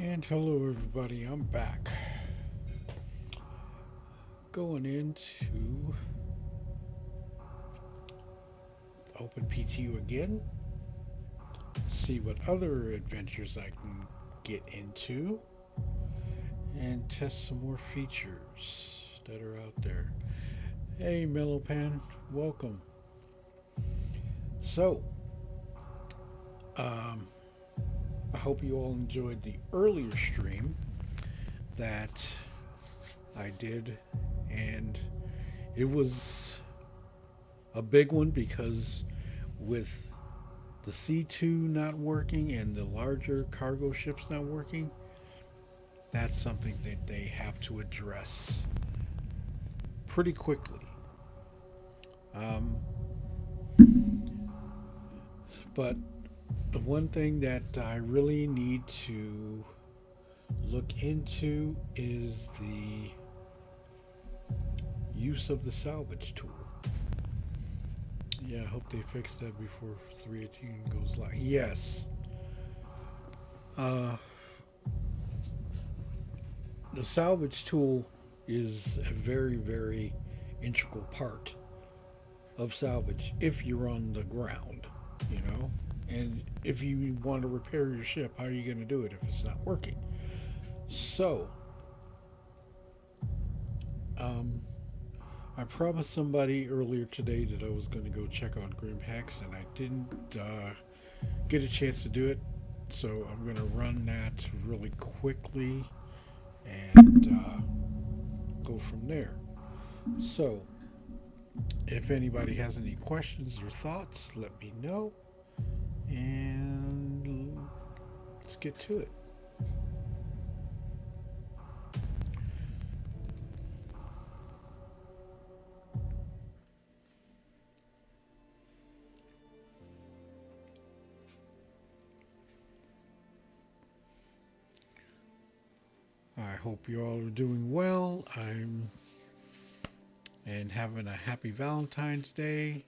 And hello, everybody. I'm back. Going into Open PTU again. See what other adventures I can get into and test some more features that are out there. Hey, Mellowpan, welcome. So, um, I hope you all enjoyed the earlier stream that I did, and it was a big one because with the C2 not working and the larger cargo ships not working, that's something that they have to address pretty quickly. Um, but the one thing that I really need to look into is the use of the salvage tool. Yeah, I hope they fix that before 318 goes live. Yes. Uh, the salvage tool is a very, very integral part of salvage if you're on the ground, you know? And if you want to repair your ship, how are you going to do it if it's not working? So, um, I promised somebody earlier today that I was going to go check on Grim Hex, and I didn't get a chance to do it. So, I'm going to run that really quickly and go from there. So, if anybody has any questions or thoughts, let me know. And let's get to it. I hope you all are doing well. I'm and having a happy Valentine's Day.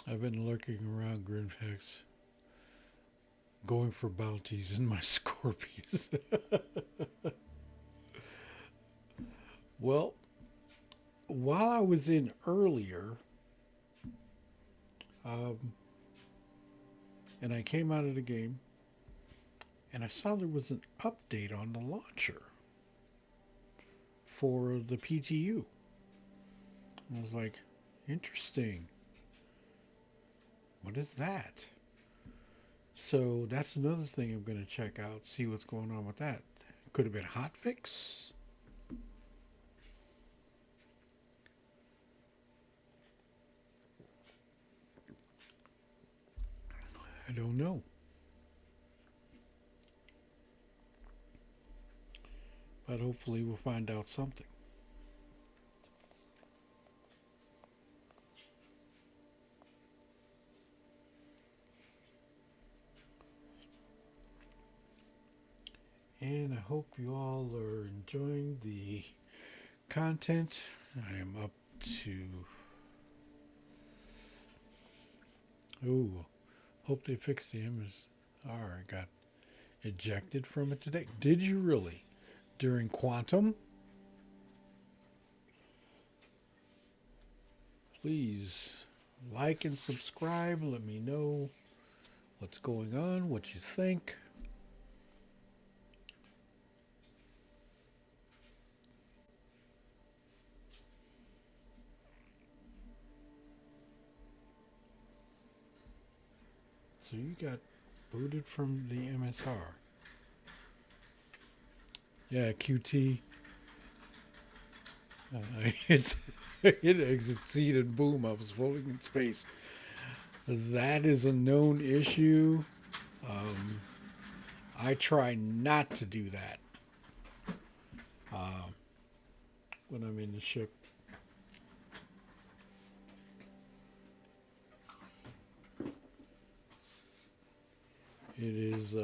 I've been lurking around Grimfax, going for bounties in my Scorpius. Well, while I was in earlier, um, and I came out of the game, and I saw there was an update on the launcher for the PTU. I was like, interesting. What is that? So that's another thing I'm going to check out, see what's going on with that. Could have been a hotfix. I don't know. But hopefully we'll find out something. And I hope you all are enjoying the content. I am up to. Oh, hope they fixed the MSR. I got ejected from it today. Did you really? During Quantum? Please like and subscribe. Let me know what's going on, what you think. So you got booted from the MSR. Yeah, QT. It's it exit seat and boom. I was floating in space. That is a known issue. Um, I try not to do that uh, when I'm in the ship. It is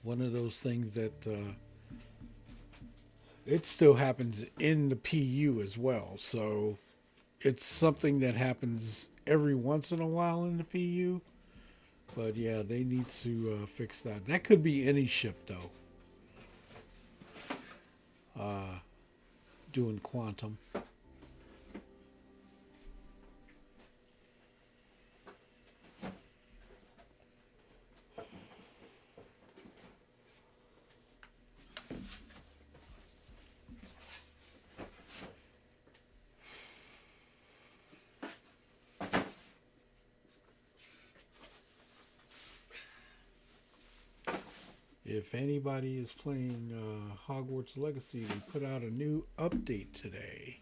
one of those things that it still happens in the PU as well. So it's something that happens every once in a while in the PU. But yeah, they need to fix that. That could be any ship though, doing quantum. If anybody is playing Hogwarts Legacy, they put out a new update today.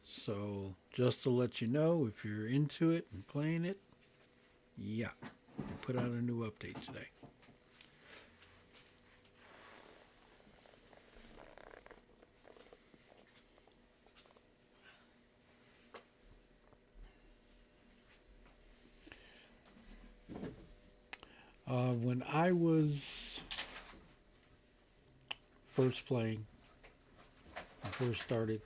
So just to let you know, if you're into it and playing it, yeah, they put out a new update today. When I was first playing, first started,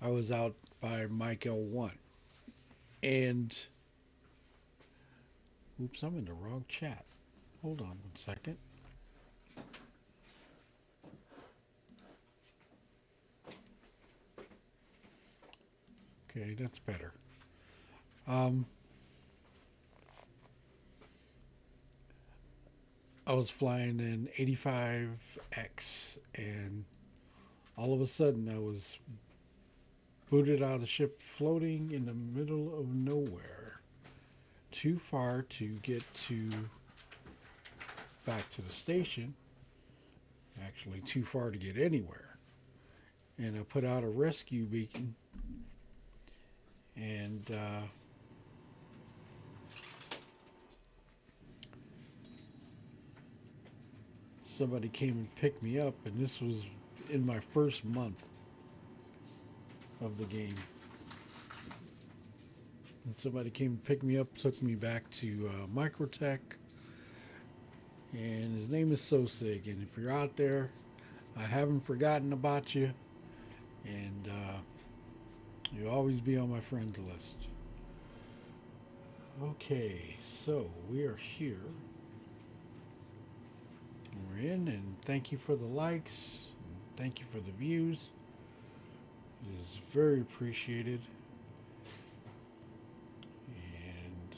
I was out by Mike L1. And, oops, I'm in the wrong chat. Hold on 1 second. Okay, that's better. I was flying an 85X, and all of a sudden I was booted out of the ship floating in the middle of nowhere, too far to get back to the station, actually too far to get anywhere. And I put out a rescue beacon, and somebody came and picked me up, and this was in my first month of the game. And somebody came and picked me up, took me back to Microtech, and his name is Sosig. And if you're out there, I haven't forgotten about you, and you'll always be on my friends list. Okay, so we are here. We're in, and thank you for the likes. Thank you for the views. It is very appreciated. And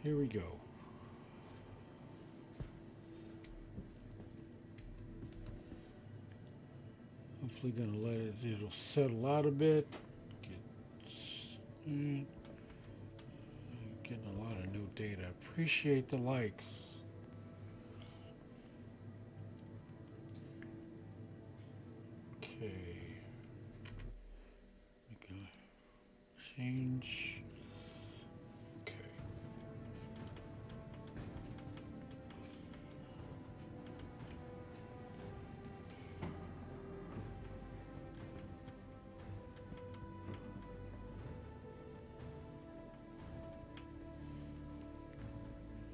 here we go. Hopefully gonna let it'll settle out a bit. Getting a lot of new data. Appreciate the likes. Okay. Make a change. Okay.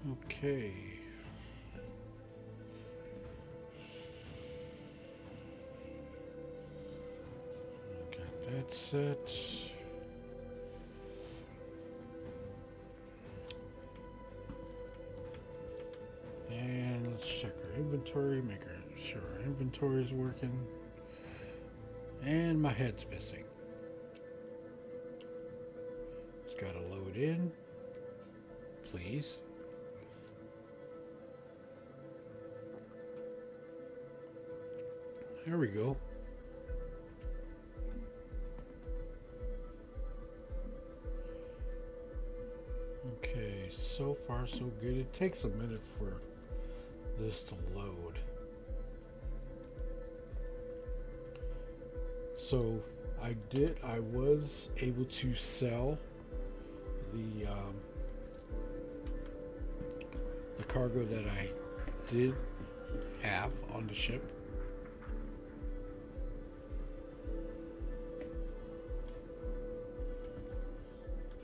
Okay. Got that set. And let's check our inventory, make sure our inventory is working. And my head's missing. It's got to load in, please. There we go. Okay, so far so good. It takes a minute for this to load. So I was able to sell the cargo that I did have on the ship.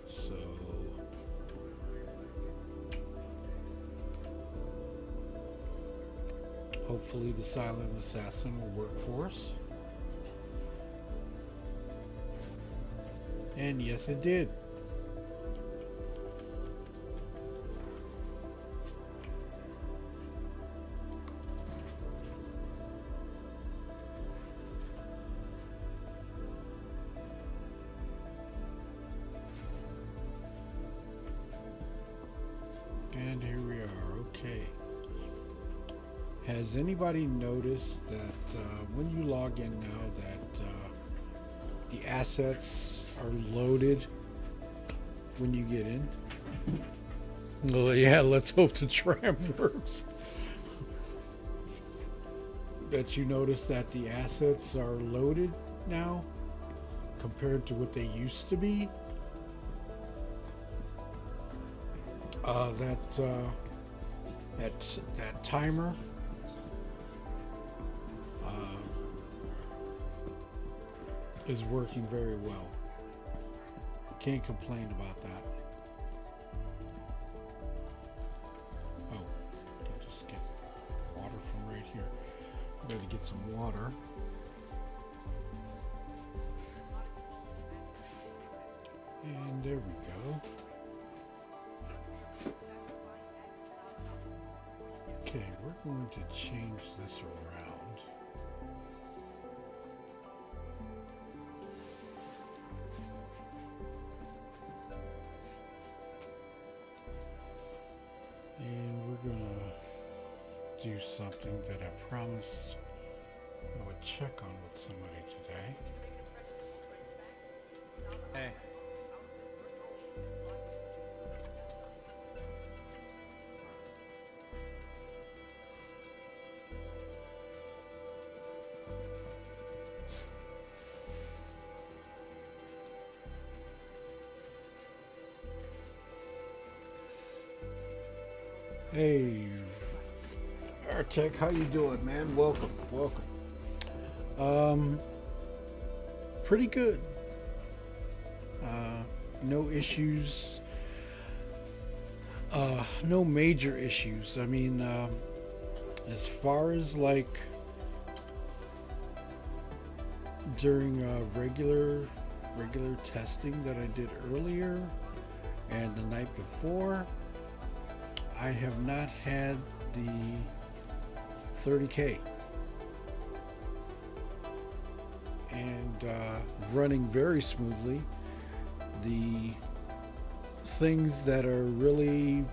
So Hopefully the silent assassin will work for us. And yes, it did. And here we are. Okay. Has anybody noticed that when you log in now that the assets are loaded when you get in? Well, yeah, let's hope the tram works. That you notice that the assets are loaded now compared to what they used to be. That timer is working very well. Can't complain about that. Oh, I just get water from right here. Better get some water. And there we go. Okay, we're going to change this around. And we're going to do something that I promised I would check on with somebody today. Hey. Hey, Artec, how you doing, man? Welcome. Pretty good. No issues. No major issues. I mean, as far as like during regular testing that I did earlier and the night before, I have not had the 30K, and running very smoothly. The things that are really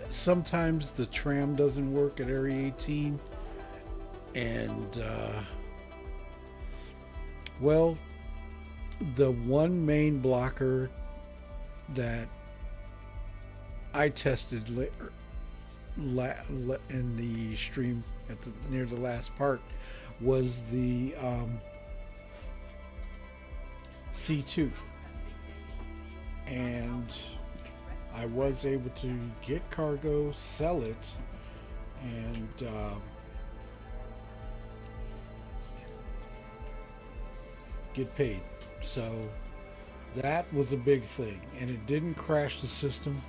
sometimes the tram doesn't work at Area 18, and well, the one main blocker that I tested in the stream near the last part was the C2, and I was able to get cargo, sell it, and get paid. So that was a big thing, and it didn't crash the system.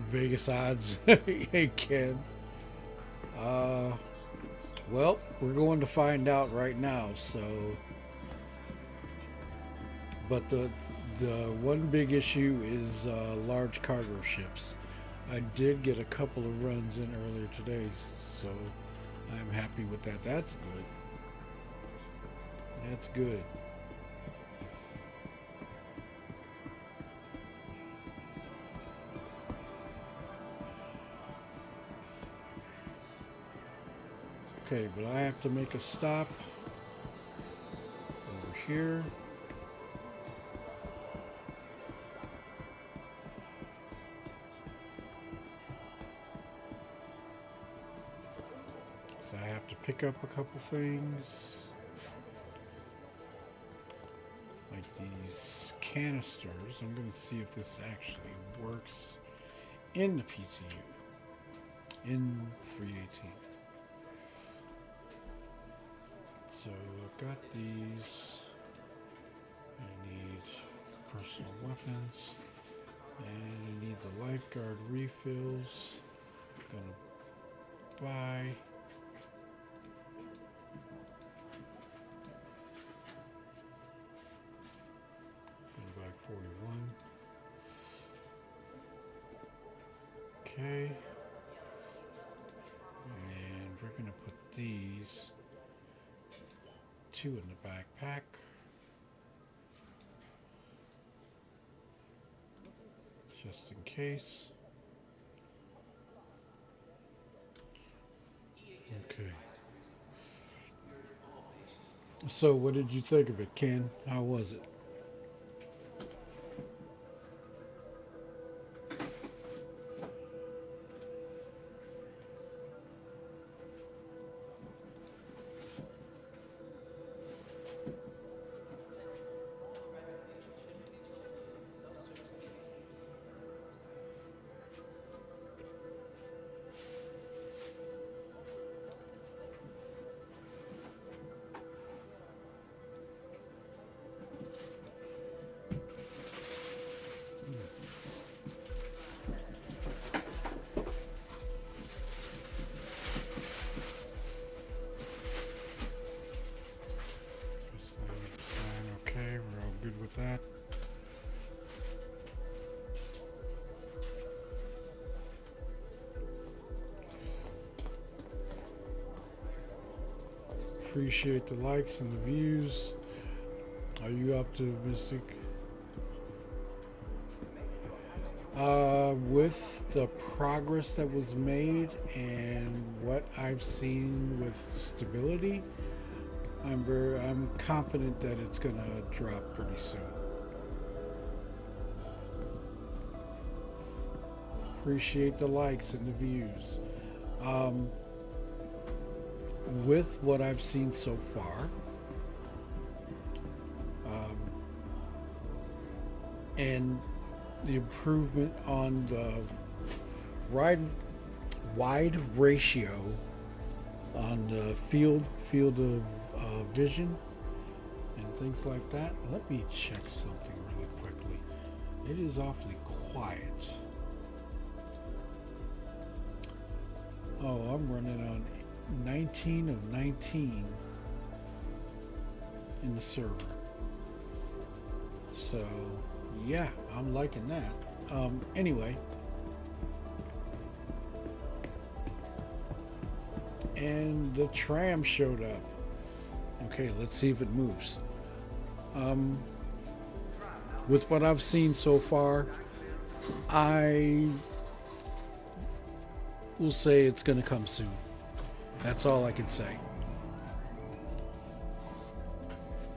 Vegas odds. Hey, Ken. Well, we're going to find out right now. So, but the one big issue is large cargo ships. I did get a couple of runs in earlier today, so I'm happy with that. That's good. That's good. Okay, but I have to make a stop over here. So I have to pick up a couple things. Like these canisters. I'm going to see if this actually works in the PTU. In 318. So I've got these. muffins. And I need the lifeguard refills. Gonna buy. Gonna buy 41. Okay. And we're gonna put these 2 in the backpack. Just in case. Okay. So what did you think of it, Ken? How was it? Okay, we're all good with that. Appreciate the likes and the views. Are you optimistic? With the progress that was made and what I've seen with stability, I'm confident that it's gonna drop pretty soon. Appreciate the likes and the views. With what I've seen so far, and the improvement on the wide ratio on the field of vision and things like that. Let me check something really quickly. It is awfully quiet. Oh, I'm running on 19 of 19 in the server. So yeah, I'm liking that. Anyway, and the tram showed up. Okay, let's see if it moves. With what I've seen so far, I will say it's going to come soon. That's all I can say.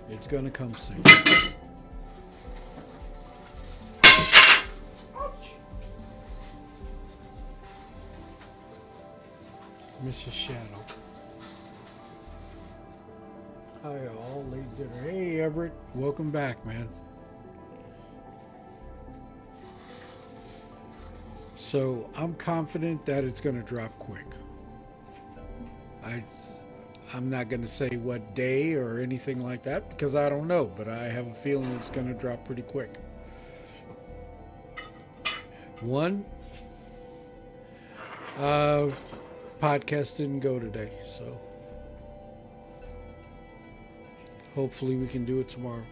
It's going to come soon. Mrs. Shadow. Hi all, late dinner. Hey Everett, welcome back, man. So I'm confident that it's going to drop quick. I'm not going to say what day or anything like that because I don't know, but I have a feeling it's going to drop pretty quick. One, podcast didn't go today, so hopefully we can do it tomorrow.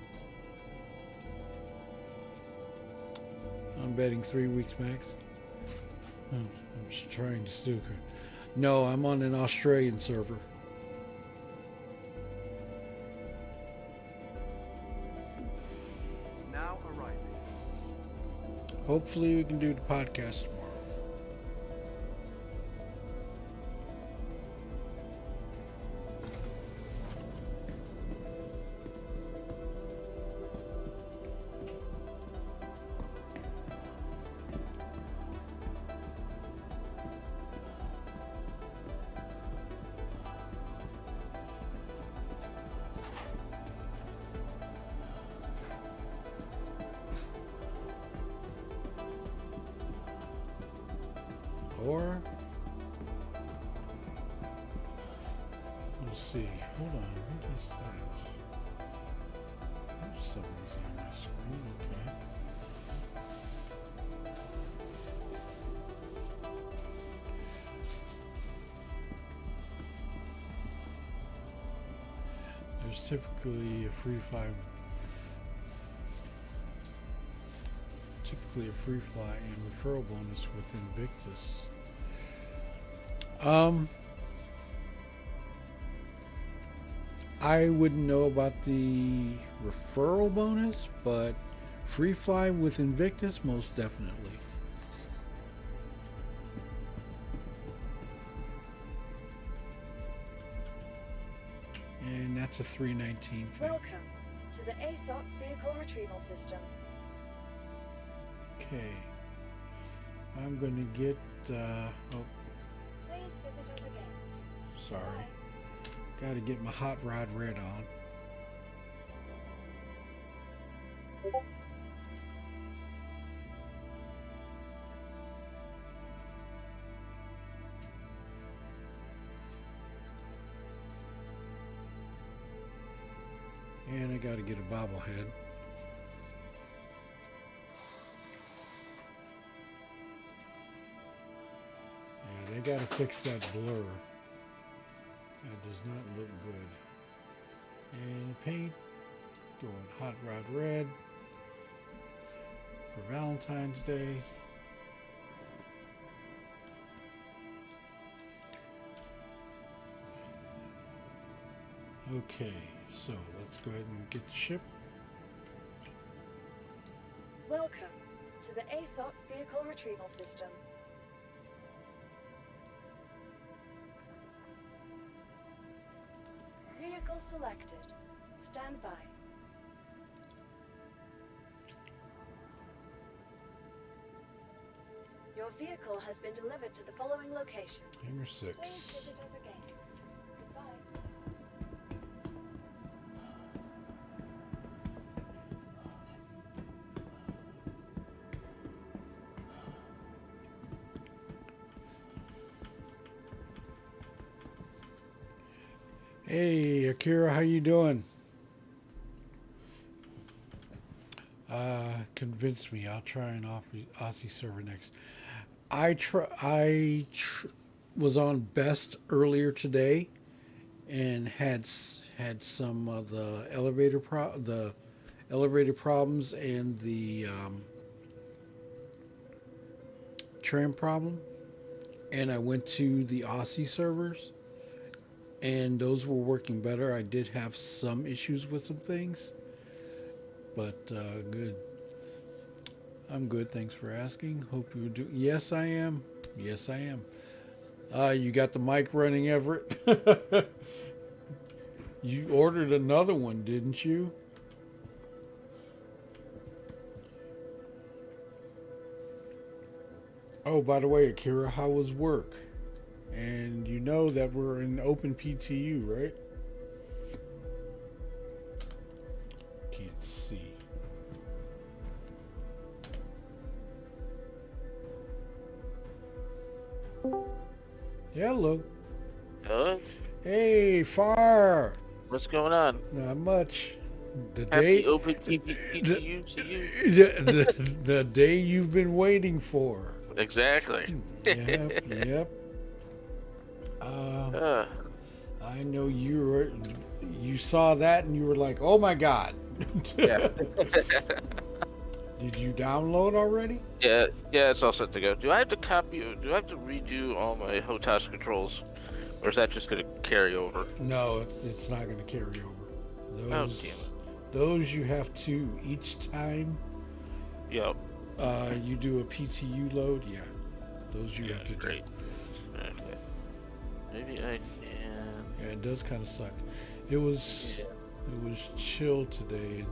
I'm betting 3 weeks max. I'm just trying to stupid. No, I'm on an Australian server. Now arriving. Hopefully we can do the podcast tomorrow. Or let's see. Hold on. What is that? There's something's on my screen. Okay. there's typically a free fly and referral bonus with Invictus. I wouldn't know about the referral bonus, but free fly with Invictus, most definitely. And that's a 319 thing. Welcome to the ASOP vehicle retrieval system. Okay. I'm going to get, oh, Please visit us again. sorry. Bye. Got to get my hot rod red on. And I got to get a bobblehead. Yeah, they got to fix that blur. That does not look good. And paint, going hot rod red for Valentine's Day. Okay, so let's go ahead and get the ship. Welcome to the ASOP vehicle retrieval system. Vehicle selected. Stand by. Your vehicle has been delivered to the following location. Hangar Please 6. visit us again. Goodbye. Hey, Akira, how you doing? Convince me. I'll try an Aussie server next. Was on Best earlier today, and had some of the elevator problems and the tram problem, and I went to the Aussie servers, and those were working better. I did have some issues with some things, but good. I'm good. Thanks for asking. Hope you do. Yes, I am. Yes, I am. You got the mic running, Everett? You ordered another one, didn't you? Oh, by the way, Akira, how was work? And you know that we're in open PTU, right? Can't see. Hello. Hello? Hey, Far. What's going on? Not much. The Happy day, open PTU to you. the day you've been waiting for. Exactly. Yep, yep. I know you saw that and you were like, "Oh my God!" Yeah. Did you download already? Yeah, it's all set to go. Do I have to redo all my HOTAS controls? Or is that just gonna carry over? No, it's not going to carry over. Oh, damn it. Those you have to each time. Yep. You do a PTU load. Yeah, those you have to great. do. Okay. Maybe I can. Yeah, it does kind of suck. It was chill today,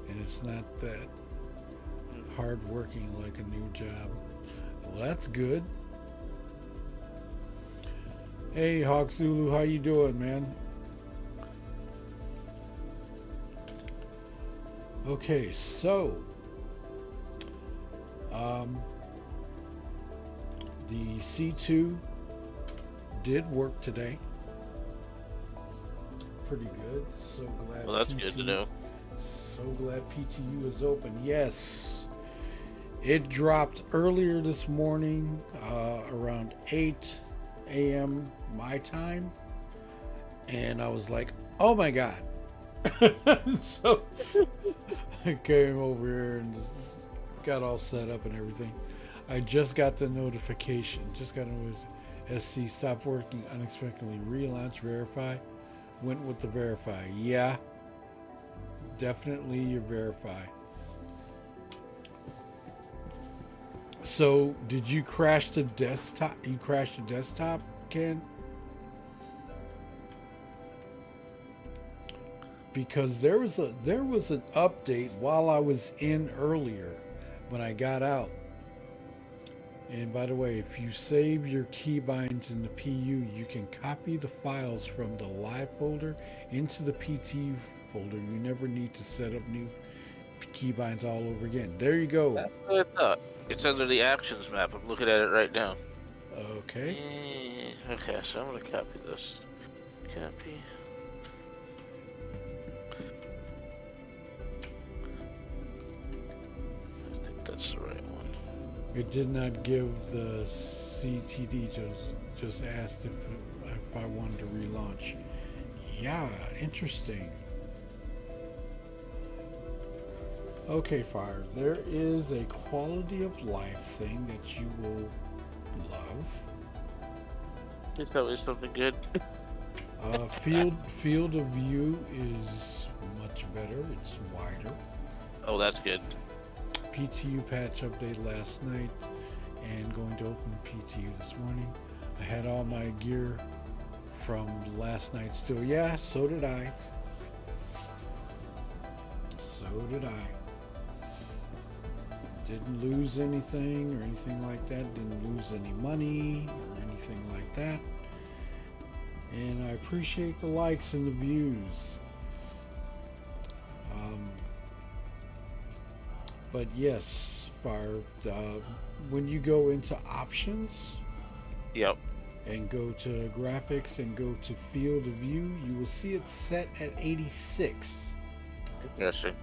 and it's not that hard working like a new job. Well, that's good. Hey, Hawk Zulu, how you doing, man? Okay, so the C2 did work today. Pretty good. So glad. Well, that's good to know. So glad PTU is open. Yes. It dropped earlier this morning, around 8 a.m. my time. And I was like, Oh my god. So I came over here and just got all set up and everything. I just got the notification. Just got a notice. SC stopped working unexpectedly. Relaunch verify. Went with the verify. Yeah, definitely you verify. So did you crash the desktop? You crashed the desktop, Ken? Because there was an update while I was in earlier when I got out. And by the way, if you save your keybinds in the PU, you can copy the files from the live folder into the PTU folder. You never need to set up new keybinds all over again. There you go. That's what I thought. It's under the actions map. I'm looking at it right now. Okay. Okay, so I'm gonna copy this. Copy. I think that's the right one. It did not give the CTD. Just asked if I wanted to relaunch. Yeah, interesting. Okay, Fire. There is a quality of life thing that you will love. Is that something good? Field of view is much better. It's wider. Oh, that's good. PTU patch update last night and going to open PTU this morning. I had all my gear from last night still. Yeah, so did I. So did I. Didn't lose anything or anything like that. Didn't lose any money or anything like that. And I appreciate the likes and the views. But yes, Fire, when you go into options, Yep. and go to graphics and go to field of view, you will see it set at 86. Interesting.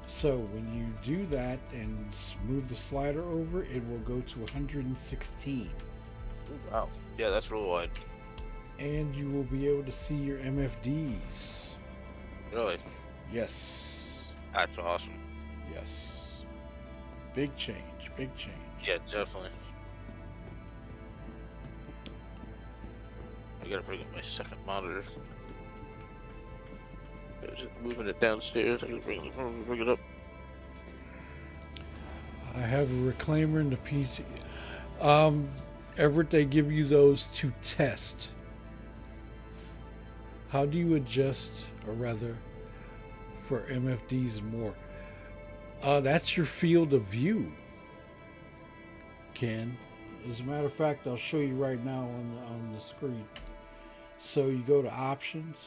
So when you do that and move the slider over, it will go to 116. Wow. Yeah, that's real wide. And you will be able to see your MFDs. Really? Yes. That's awesome. Yes. Big change. Big change. Yeah, definitely. I gotta bring up my second monitor. I was just moving it downstairs. I gotta bring it up. I have a reclaimer in the PC. Everett, they give you those to test. How do you adjust, or rather, for MFDs more? That's your field of view, Ken. As a matter of fact, I'll show you right now on the screen. So you go to options,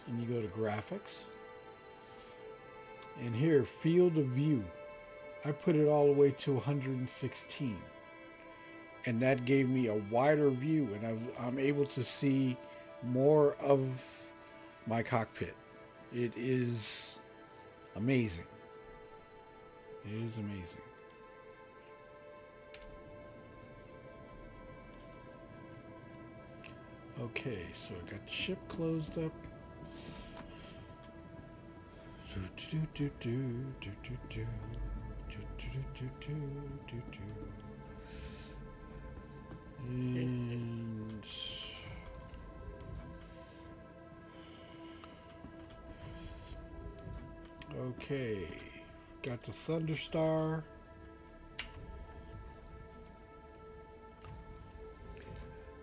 and you go to graphics, and here, field of view. I put it all the way to 116, and that gave me a wider view, and I'm able to see more of my cockpit. It is amazing. It is amazing. Okay, so I got the ship closed up. And okay, got the Thunderstar.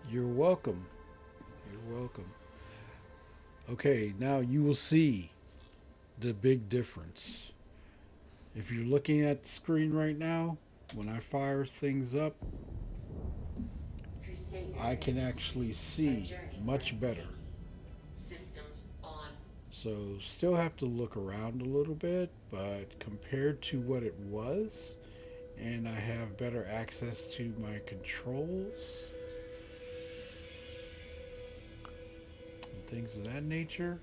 You're welcome. You're welcome. Okay, now you will see the big difference. If you're looking at the screen right now, when I fire things up, I can actually see much better. So still have to look around a little bit, but compared to what it was, and I have better access to my controls and things of that nature,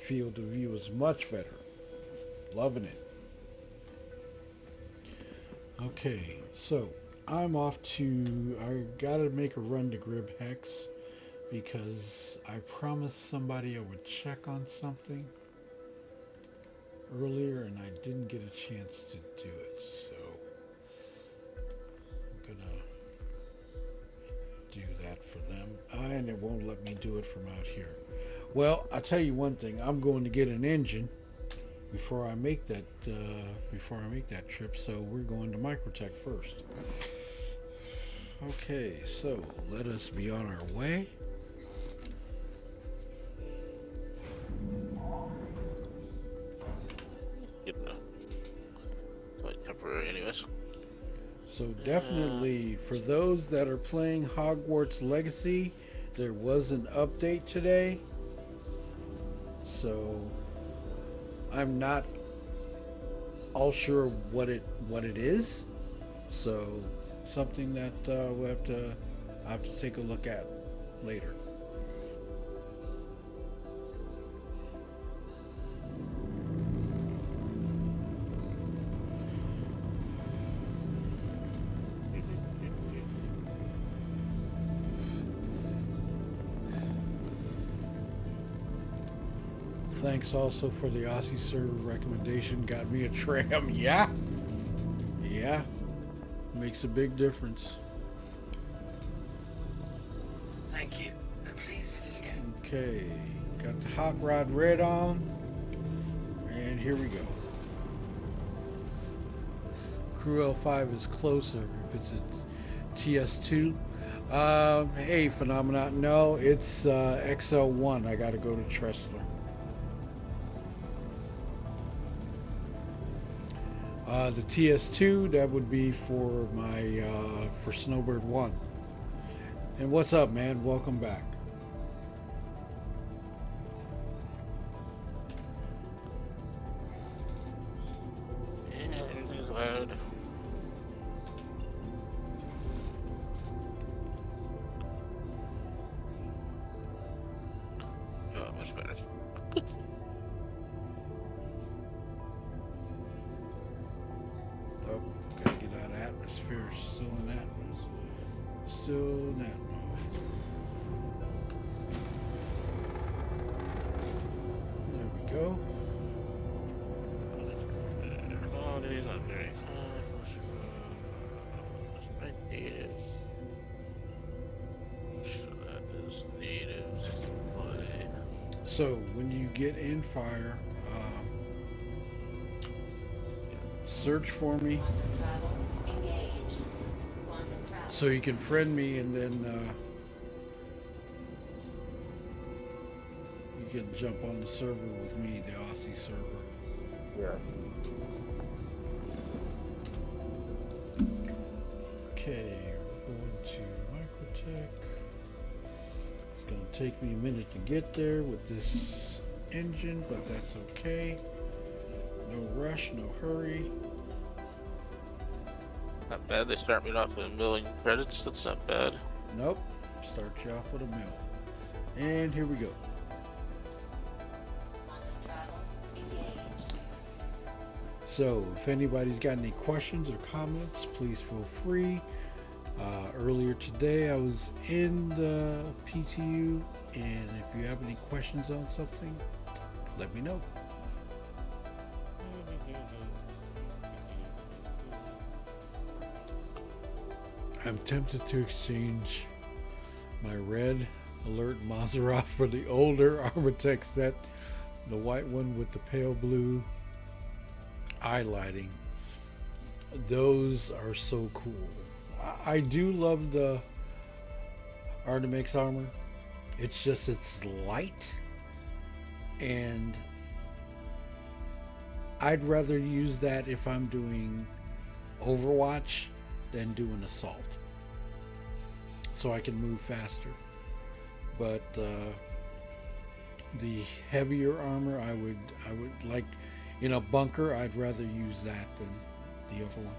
field of view is much better. Loving it. Okay, so I'm off to, I gotta make a run to Grib Hex. because I promised somebody I would check on something earlier and I didn't get a chance to do it. So I'm gonna do that for them. And it won't let me do it from out here. Well, I'll tell you one thing. I'm going to get an engine before I make that trip. So we're going to Microtech first. Okay, so let us be on our way. Good enough. It's like temporary, anyways. So definitely, for those that are playing Hogwarts Legacy, there was an update today. So I'm not all sure what it is. So something that I have to take a look at later. Thanks also for the Aussie server recommendation. Got me a tram. Yeah. Yeah. Makes a big difference. Thank you, and please visit again. Okay. Got the hot rod red on. And here we go. Crew L5 is closer if it's a TS2. Hey, Phenomenon. No, it's XL1. I got to go to Tressler. The TS2, that would be for my for Snowbird 1. And what's up, man? Welcome back. Yeah, everything's loud. Oh, much better. Oh, gotta get out of atmosphere. Still in atmosphere. Still in atmosphere. There we go. Quality is not very high. Native. So that is native display. So when you get in fire, search for me so you can friend me, and then you can jump on the server with me, the Aussie server. Yeah. Okay, we're going to Microtech. It's going to take me a minute to get there with this engine, but that's okay. No rush, no hurry. Not bad. They start me off with 1,000,000 credits. That's not bad. Nope. Start you off with a mill. And here we go. So, if anybody's got any questions or comments, please feel free. Earlier today, I was in the PTU, and if you have any questions on something, let me know. I'm tempted to exchange my red alert Maserati for the older Armatech set, the white one with the pale blue eye lighting. Those are so cool. I do love the Artemex armor. It's just it's light, and I'd rather use that if I'm doing Overwatch than doing Assault, so I can move faster. But the heavier armor, I would like in a bunker. I'd rather use that than the other one.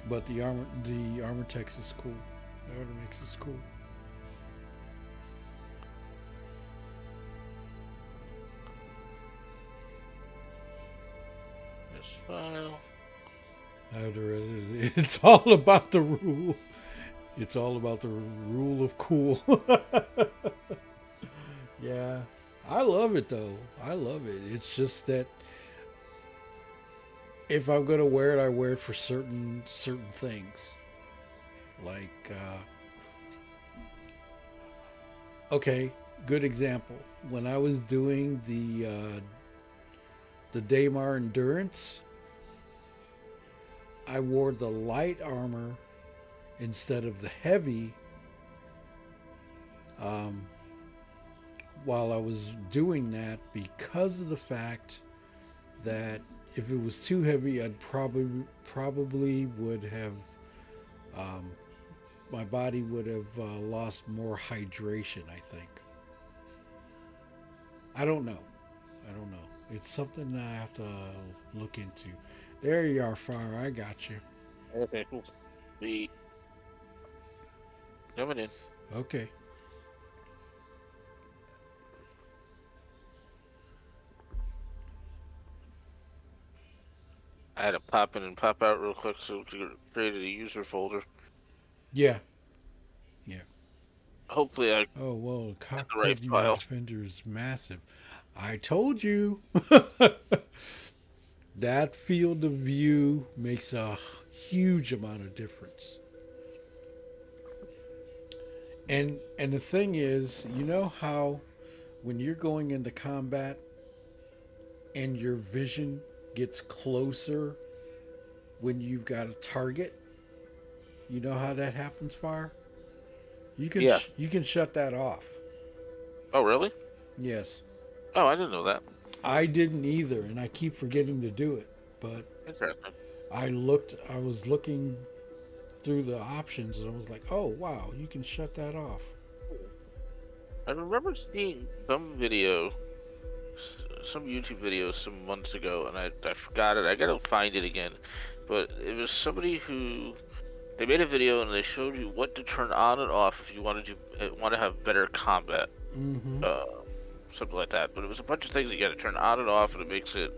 But the Armortex is cool. The Artemex is cool. File. It's all about the rule. It's all about the rule of cool. Yeah. I love it though. I love it. It's just that if I'm gonna wear it, I wear it for certain things. Like okay, good example. When I was doing the Daymar Endurance, I wore the light armor instead of the heavy um, while I was doing that because of the fact that if it was too heavy, I'd probably would have um, my body would have lost more hydration. I think. I don't know. I don't know. It's something that I have to look into. There you are, Fire. I got you. Okay, cool. The coming in. Okay. I had to pop in and pop out real quick so to create a user folder. Yeah. Yeah. Hopefully, I Oh well, get the right cockpit net file. defender is massive. I told you. That field of view makes a huge amount of difference. And the thing is, you know how when you're going into combat and your vision gets closer when you've got a target, you know how that happens, Fire? Yeah. You can shut that off. Oh, really? Yes. Oh, I didn't know that. I didn't either, and I keep forgetting to do it. But Interesting. I was looking through the options and I was like, oh wow, you can shut that off. I remember seeing some video, some YouTube video some months ago, and I forgot it. I gotta find it again. But it was somebody who they made a video and they showed you what to turn on and off if you wanted to want to have better combat, Mm-hmm. uh, something like that. But it was a bunch of things you got to turn on and off, and it makes it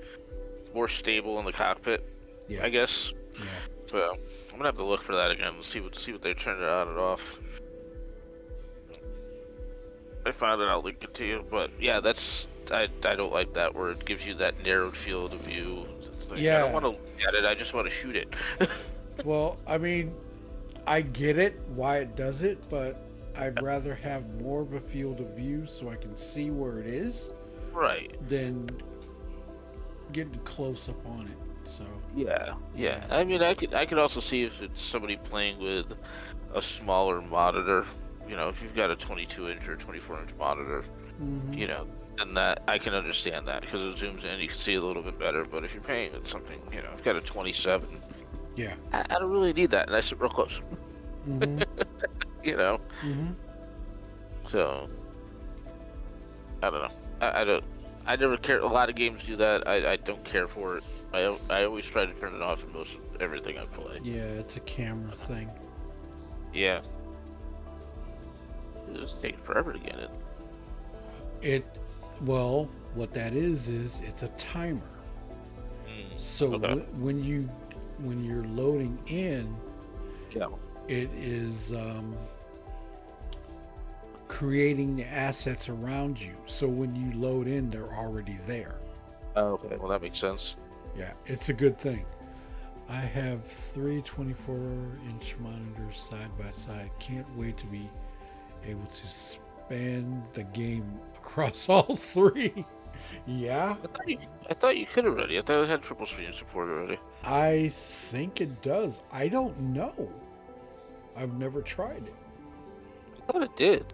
more stable in the cockpit, Yeah. I guess. Yeah. So I'm gonna have to look for that again and see what they turned it on and off. I found it, I'll link it to you. But yeah, I don't like that where it gives you that narrowed field of view. It's like, I don't Yeah. want to look at it. I just want to shoot it. Well, I mean, I get it why it does it, but I'd rather have more of a field of view so I can see where it is Right. than getting close up on it. So Yeah. yeah. Yeah. I mean, I could also see if it's somebody playing with a smaller monitor. You know, if you've got a 22-inch or 24-inch monitor, Mm-hmm. you know, then that I can understand that because it zooms in, you can see a little bit better. But if you're paying with something, you know, I've got a 27. Yeah. I don't really need that, and I sit real close. Mm-hmm. You know, Mm-hmm. so I don't know. I don't. I never care. A lot of games do that. I don't care for it. I always try to turn it off in most of everything I play. Yeah, it's a camera thing. Yeah. It just takes forever to get it. It well, what that is it's a timer. So Okay. when you're loading in, Yeah. it is creating the assets around you. So when you load in, they're already there. Oh, okay. Well, that makes sense. Yeah, it's a good thing. I have three 24-inch monitors side by side. Can't wait to be able to span the game across all three. Yeah, I thought you could already. I thought it had triple screen support already. I think it does. I don't know. I've never tried it. I thought it did.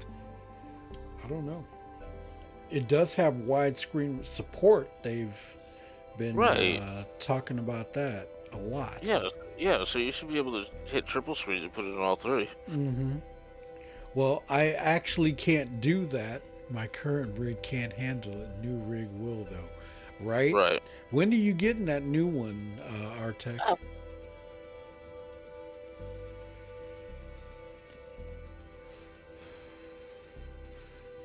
I don't know. It does have widescreen support. They've been Right. talking about that a lot. Yeah. Yeah. So you should be able to hit triple screen and put it on all three. Mm-hmm. Well, I actually can't do that. My current rig can't handle it. New rig will, though. Right? Right. When are you getting that new one, Artec? Uh,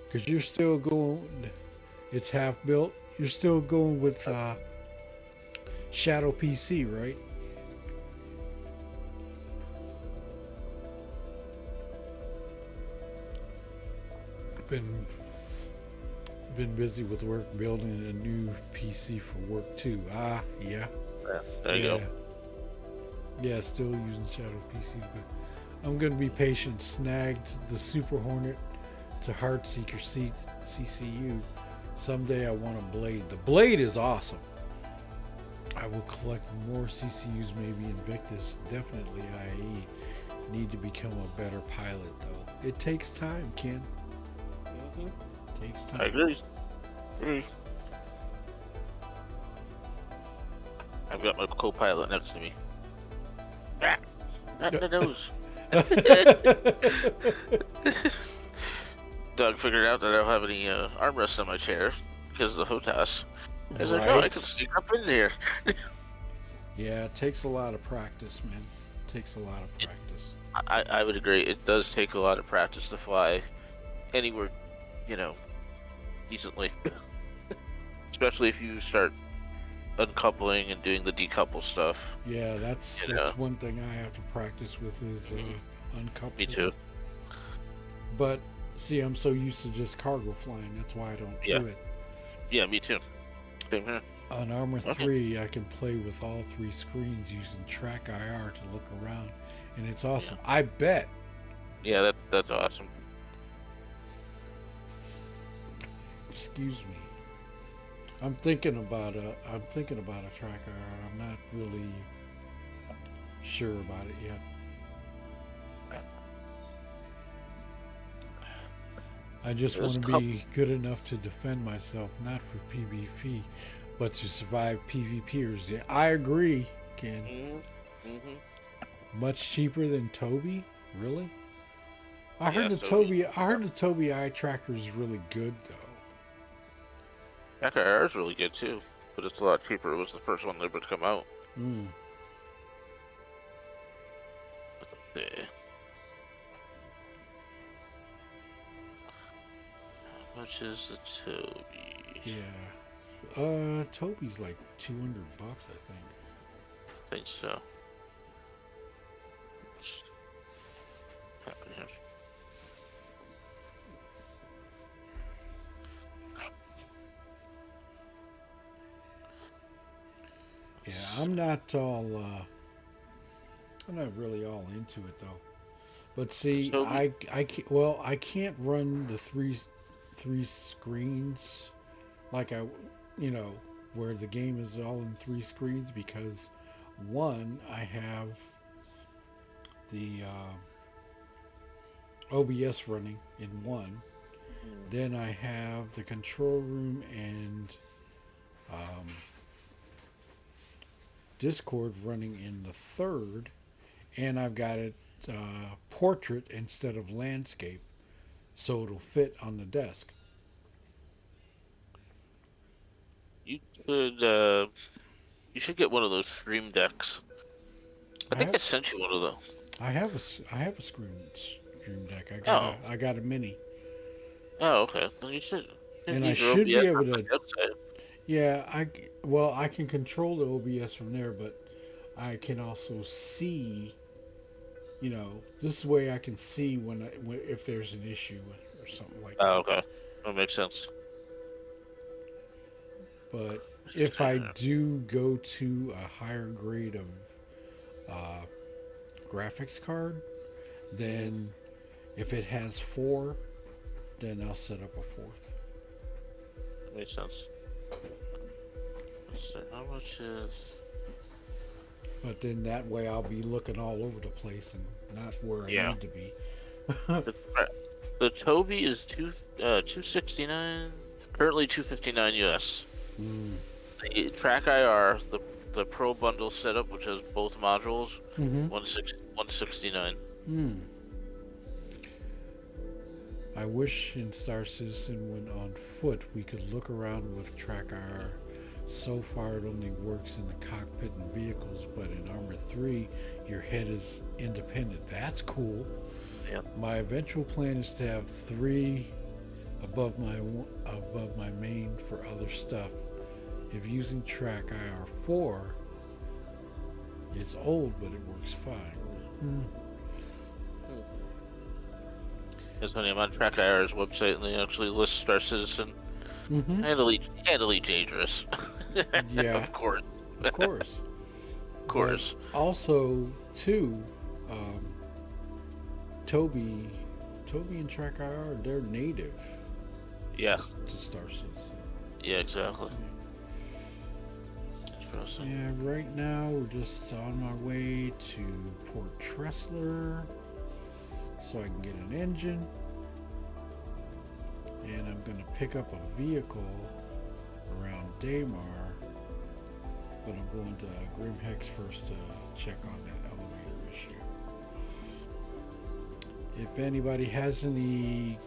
Because you're still going, it's half built. You're still going with Shadow PC, right? Been been busy with work building a new PC for work too. Ah, yeah, Yeah, there you yeah, go. yeah. Still using Shadow PC, but I'm gonna be patient. Snagged the Super Hornet to Heartseeker CCU. Someday I want a Blade. The Blade is awesome. I will collect more CCUs, maybe Invictus, definitely IAE. Need to become a better pilot though. It takes time, Ken. Hmm. Takes I time. agree. Agree. I've got my co-pilot next to me. Ah, not in the nose. Doug figured out that I don't have any armrest on my chair because of the HOTAS. I was like, oh, I can Right? sneak up in there. Yeah, it takes a lot of practice, man. It takes a lot of It- practice. I would agree. It does take a lot of practice to fly anywhere, you know, decently. Especially if you start uncoupling and doing the decouple stuff. Yeah, that's You know, one thing I have to practice with is me uncoupling. too. But see, I'm so used to just cargo flying. That's why I don't Yeah. do it. Yeah, me too. Same here. On Armor Okay. 3, I can play with all three screens using Track IR to look around, and it's awesome. I bet. Yeah, that's awesome. Excuse me. I'm thinking about a Track IR. I'm not really sure about it yet. I just There's want a to be good enough to defend myself, not for PvP, but to survive PvPers. Yeah, I agree, Ken. Much cheaper than Toby? Really? I heard Yeah, the Toby. Toby eye tracker is really good though. FKR is really good too, but it's a lot cheaper. It was the first one ever to come out. Mm. Yeah. How much is the Toby? Yeah. Toby's like $200, I think. I think so. What's happening here? Yeah, I'm not really all into it though. But see, Toby? I can't run the three screens like where the game is all in three screens because one, I have the OBS running in one. Then I have the control room and Discord running in the third, and I've got it portrait instead of landscape, so it'll fit on the desk. You could, you should get one of those stream decks. I I think have I sent you one of those. I have a stream deck. Oh. I got a mini, Oh, okay. Then you should and I use your should be OBS able on the to. website. Yeah, I can control the OBS from there, but I can also see. This way I can see if there's an issue or something like that. Oh, okay. That makes sense. But if I do go to a higher grade of graphics card, then if it has four, then I'll set up a fourth. That makes sense. Let's see, how much is... But then that way I'll be looking all over the place and not where I Yeah. need to be. The Toby is 269, currently 259 US. Mm. The Track IR, the Pro bundle setup, which has both modules, Mm-hmm. 169. I wish in Star Citizen when on foot we could look around with Track IR. So far it only works in the cockpit and vehicles, but in Armor 3 your head is independent. That's cool. Yeah. My eventual plan is to have 3 above my main for other stuff. If using Track IR4, It's old, but it works fine. It's funny, I'm on Track IR's website and they actually list Star Citizen Mm-hmm. handily dangerous. Yeah, Of course. of course. Of But course. also, too, um, Toby, Toby and Track IR, they're native Yeah. to Star Citizen. Yeah, exactly. Interesting. Yeah, right now we're just on my way to Port Tressler so I can get an engine. And I'm going to pick up a vehicle around Daymar. But I'm going to Grimhex first to check on that elevator issue. If anybody has any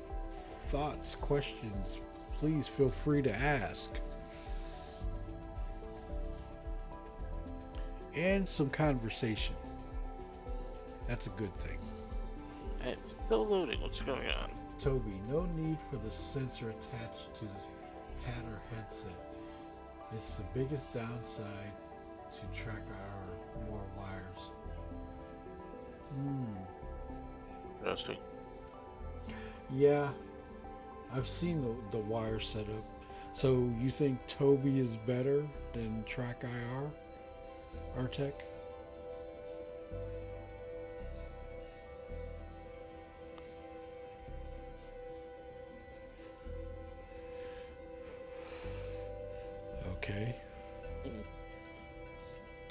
thoughts, questions, please feel free to ask. And some conversation. That's a good thing. Hey, it's still loading. What's going on? Toby, no need for the sensor attached to the hat or headset. It's the biggest downside to track our more wires. Interesting. Yeah, I've seen the wire setup. So you think Toby is better than Track IR? Artec? Okay.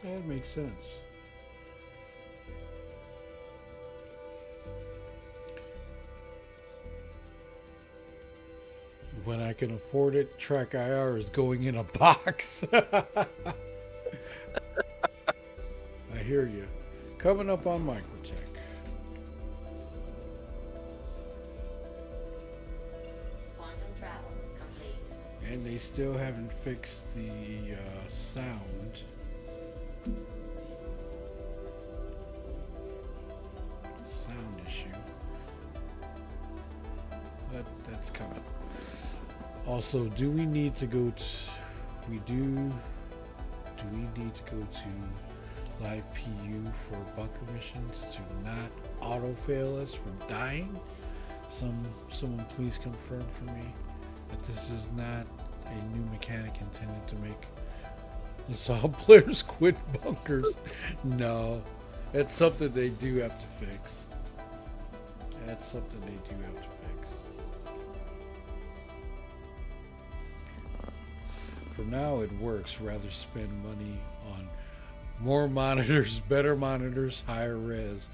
That makes sense. When I can afford it, Track IR is going in a box. I hear you. Coming up on Microtech. Quantum travel complete. And they still haven't fixed the sound. Sound issue. But that's coming. Also, do we need to go to... Do we need to go to live PU for bunker missions to not auto-fail us from dying? Someone please confirm for me that this is not a new mechanic intended to make assault players quit bunkers. No, that's something they do have to fix. That's something they do have to fix. For now, it works. Rather spend money on more monitors, better monitors, higher res.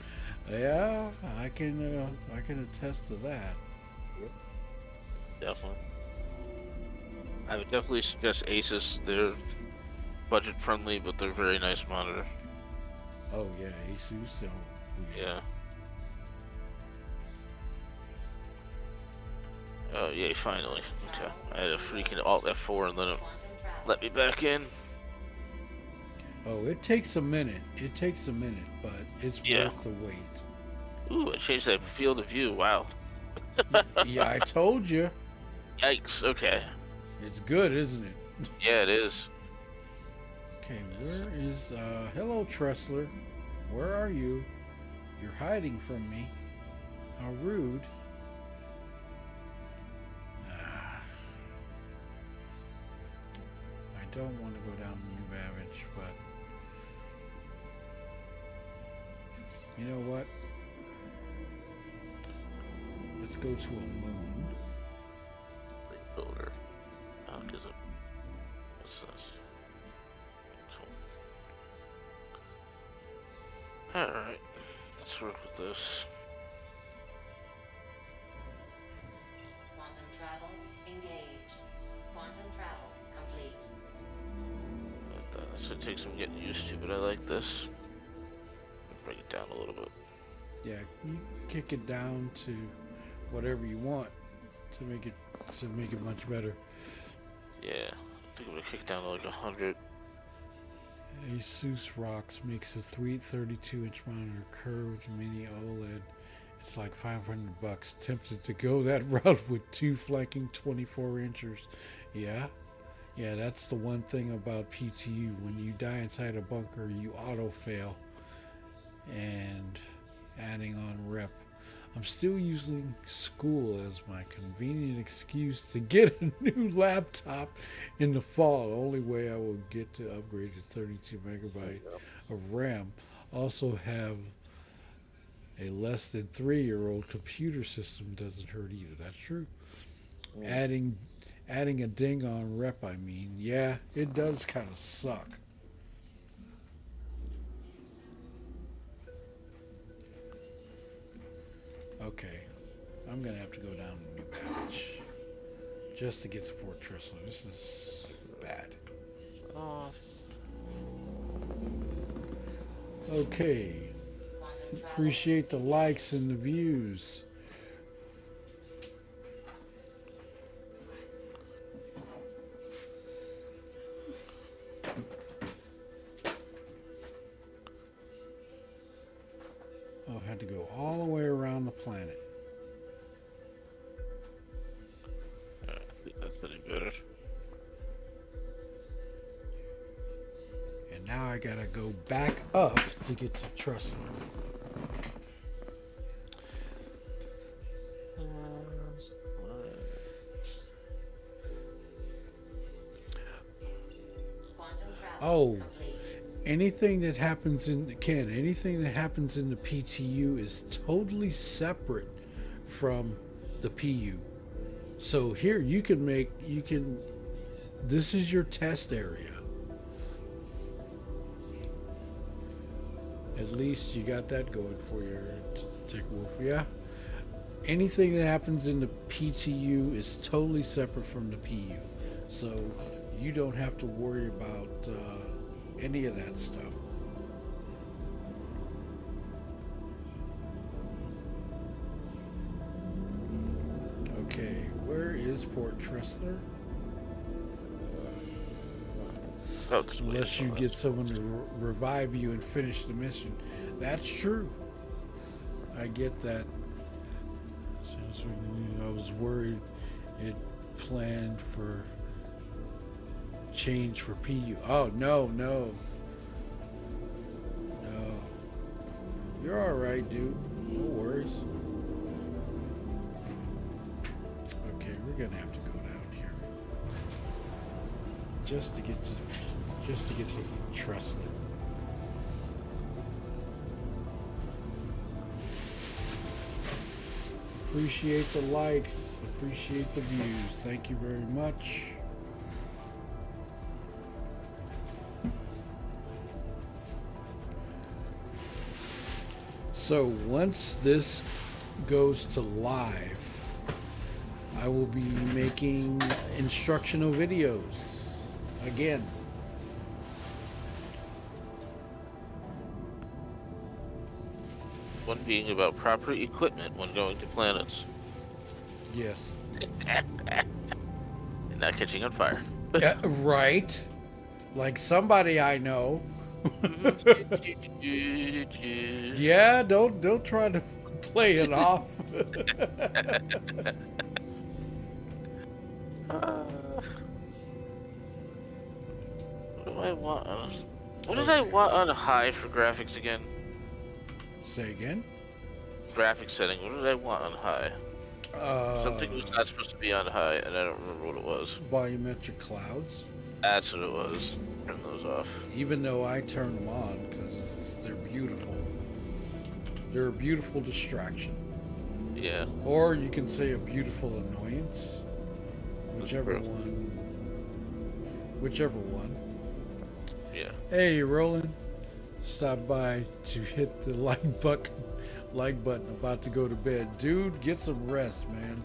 Yeah, I can attest to that. Definitely. I would definitely suggest Asus. They're budget friendly, but they're very nice monitor. Oh yeah, Asus. Oh, Yeah. Oh yay! Finally. Okay. I had a freaking Alt F4 and then it let me back in. Oh, it takes a minute. It takes a minute, but it's Yeah. worth the wait. Ooh, I changed that field of view. Wow. Yeah, I told you. Yikes. Okay. It's good, isn't it? Yeah, it is. Okay, where is hello Tressler? Where are you? You're hiding from me. How rude. I don't want to go down New Babbage, but you know what? Let's go to a moon. Builder. How does it? What's this? Alright. Let's work with this. Quantum travel engaged. Quantum travel complete. That's gonna take some getting used to, but I like this. Bring it down a little bit. Yeah, you kick it down to whatever you want to make it much better. Yeah. I think I'm gonna kick it down to like 100. Asus Rocks makes a 32-inch monitor curved mini OLED. It's like $500. Tempted to go that route with two flanking 24 inchers. Yeah, Yeah, that's the one thing about PTU. When you die inside a bunker, you auto fail. And adding on rep. I'm still using school as my convenient excuse to get a new laptop in the fall. The only way I will get to upgrade to 32 megabyte of RAM. Also have a less than 3-year-old computer system doesn't hurt either. That's true. Adding adding a ding on rep, I mean, yeah, it does kind of suck. Okay, I'm gonna have to go down to New Batch just to get to Fort Tristler. This is bad. Oh, Okay, appreciate the likes and the views. Oh, I had to go all the way around the planet. I think that's any better. And now I gotta go back up to get to Trustler. Oh, anything that happens in anything that happens in the PTU is totally separate from the PU. So here you can this is your test area. At least you got that going for you, Tick Wolf. Yeah. Anything that happens in the PTU is totally separate from the PU. So you don't have to worry about any of that stuff. Okay, where is Port Tristler? Oh, it's Unless you get someone to revive you and finish the mission. That's true. I get that. I was worried it planned for change for PU. Oh, no. You're alright, dude. No worries. Okay, we're gonna have to go down here. Just to get to Trustler. Appreciate the likes, appreciate the views. Thank you very much. So once this goes to live, I will be making instructional videos again. one being about proper equipment when going to planets Yes. and not catching on fire. Yeah, right. Like somebody I know. Yeah, don't try to play it off. What do I want on? What did I want on high for graphics again? Say again? Graphic setting. What did I want on high? Something was not supposed to be on high, and I don't remember what it was. Volumetric clouds. That's what it was. Turn those off. Even though I turn them on because they're beautiful. They're a beautiful distraction. Yeah. Or you can say a beautiful annoyance. Whichever true. one. Yeah. Hey, Roland. Stop by to hit the like button. About to go to bed. Dude, get some rest, man.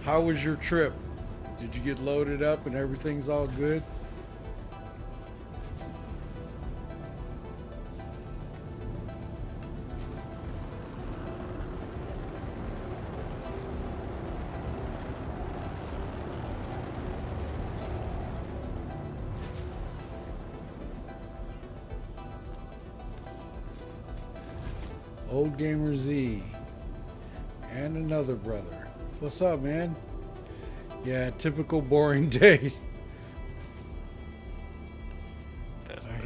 How was your trip? Did you get loaded up and everything's all good? Old Gamer Z and another brother. What's up, man? Yeah, typical boring day.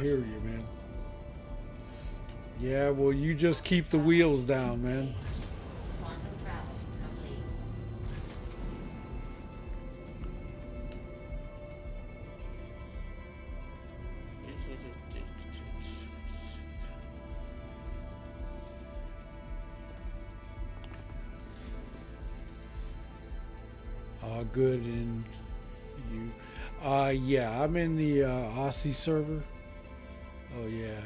hear you, man. Yeah, well, you just keep the wheels down, man. Quantum travel complete. Good, and you. Yeah, I'm in the Aussie server. Oh yeah,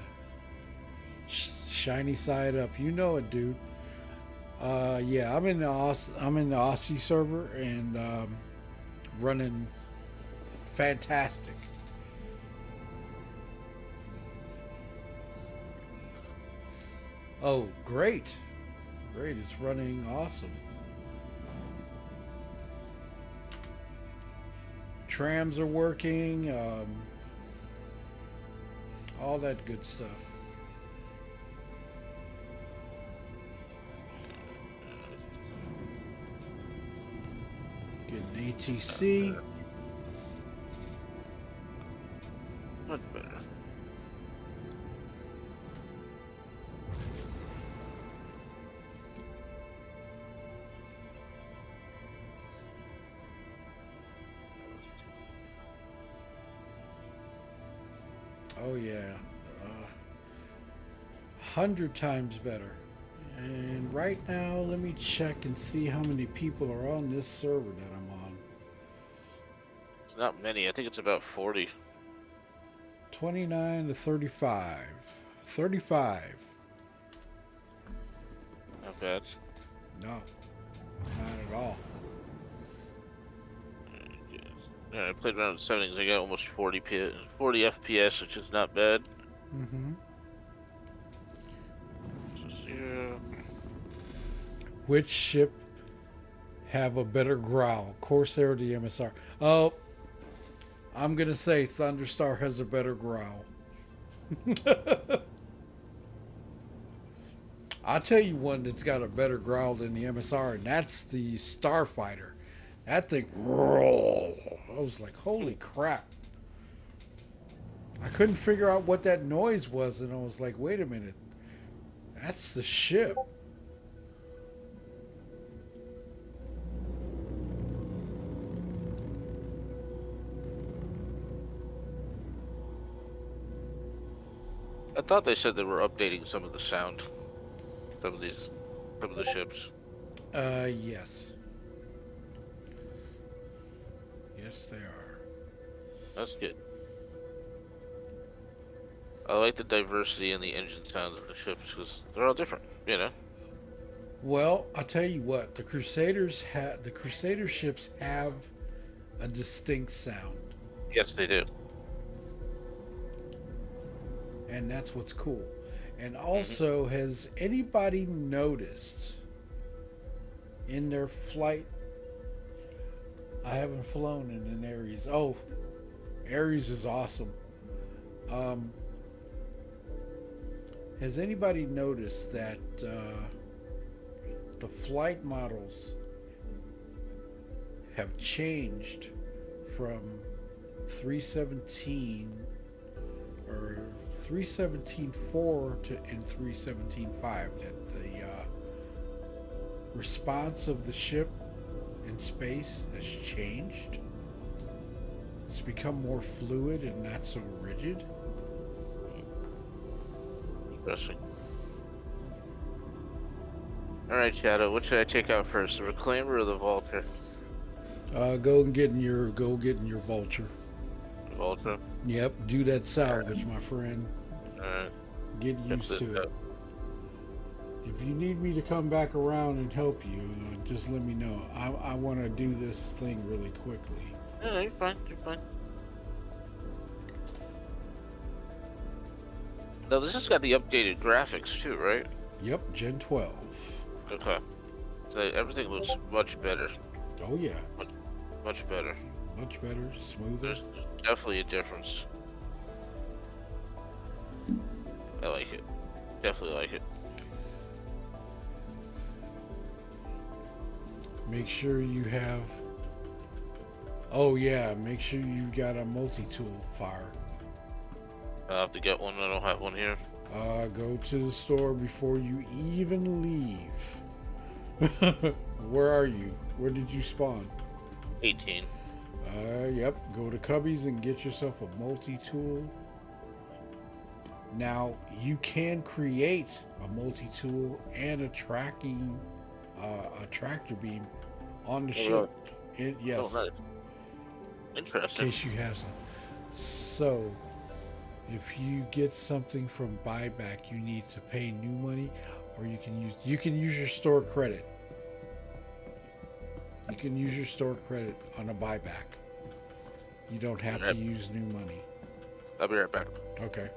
shiny side up. You know it, dude. Yeah, I'm in the Aussie server and running fantastic. Oh, great, great! It's running awesome. Trams are working. All that good stuff. Getting ATC. Much better. Oh yeah, 100 times better. And right now, let me check and see how many people are on this server that I'm on. It's not many. I think it's about 40. 29 to 35. 35. Not bad. No, not at all. Yeah, I played around with settings. I got almost 40 FPS, which is not bad. Mm-hmm. Yeah. Which ship have a better growl, Corsair or the MSR? Oh, I'm gonna say Thunderstar has a better growl. I'll tell you one that's got a better growl than the MSR, and that's the Starfighter. That thing, I was like, holy crap. I couldn't figure out what that noise was, and I was like, wait a minute. That's the ship. I thought they said they were updating some of the sound. Some of the ships. Yes. Yes, they are. That's good. I like the diversity in the engine sounds of the ships because they're all different, you know. Well, I'll tell you what, the Crusader ships have a distinct sound, Yes, they do. and that's what's cool. And also, has anybody noticed in their flight? I haven't flown in an Ares. Oh, Ares is awesome. Has anybody noticed that the flight models have changed from 317 or 317.4 to in 317.5? That the response of the ship in space has changed. It's become more fluid and not so rigid. Interesting. Alright, Shadow, what should I take out first? The Reclaimer or the Vulture? Go getting your vulture. The Vulture? Yep, do that salvage, my friend. Alright. Get used to it. If you need me to come back around and help you, just let me know. I want to do this thing really quickly. No, you're fine. You're fine. Now, this has got the updated graphics too, right? Yep, Gen 12. Okay. So everything looks much better. Oh yeah, Much better. much better, smoother. There's definitely a difference. I like it. Definitely like it. Make sure you have. Oh yeah, make sure you got a multi-tool fire. I'll have to get one. I don't have one here. Go to the store before you even leave. Where are you? Where did you spawn? 18. Yep. Go to Cubbies and get yourself a multi-tool. Now, you can create a multi-tool and a tractor beam on the Oh, ship. really? Yes. Oh, nice. In Interesting. case you have some. So, if you get something from buyback, you need to pay new money, or you can use your store credit. You can use your store credit on a buyback. You don't have to use new money. I'll be right back. Okay.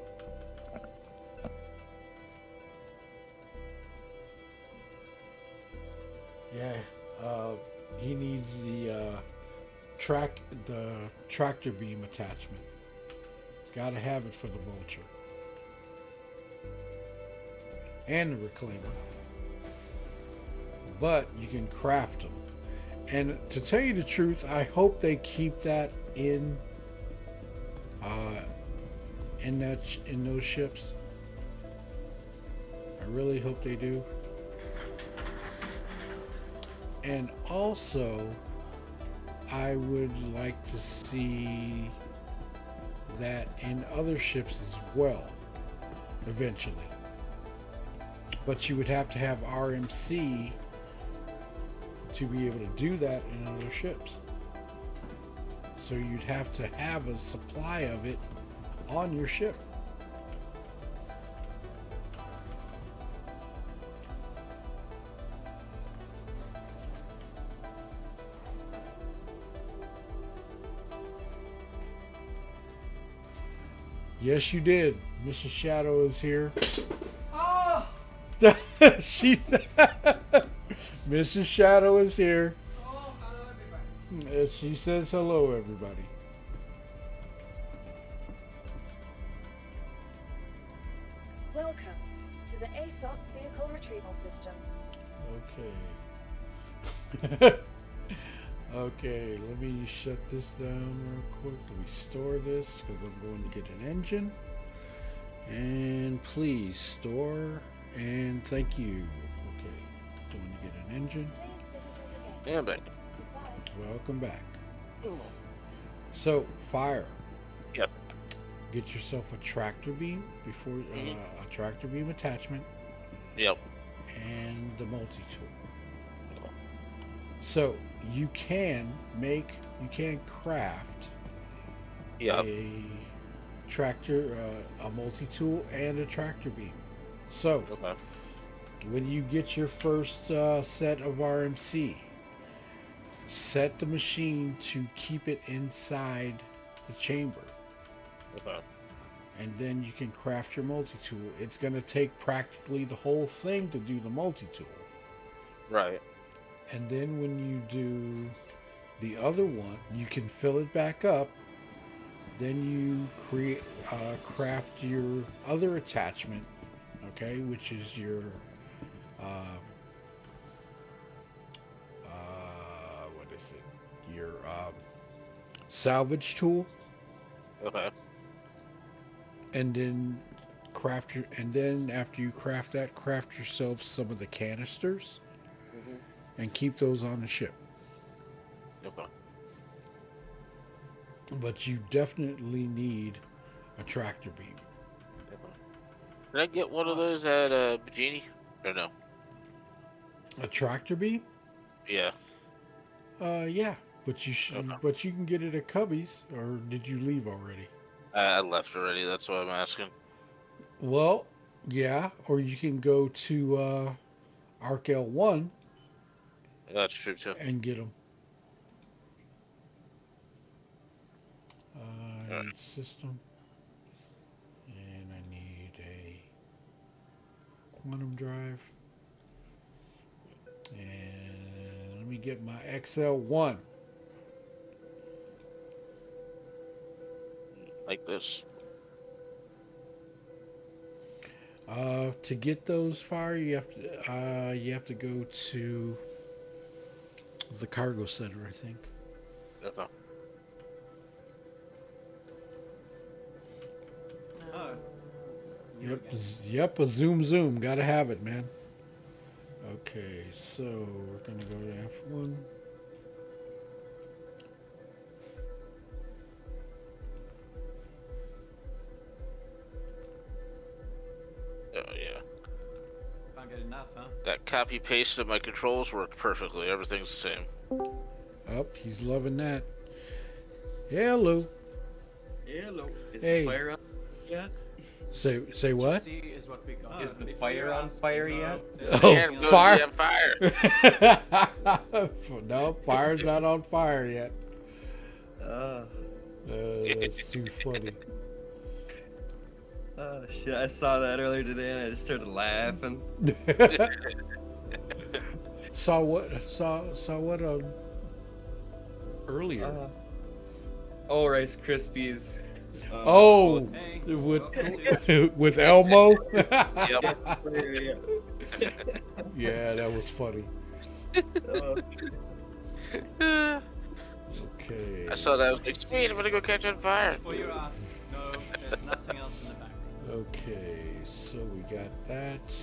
Yeah. He needs the tractor beam attachment. Got to have it for the vulture and the reclaimer. But you can craft them. And to tell you the truth, I hope they keep that in those ships. I really hope they do. And also, I would like to see that in other ships as well, eventually. But you would have to have RMC to be able to do that in other ships. So you'd have to have a supply of it on your ship. Yes, you did. Mrs. Shadow is here. Oh! She Mrs. Shadow is here. Oh, hello everybody. She says hello, everybody. Welcome to the ASOC Vehicle Retrieval System. Okay. Okay, let me shut this down real quick. Let me store this because I'm going to get an engine. And please store and thank you. Okay, going to get an engine. Please visit us again. Yeah, back. Goodbye. Welcome back. Oh. So, fire. Yep. Get yourself a tractor beam before a tractor beam attachment Yep. and the multi-tool. So you can craft Yep. a tractor, a multi-tool, and a tractor beam. So Okay. when you get your first set of RMC, set the machine to keep it inside the chamber, Okay. and then you can craft your multi-tool. It's going to take practically the whole thing to do the multi-tool. Right. And then when you do the other one, you can fill it back up. Then you craft your other attachment, okay, which is your what is it? Your salvage tool. Okay. And then after you craft that, craft yourself some of the canisters and keep those on the ship. Okay. But you definitely need a tractor beam. Okay. Can I get one of those at Bajini? Or no? A tractor beam? Yeah. Yeah. But you can get it at Cubbies, or did you leave already? I left already. That's why I'm asking. Well, yeah, or you can go to Arc L1 That's true too. and get them. I Alright. need system, and I need a quantum drive, and let me get my XL1. Like this. To get those fire, you have to go to the cargo center, I think. That's all. Oh, Yep, a zoom. Gotta have it, man. Okay, so we're gonna go to F1. Oh yeah. Can't get enough, huh? That copy paste of my controls worked perfectly. Everything's the same. Oh, he's loving that. Hello. Hello. Is Hey. the fire on yet? Say what? C is what we got. Is the fire on fire yet? Oh, Man, go fire! on fire. No, fire's not on fire yet. Uh, That's too funny. oh shit! I saw that earlier today and I just started laughing. Saw what earlier. Oh, Rice Krispies. Oh, Hey, with welcome with Elmo. Yep. yeah. Yeah, that was funny. Okay. I saw that. I was like, sweet, I'm gonna go catch on fire. for your ass. No, there's nothing else in the back. Okay, so we got that.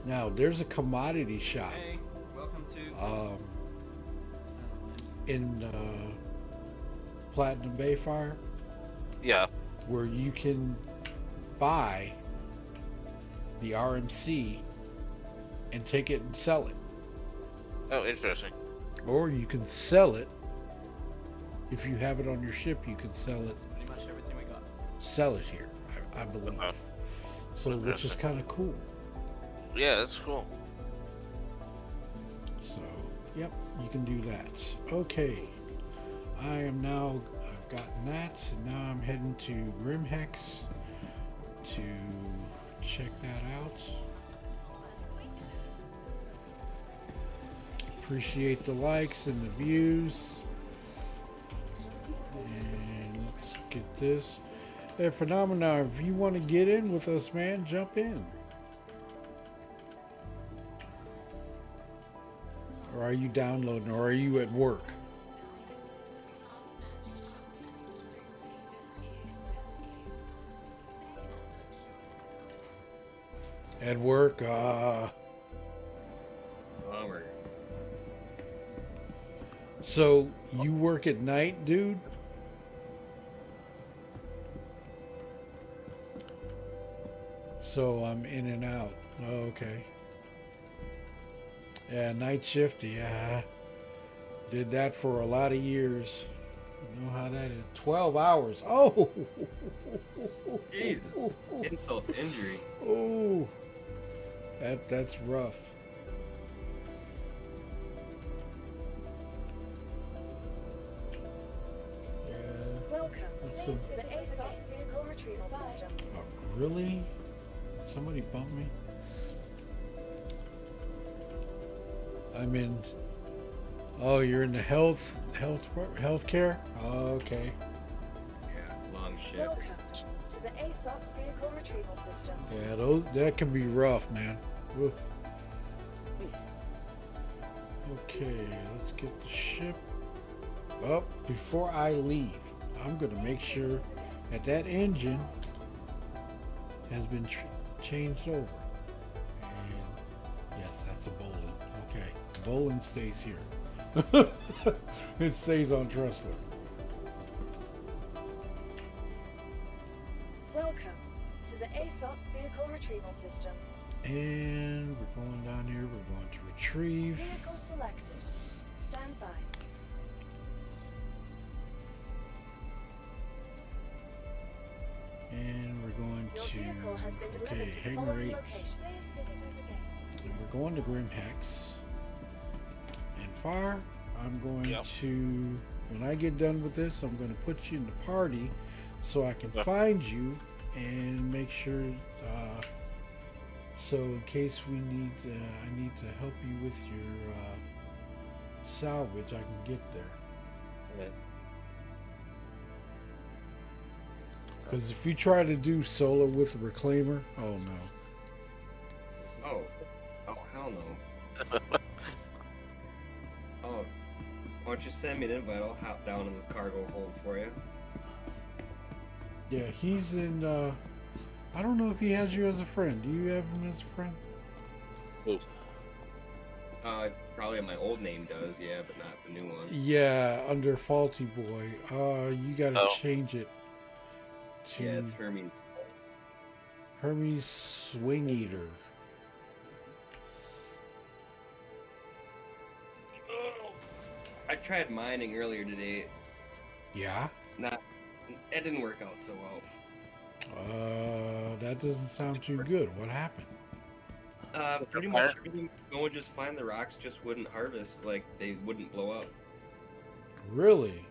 Now there's a commodity shop Hey, welcome to. in Platinum Bayfire Yeah. where you can buy the RMC and take it and sell it. Oh, interesting. Or you can sell it. If you have it on your ship, you can sell it. Pretty much everything we got. Sell it here, I believe. Okay. So, which is kind of cool. Yeah, that's cool. So, yep, you can do that. Okay, I've gotten that, and now I'm heading to Grimhex to check that out. Appreciate the likes and the views. And let's get this. Hey, Phenomena, if you want to get in with us, man, jump in. Or are you downloading, or are you at work? At work, Bummer. so you work at night, dude? So I'm in and out. Oh, okay. Yeah, night shift, yeah. Did that for a lot of years. You know how that is. 12 hours. Oh! Jesus. Insult to injury. Oh! That's rough. Yeah. Welcome. That's Please some- visit the ASOP vehicle retrieval system. Oh, really? Somebody bumped me? I'm in. Oh, you're in the healthcare? Oh, okay. Yeah, long shift. Welcome to the ASOP vehicle retrieval system. Yeah, that can be rough, man. Ooh. Okay, let's get the ship up. Before I leave, I'm gonna make sure that engine has been changed over. And yes, that's a Bolin. Okay, Bolin stays here. It stays on Tressler. Welcome to the ASOP vehicle retrieval system. And we're going down here. We're going to retrieve. Vehicle selected. Stand by. And we're going Your to. vehicle has been delivered Okay, to the Hangar following 8. location. Please visit us again. And we're going to Grimhex. And Fire, I'm going Yep. to, when I get done with this, I'm going to put you in the party so I can Okay. find you and make sure, so in case we need, I need to help you with your salvage, I can get there. Okay. Because if you try to do solo with a reclaimer, oh no. Oh. Oh, hell no. Oh. Why don't you send me an invite? I'll hop down in the cargo hold for you. Yeah, he's in, I don't know if he has you as a friend. Do you have him as a friend? Ooh. Probably my old name does, yeah, but not the new one. Yeah, under Faulty Boy. You gotta Oh. change it to Yeah, it's Hermes. Hermes Swing Eater. Oh, I tried mining earlier today. Yeah? It didn't work out so well. That doesn't sound too good. What happened? Pretty much everything was going just fine. The rocks just wouldn't harvest, like they wouldn't blow up. Really?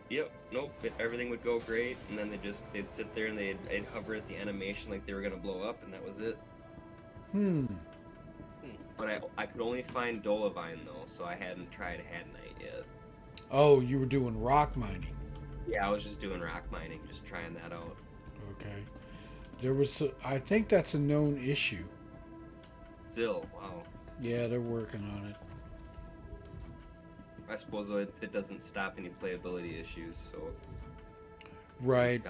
Yep, nope. Everything would go great, and then they'd sit there and they'd hover at the animation like they were gonna blow up, and that was it. But I could only find Dolovine though, so I hadn't tried Hadnite yet. Oh, you were doing rock mining. Yeah, I was just doing rock mining, just trying that out. Okay. I think that's a known issue. Still, wow. Yeah, they're working on it. I suppose it doesn't stop any playability issues, so. Right,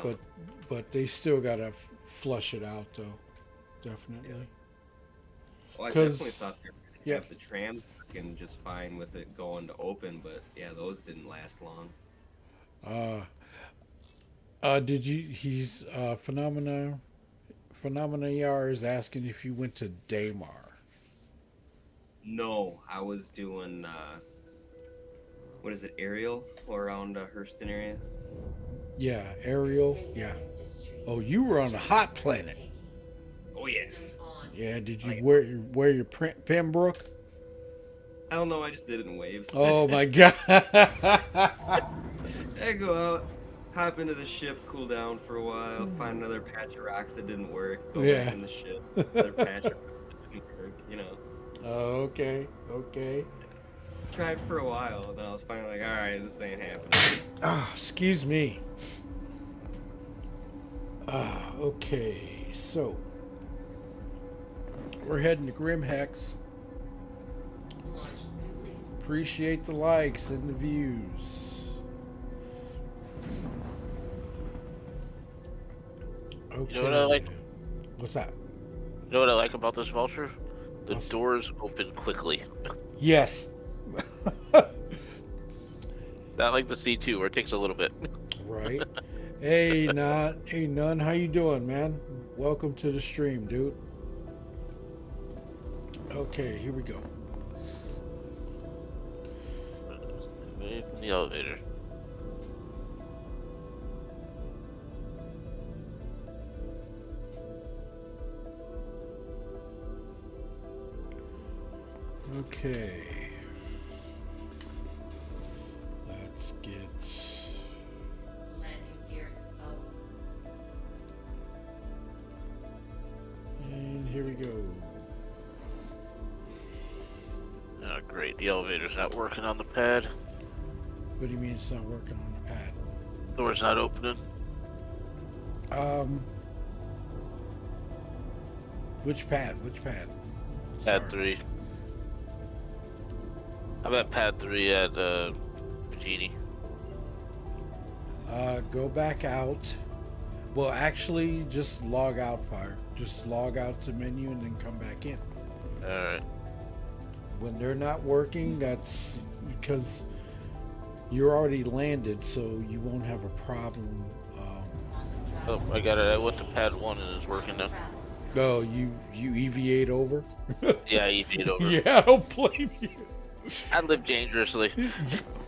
but they still gotta flush it out though. Definitely. Yeah. Well, I 'Cause- definitely thought they were gonna yeah. have the trams working just fine with it going to open, but yeah, those didn't last long. Did you? He's Phenomena Yar is asking if you went to Daymar. No, I was doing what is it, Ariel, or around Hurston area? Yeah, Ariel. Yeah. Oh, you were on the hot planet. Oh yeah. Yeah. Did you wear your Pembroke? I don't know. I just did it in waves. Oh my god. I go out, hop into the ship, cool down for a while, find another patch of rocks that didn't work, go Yeah. back in the ship, another patch of rocks that didn't work, you know. Okay. Okay. Tried for a while, and then I was finally like, alright, this ain't happening. Excuse me. Okay, so we're heading to Grim Hex. Launch complete. Appreciate the likes and the views. Okay. You know what I like? What's that? You know what I like about this vulture? The What's- doors open quickly. Yes. Not like the C2 where it takes a little bit. Right. Hey, Nun, how you doing, man? Welcome to the stream, dude. Okay, here we go. Away from the elevator. Okay. Let's get... Landing gear up. And here we go. Oh, great. The elevator's not working on the pad. What do you mean it's not working on the pad? Door's not opening. Which pad? Which pad? Pad Sorry. 3. I'm at pad 3 at Genie. Go back out. Well, actually, just log out, Fire. Just log out to menu and then come back in. Alright. When they're not working, that's because you're already landed, so you won't have a problem. Oh, I got it. I went to pad 1 and it's working now. Oh, you EVA'd over? Yeah, you beat over. Yeah, I don't blame you. I live dangerously.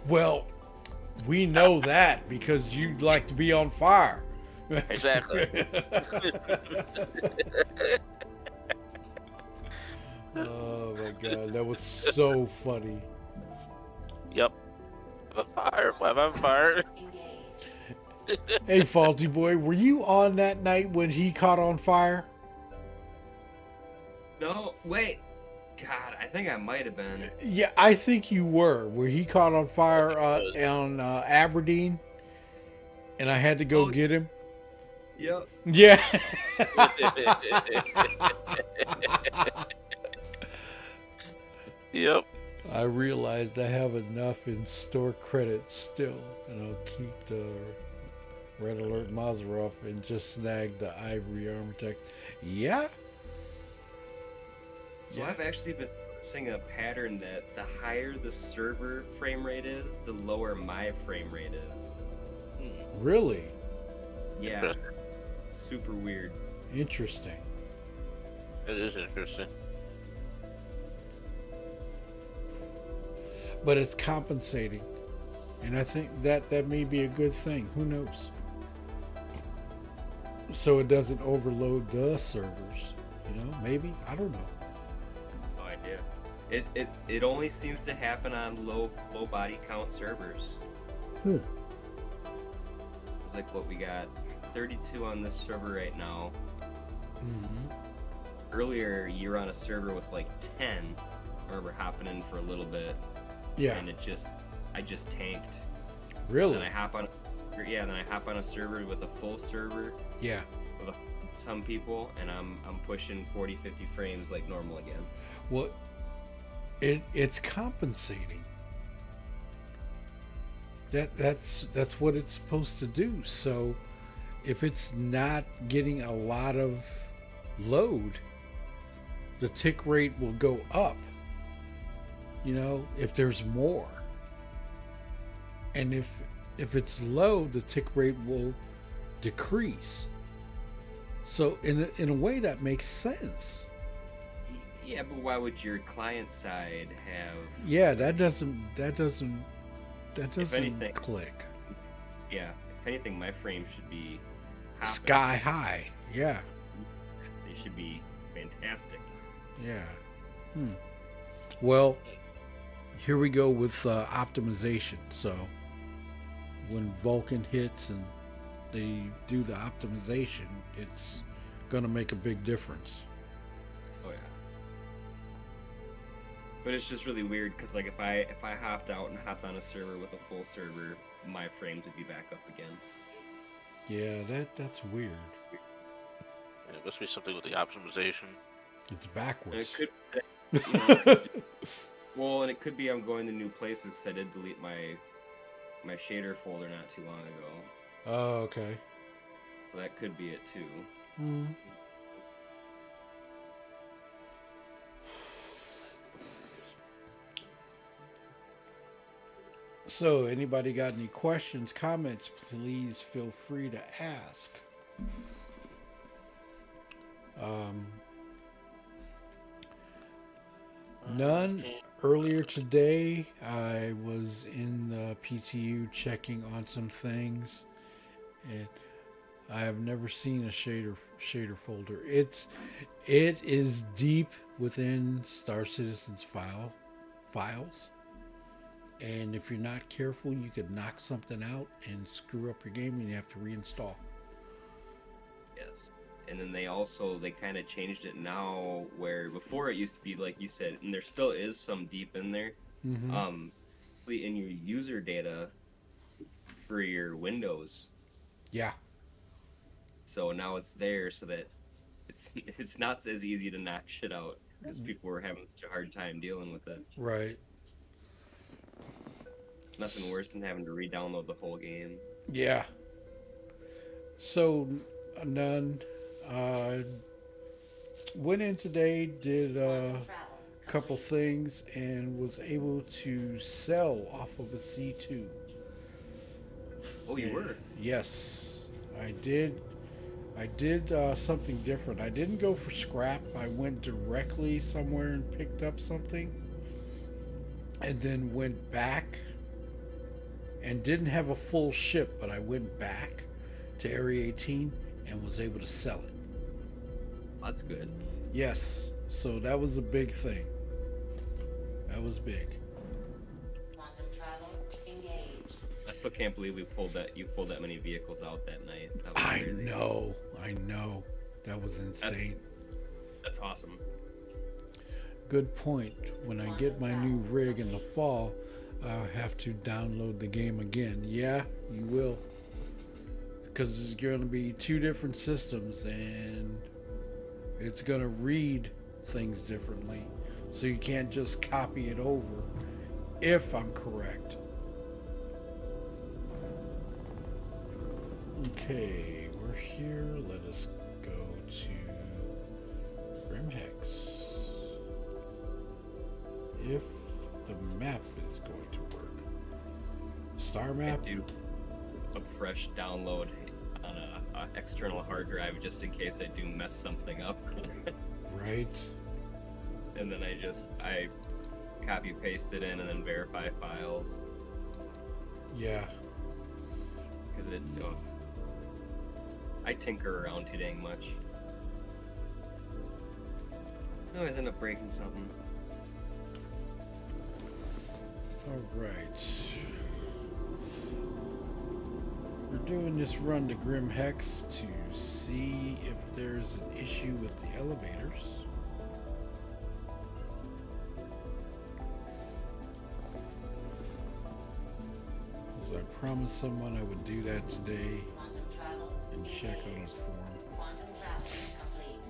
Well, we know that because you like to be on fire. Exactly. Oh my god, that was so funny. Yep. I'm on fire. I'm on fire. Engage. Hey, Faulty Boy, were you on that night when he caught on fire? No, wait. God, I think I might have been. Yeah, I think you were. Where he caught on fire on Aberdeen, and I had to go Oh, get him. Yep. Yeah. Yep. I realized I have enough in store credit still, and I'll keep the Red Alert Mazarov and just snagged the Ivory Armor-Tech. Yeah. So Yeah. I've actually been noticing a pattern that the higher the server frame rate is, the lower my frame rate is. Really Yeah. Interesting. Super weird. interesting. It is interesting. But it's compensating, and I think that may be a good thing. Who knows? So it doesn't overload the servers. You know, maybe, I don't know. No idea. It only seems to happen on low body count servers. It's like what we got 32 on this server right now. Mm-hmm. Earlier you were on a server with like 10. I remember hopping in for a little bit. Yeah. And I just tanked. Really? Then I hop on a server with a full server Yeah. with some people, and I'm pushing 40, 50 frames like normal again. Well, it's compensating. That's what it's supposed to do. So if it's not getting a lot of load, the tick rate will go up. You know, if there's more. And if it's low, the tick rate will decrease. So in a way that makes sense. Yeah, but why would your client side have? Yeah, that doesn't anything- click. Yeah, if anything, my frames should be hopping. Sky high. Yeah. They should be fantastic. Yeah. Well, here we go with optimization. So when Vulcan hits and they do the optimization, it's going to make a big difference. Oh yeah. But it's just really weird because like if I hopped out and hopped on a server with a full server, my frames would be back up again. Yeah, that's weird. Yeah, it must be something with the optimization. It's And it backwards. could, you know, well, and it could be I'm going to new places because I did delete my shader folder not too long ago, Oh, okay. so that could be it too. So, anybody got any questions, comments, please feel free to ask. None. Earlier today, I was in the PTU checking on some things, and I have never seen a shader folder. It is deep within Star Citizen's files. And if you're not careful, you could knock something out and screw up your game and you have to reinstall. Yes. And then they kind of changed it now where before it used to be like you said, and there still is some deep in there. Mm-hmm. In your user data for your Windows. Yeah. So now it's there so that it's not as easy to knock shit out because people were having such a hard time dealing with it. Right. Nothing worse than having to re-download the whole game. Yeah. So, none. Went in today, did a couple things, and was able to sell off of a C2. Oh, you were? Yes, I did. I did something different. I didn't go for scrap. I went directly somewhere and picked up something, and then went back and didn't have a full ship, but I went back to Area 18 and was able to sell it. That's good. Yes, so that was a big thing. That was big. Quantum travel engaged. I still can't believe you pulled that many vehicles out that night. That was I crazy. know. That was insane. That's awesome. Good point. When I get my new rig in the fall, I'll have to download the game again. Yeah, you will. Because it's going to be two different systems and it's going to read things differently. So you can't just copy it over, if I'm correct. Okay, we're here. Let us go to Grimhex. If the map is going to work. Star I map? do a fresh download on a external hard drive just in case I do mess something up. Right. And then I copy paste it in and then verify files Yeah. because I tinker around too dang much. I always end up breaking something. All right. We're doing this run to Grim Hex to see if there's an issue with the elevators. As I promised someone I would do that today Quantum travel and check on a engaged. form. Quantum travel complete.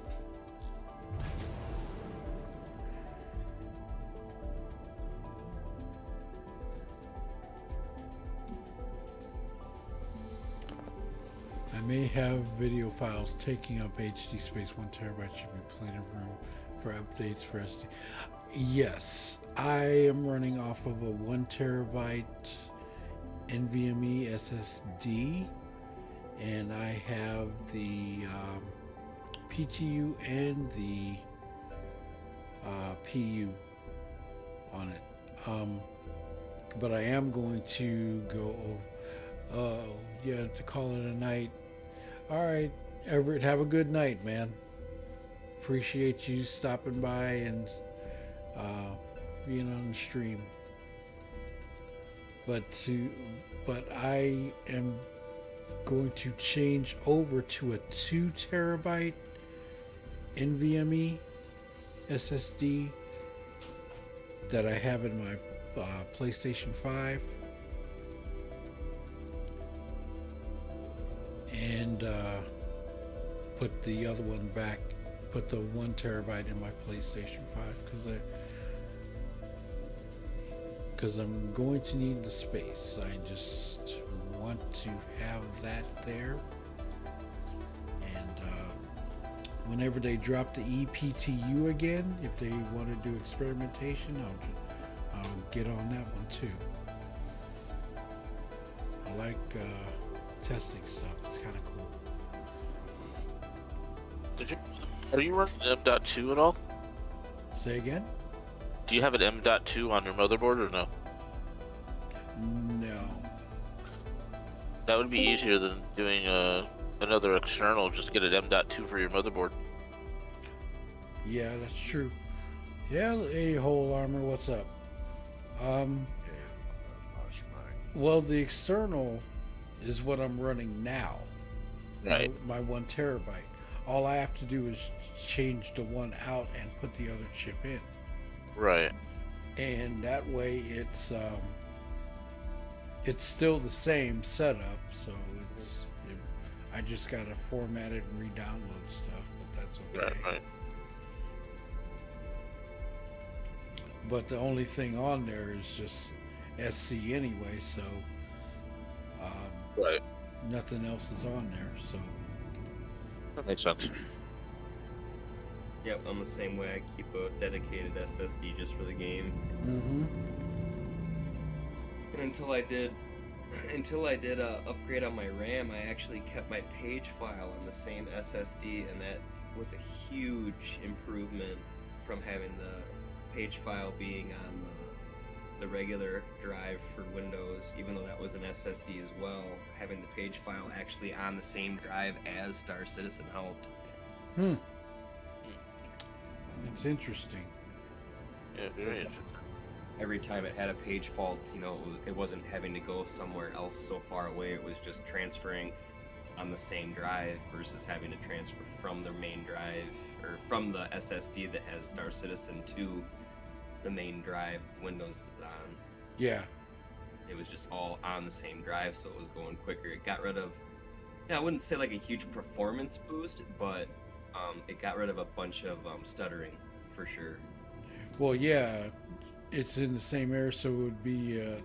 I may have video files taking up HD space. 1 terabyte should be plenty of room for updates for SD. Yes, I am running off of a 1 terabyte NVMe SSD, and I have the PTU and the PU on it. But I am going to go. Yeah, to call it a night. All right, Everett, have a good night, man. Appreciate you stopping by and being on the stream. But I am going to change over to a 2 terabyte NVMe SSD that I have in my PlayStation 5. And put the other one back, put the 1 terabyte in my PlayStation 5 because I'm going to need the space. I just want to have that there. And whenever they drop the ePTU again, if they want to do experimentation, I'll get on that one too. I like testing stuff. It's kind of cool. Are you running M.2 at all? Say again? Do you have an M.2 on your motherboard or no? No. That would be easier than doing another external. Just get an M.2 for your motherboard. Yeah, that's true. Yeah, hey, whole armor, what's up? Well, the external is what I'm running now. Right. My 1 terabyte. All I have to do is change the one out and put the other chip in. Right. And that way it's still the same setup, so I just gotta format it and re-download stuff, but that's okay. Right. But the only thing on there is just SC anyway, so Right. nothing else is on there, so That makes sense. Yep, I'm the same way. I keep a dedicated SSD just for the game. And until I did a upgrade on my RAM, I actually kept my page file on the same SSD, and that was a huge improvement from having the page file being on the regular drive for Windows, even though that was an SSD as well. Having the page file actually on the same drive as Star Citizen helped. It's interesting. Yeah, very interesting. Every time it had a page fault, it wasn't having to go somewhere else so far away. It was just transferring on the same drive versus having to transfer from the main drive or from the SSD that has Star Citizen to the main drive Windows is on. Yeah. It was just all on the same drive, so it was going quicker. It got rid of, I wouldn't say like a huge performance boost, but it got rid of a bunch of stuttering for sure. Well, yeah, it's in the same area, so it would be a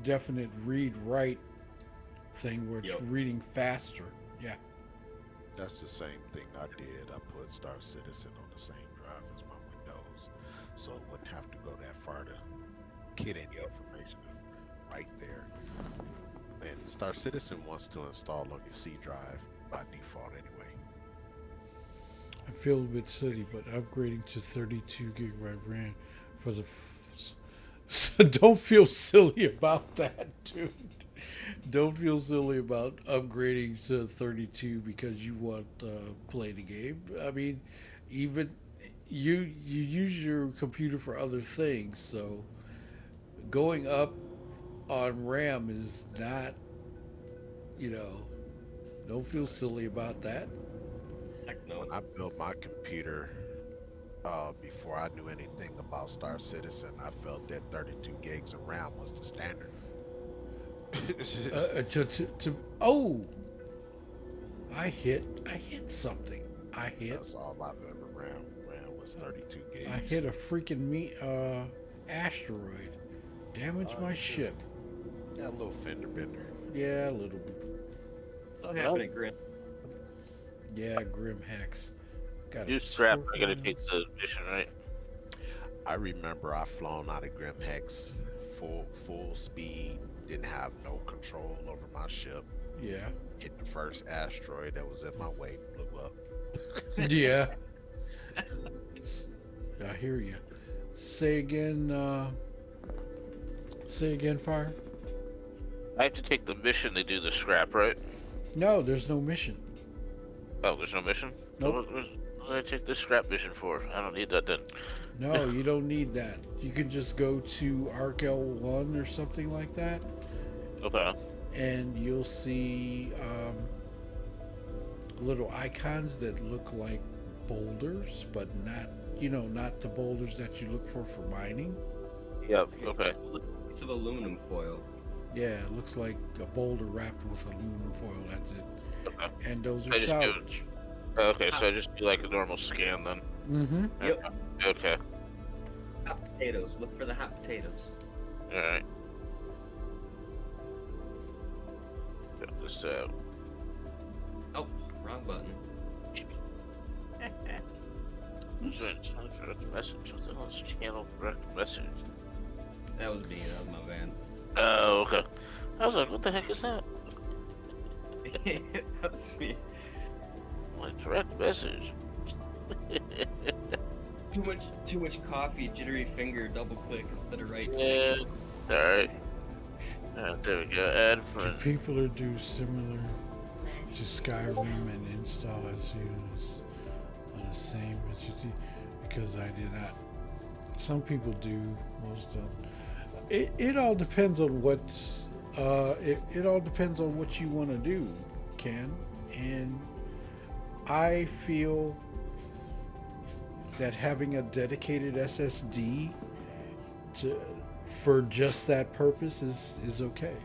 definite read-write thing where it's Yep. reading faster. Yeah. That's the same thing I did. I put Star Citizen on the same drive as my Windows, so it wouldn't have to go that far to get any information. It's right there. And Star Citizen wants to install on your C drive by default anyway. I feel a bit silly, but upgrading to 32 gigabyte RAM for the. So don't feel silly about that, dude. Don't feel silly about upgrading to 32 because you want to play the game. I mean, even you use your computer for other things, so going up on RAM is not, you know, don't feel silly about that. Heck no. When I built my computer, before I knew anything about Star Citizen, I felt that 32 gigs of RAM was the standard. Oh, I hit something. That's all I've ever ran was 32 gigs. I hit a freaking asteroid. Damaged my ship. Got a little fender bender. Yeah, a little bit. What happened at Grim? Yeah, Grim Hex. Got You strap. I gotta take the mission, right? I remember I flown out of Grim Hex full speed, didn't have no control over my ship. Yeah. Hit the first asteroid that was in my way, blew up. Yeah. I hear you. Say again, Fire? I have to take the mission to do the scrap, right? No, there's no mission. Oh, there's no mission? Nope. What did I take this scrap mission for? I don't need that then. No, you don't need that. You can just go to Arc L1 or something like that, Okay. and you'll see little icons that look like boulders, but not, not the boulders that you look for mining. Yep. Okay. Piece of aluminum foil. Yeah, it looks like a boulder wrapped with aluminum foil. That's it. Okay. And those I are just do it. salvage. Okay, so I just do like a normal scan then. Mm-hmm. Yep. Okay. Hot potatoes. Look for the hot potatoes. Alright. Check this out. Oh, wrong button. Direct message. What the hell is channel direct message? That was me. That was my van. Oh, okay. I was like, what the heck is that? That was me. Like direct message. Too much coffee, jittery finger, double click instead of right Yeah. click. Alright. There we go. Add friend. People are do similar to Skyrim and install as use on the same HTTP because I did not. Some people do, most don't. It all depends on what's. It all depends on what you want to do, Ken, and I feel that having a dedicated SSD for just that purpose is okay.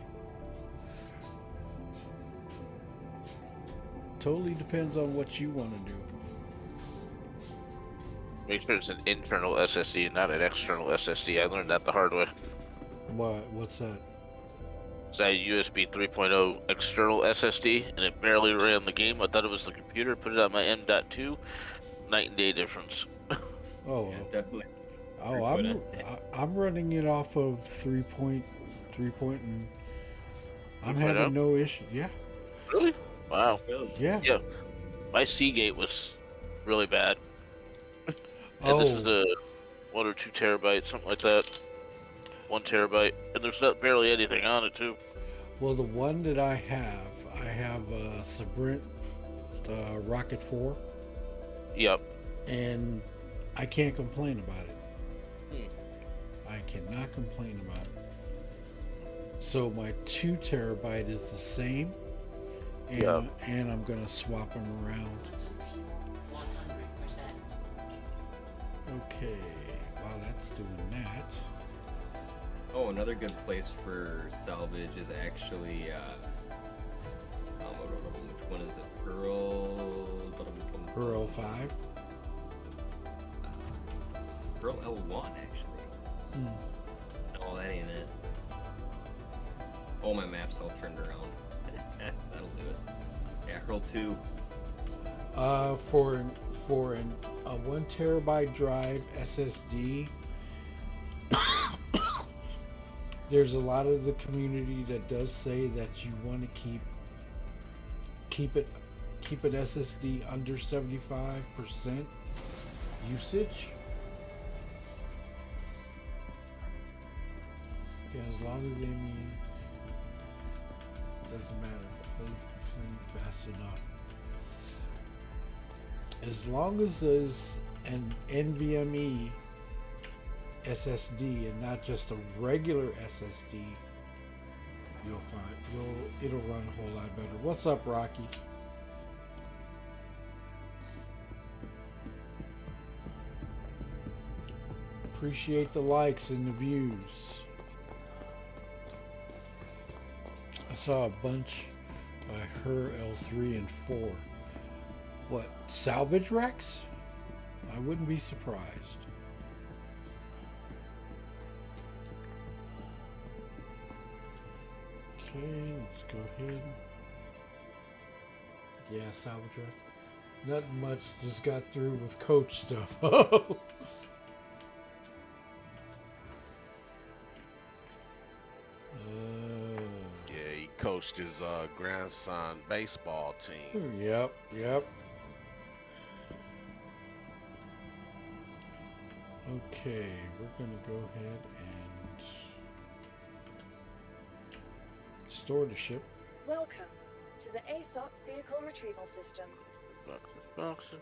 Totally depends on what you want to do. Make sure it's an internal SSD, not an external SSD. I learned that the hard way. What's that? It's a USB 3.0 external SSD, and it barely ran the game. I thought it was the computer. Put it on my M.2. Night and day difference. Oh, Yeah, definitely. oh, I'm running it off of 3.3 and I'm 3.0? having no issue. Yeah, Really? Wow. Really? yeah. Yeah. My Seagate was really bad. And Oh, this is the 1 or 2 terabytes, something like that. 1 terabyte, and there's not barely anything on it too. well, the one that I have a Sprint Rocket 4, Yep. and I can't complain about it. I cannot complain about it. So my 2 terabyte is the same, and Yep. and I'm gonna swap them around. 100%. Okay, while that's doing that. Oh, another good place for salvage is actually, which one is it? Pearl 05. Pearl L1, actually. Oh, that ain't it. Oh, my map's all turned around. That'll do it. Yeah, Hurl 2. For a 1 terabyte drive SSD, there's a lot of the community that does say that you want to keep an SSD under 75% usage. Yeah, as long as they mean, doesn't matter. Plenty fast enough. As long as there's an NVMe SSD and not just a regular SSD, it'll run a whole lot better. What's up, Rocky? Appreciate the likes and the views. I saw a bunch by her L3 and 4. What, salvage wrecks? I wouldn't be surprised. Okay, let's go ahead. Yeah, salvage wrecks. Nothing much, just got through with coach stuff. Yeah, he coached his grandson baseball team. Yep. Okay, we're gonna go ahead and store the ship. Welcome to the ASOC Vehicle Retrieval System. Boxes.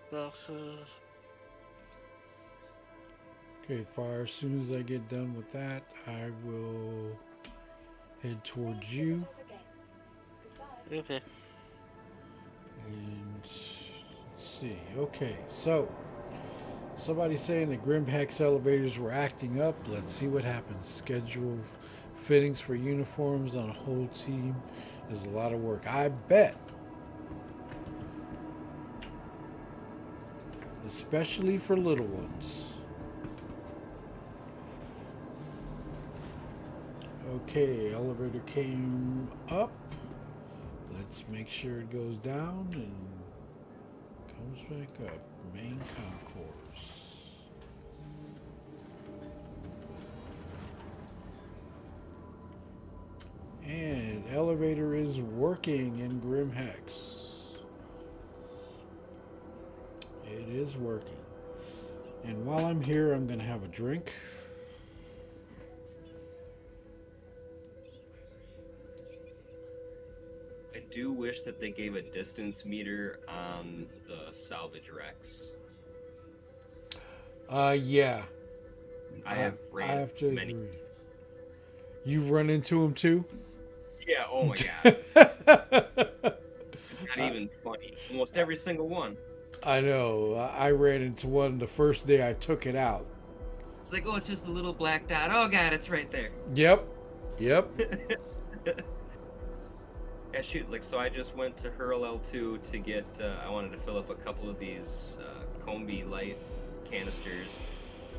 Okay, fire. As soon as I get done with that, I will head towards Please you. visit us again. Goodbye. Okay. And let's see. Okay, so somebody saying the Grim Hex elevators were acting up. Let's see what happens. Schedule fittings for uniforms on a whole team is a lot of work. I bet. Especially for little ones. Okay, elevator came up. Let's make sure it goes down and comes back up. Main concourse. And elevator is working in Grim Hex. It is working. And while I'm here, I'm going to have a drink. I do wish that they gave a distance meter on the salvage wrecks. Yeah. I have ran I have to many. agree. You run into him too? Yeah, oh my god. Not even funny. Almost every single one. I know. I ran into one the first day I took it out. It's like, oh, it's just a little black dot. Oh god, it's right there. Yep. Yeah, shoot, like, so I just went to Hurl L2 to get, I wanted to fill up a couple of these Combi light canisters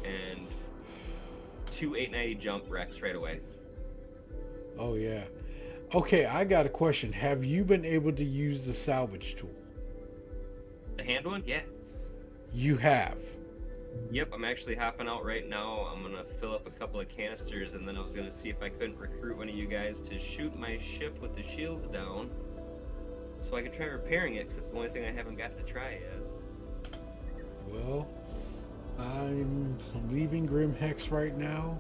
and 2 890 jump wrecks right away. Oh, yeah. Okay, I got a question. Have you been able to use the salvage tool? The hand one? Yeah. You have. Yep, I'm actually hopping out right now. I'm gonna fill up a couple of canisters, and then I was gonna see if I couldn't recruit one of you guys to shoot my ship with the shields down, so I could try repairing it, because it's the only thing I haven't got to try yet. Well, I'm leaving Grim Hex right now,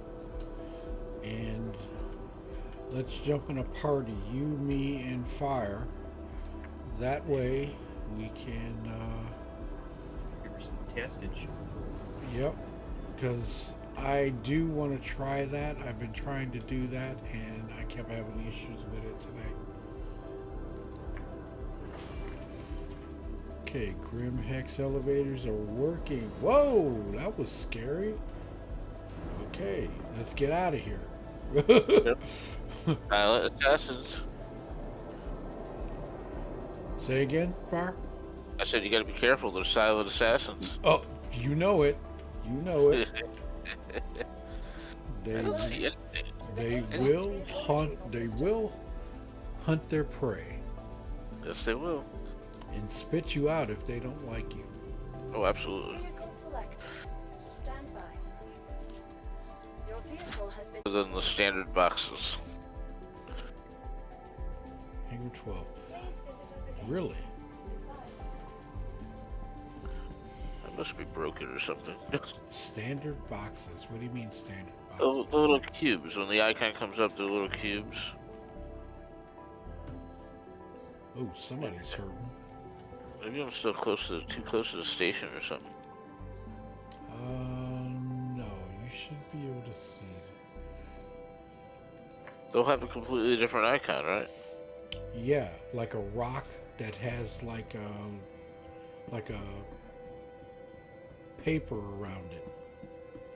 and let's jump in a party. You, me, and Fire. That way, we can. Give her some testage. Yep, because I do want to try that. I've been trying to do that, and I kept having issues with it today. Okay, Grim Hex elevators are working. Whoa, that was scary. Okay, let's get out of here. Pilot assassins. Say again, Fire? I said you gotta be careful, they're silent assassins. Oh, you know it. You know it. I don't see anything. They will hunt. They will hunt their prey. Yes, they will. and spit you out if they don't like you. Oh, absolutely. Vehicle selected. Stand by. Your vehicle has been. Other than the standard boxes. Hangar 12. Please visit us again. Really? Goodbye. That must be broken or something. Standard boxes. What do you mean standard The boxes? little cubes. When the icon comes up, the little cubes. Oh, somebody's hurting. Maybe I'm still too close to the station or something. No, you should be able to see it. They'll have a completely different icon, right? Yeah, like a rock that has like a paper around it.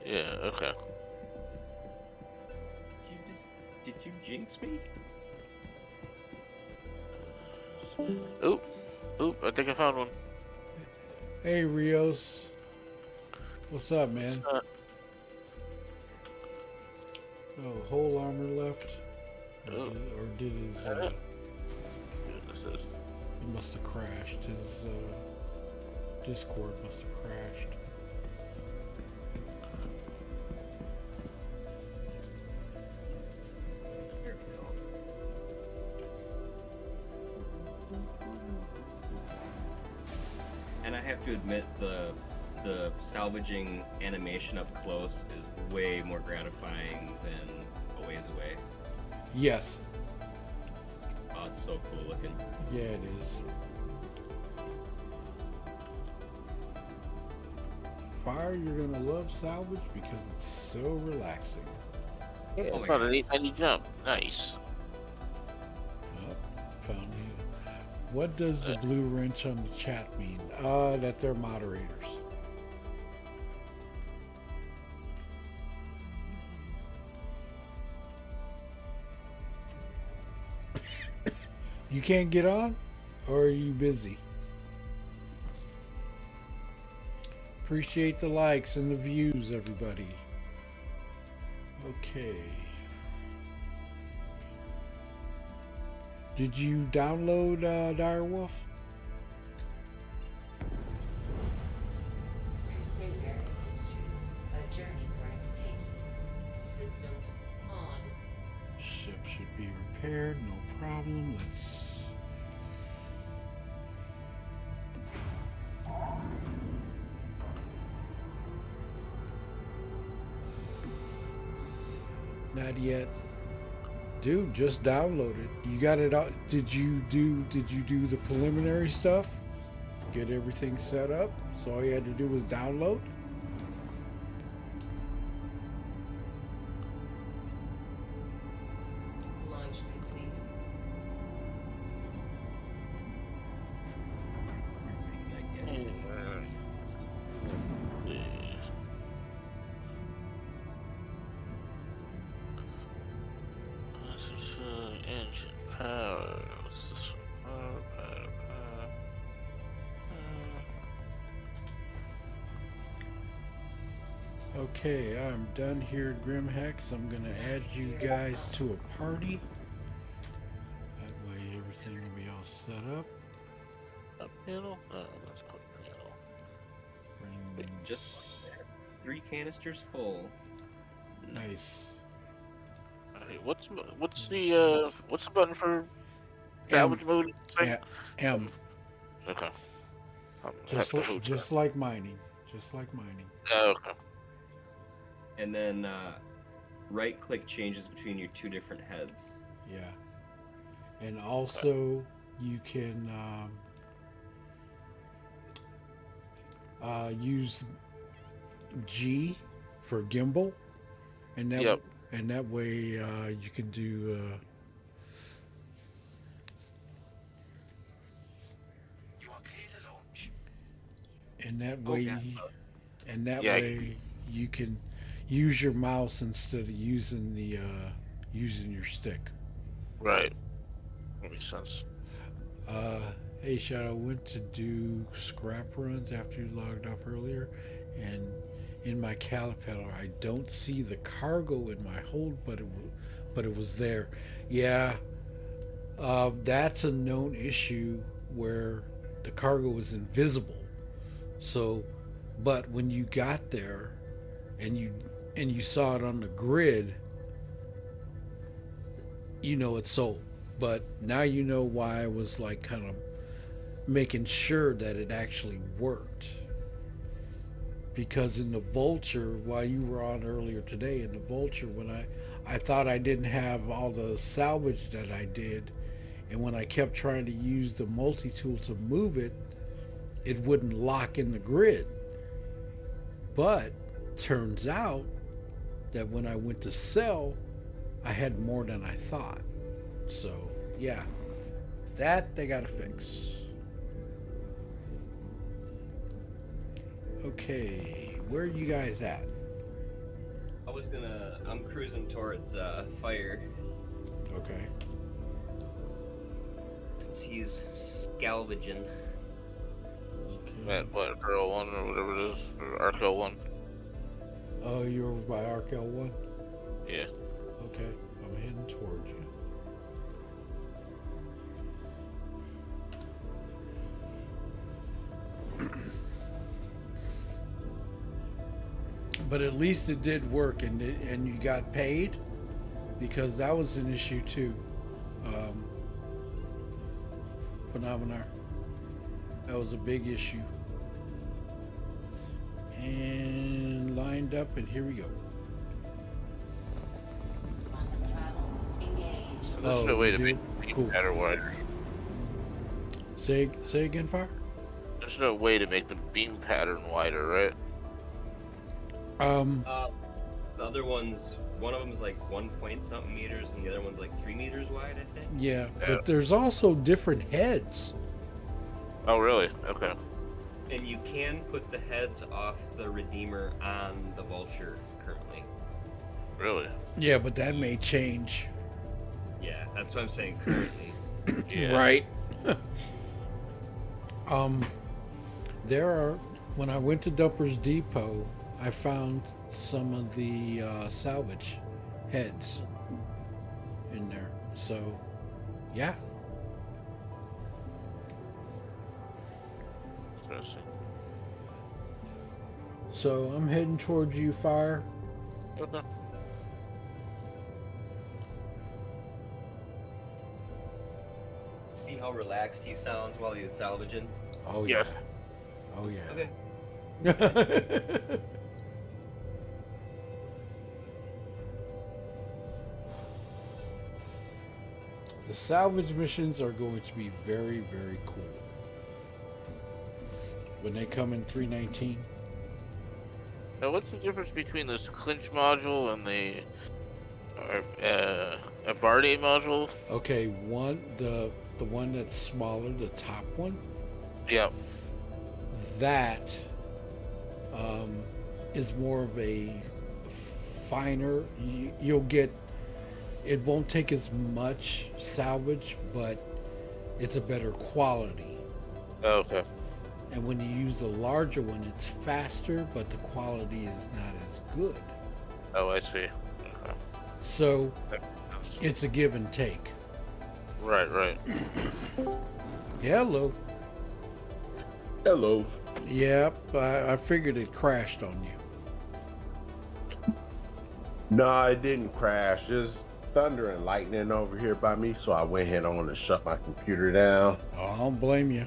Yeah, okay. Did you jinx me? Oop, I think I found one. Hey, Rios. What's up, man? Uh, Oh, whole armor left? Oh. Or did his, Goodness, this. he must have crashed. His, Discord must have crashed. Here we go. And I have to admit, the salvaging animation up close is way more gratifying than a ways away. Yes. Oh, it's so cool looking. Yeah, it is. Fire, you're gonna love salvage because it's so relaxing. Yeah, Oh it's my not a neat jump. Nice. Oh, found you. What does the blue wrench on the chat mean? That they're moderators. You can't get on? Or are you busy? Appreciate the likes and the views, everybody. Okay. Did you download Direwolf? Crusader Industries. A journey breathtaking. Systems on. Ship should be repaired, no problem. Let's. Not yet. Dude, just download it. You got it out. Did you do the preliminary stuff? Get everything set up? So all you had to do was download? Launch complete. Engine power. What's this one? Power. Okay, I'm done here at Grimhex. I'm gonna add you guys to a party. That way everything will be all set up. Up panel? Oh, that's quick panel. Wait, just 3 canisters full. Nice. Hey, what's the button for salvage mode? Yeah, M. Okay. Just like mining. Just like mining. Oh, okay. And then right click changes between your 2 different heads. Yeah. And also you can use G for gimbal, and that Yep. and that way you can do You are clear to launch. and that Oh, way yeah. and that Yeah. way you can use your mouse instead of using the using your stick. Right. That makes sense. Hey Shadow, went to do scrap runs after you logged off earlier, and in my calipeller I don't see the cargo in my hold, but it was there. Yeah. That's a known issue where the cargo is invisible. So, but when you got there and you saw it on the grid, you know it's sold. But now you know why I was like kind of making sure that it actually worked. Because in the Vulture, while you were on earlier today, in the Vulture, when I thought I didn't have all the salvage that I did, and when I kept trying to use the multi-tool to move it, it wouldn't lock in the grid. But turns out that when I went to sell, I had more than I thought. So yeah, that they gotta fix. Okay, where are you guys at? I'm cruising towards fire. Okay. Since he's scalvaging. At what, Referral 1 or whatever it is, or Arco 1? Oh, you're over by Arkel 1? Yeah. Okay, I'm heading towards you. But at least it did work, and you got paid, because that was an issue too. Phenomenon. That was a big issue. And lined up, and here we go. Quantum travel engaged. There's Oh, no way you to do? make the Cool. beam pattern wider. Say again, Fire? There's no way to make the beam pattern wider, right? The other one's one of them's like 1 point something meters, and the other one's like 3 meters wide, I think. Yeah, Yeah. but there's also different heads. Oh, really? Okay. And you can put the heads off the Redeemer on the Vulture currently. Really? Yeah, but that may change. Yeah, that's what I'm saying currently. Yeah. Right. There are, when I went to Dumper's Depot, I found some of the salvage heads in there. So, yeah. Interesting. So I'm heading towards you, Fire. Okay. See how relaxed he sounds while he's salvaging? Oh Yeah. yeah. Oh yeah. Okay. The salvage missions are going to be very, very cool. When they come in 319. Now, what's the difference between this clinch module and the a Barday module? Okay, the one that's smaller, the top one, Yeah. that is more of a finer. You'll get. It won't take as much salvage, but it's a better quality. Oh, okay. And when you use the larger one, it's faster, but the quality is not as good. Oh, I see. Okay. So it's a give and take. Right, right. Hello. Hello. Yep, I figured it crashed on you. No, it didn't crash. There's thunder and lightning over here by me, so I went ahead on and shut my computer down. Oh, I don't blame you.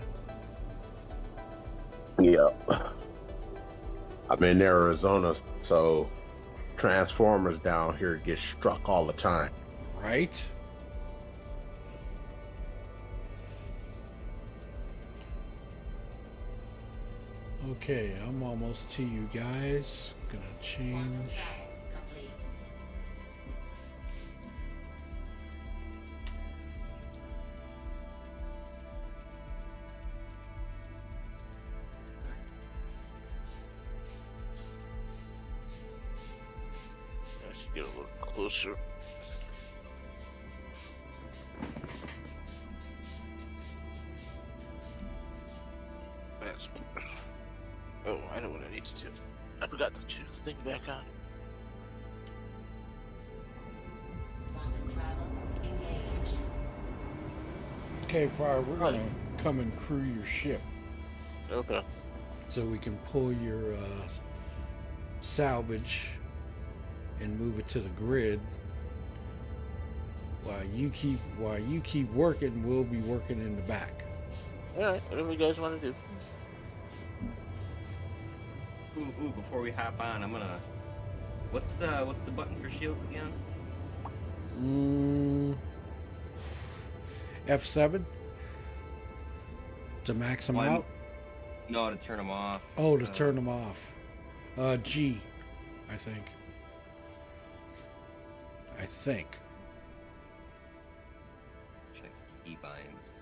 Yep. I'm in Arizona, so transformers down here get struck all the time. Right? Okay, I'm almost to you guys. Gonna Quantum change. travel complete. I should get a little closer. That's better. Oh, I know what I need to do. I forgot to turn the thing back on. Quantum travel engaged. Okay, Fire, we're gonna come and crew your ship Okay. so we can pull your salvage and move it to the grid. While you keep working, we'll be working in the back. All right. Whatever you guys want to do. Ooh, before we hop on, I'm gonna. What's the button for shields again? F7 to max them out. No, to turn them off. Oh, to turn them off. G, I think. Check keybinds.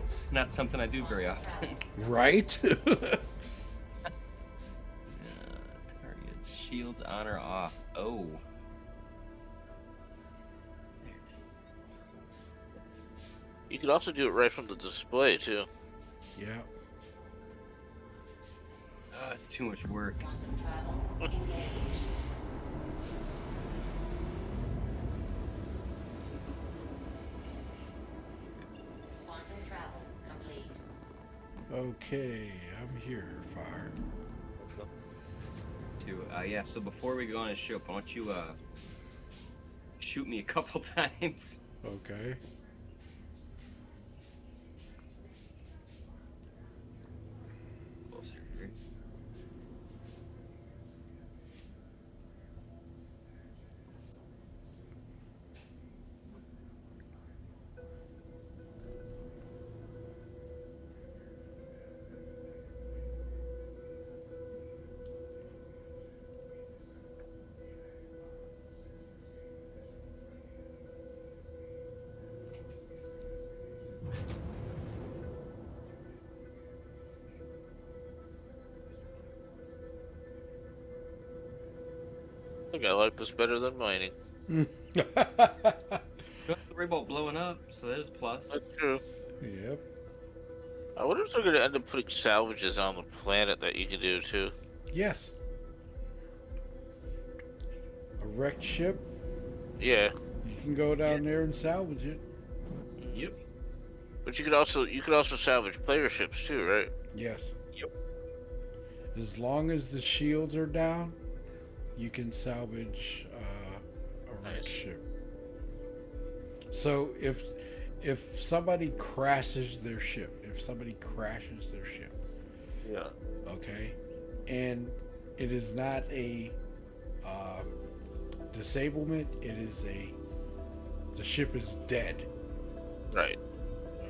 It's not something I do very often. Right? Targets, shields on or off. Oh. You could also do it right from the display too. Yeah. It's too much work. Quantum travel engaged. Quantum travel complete. Okay, I'm here, Fire. Yeah, so before we go on a ship, why don't you shoot me a couple times? Okay. Closer here. I think I like this better than mining. You don't have to worry about blowing up, so there's a plus. That's true. Yep. I wonder if they're gonna end up putting salvages on the planet that you can do too. Yes. A wrecked ship, Yeah, you can go down there and salvage it. Yep. but you could also salvage player ships too, right? Yes. Yep. As long as the shields are down, you can salvage a wrecked Nice. ship. So if somebody crashes their ship, Yeah. okay, and it is not a disablement, the ship is dead, Right.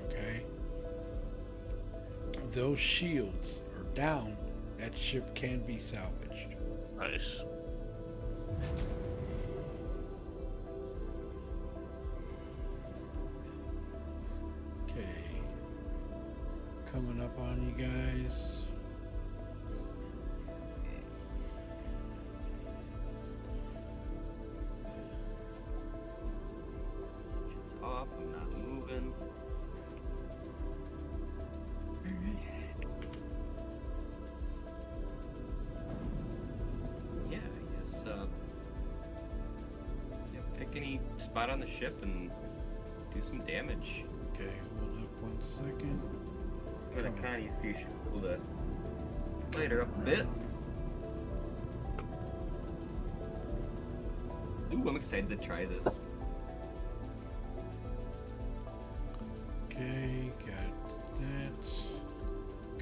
okay? Those shields are down, that ship can be salvaged. Nice. Okay. Coming up on you guys. It's off, I'm not moving. Yeah, I guess, pick any spot on the ship and do some damage. Okay, hold up 1 second. With a Come on. Connie, so you should be able to light her up a bit. Ooh, I'm excited to try this. Okay, got that.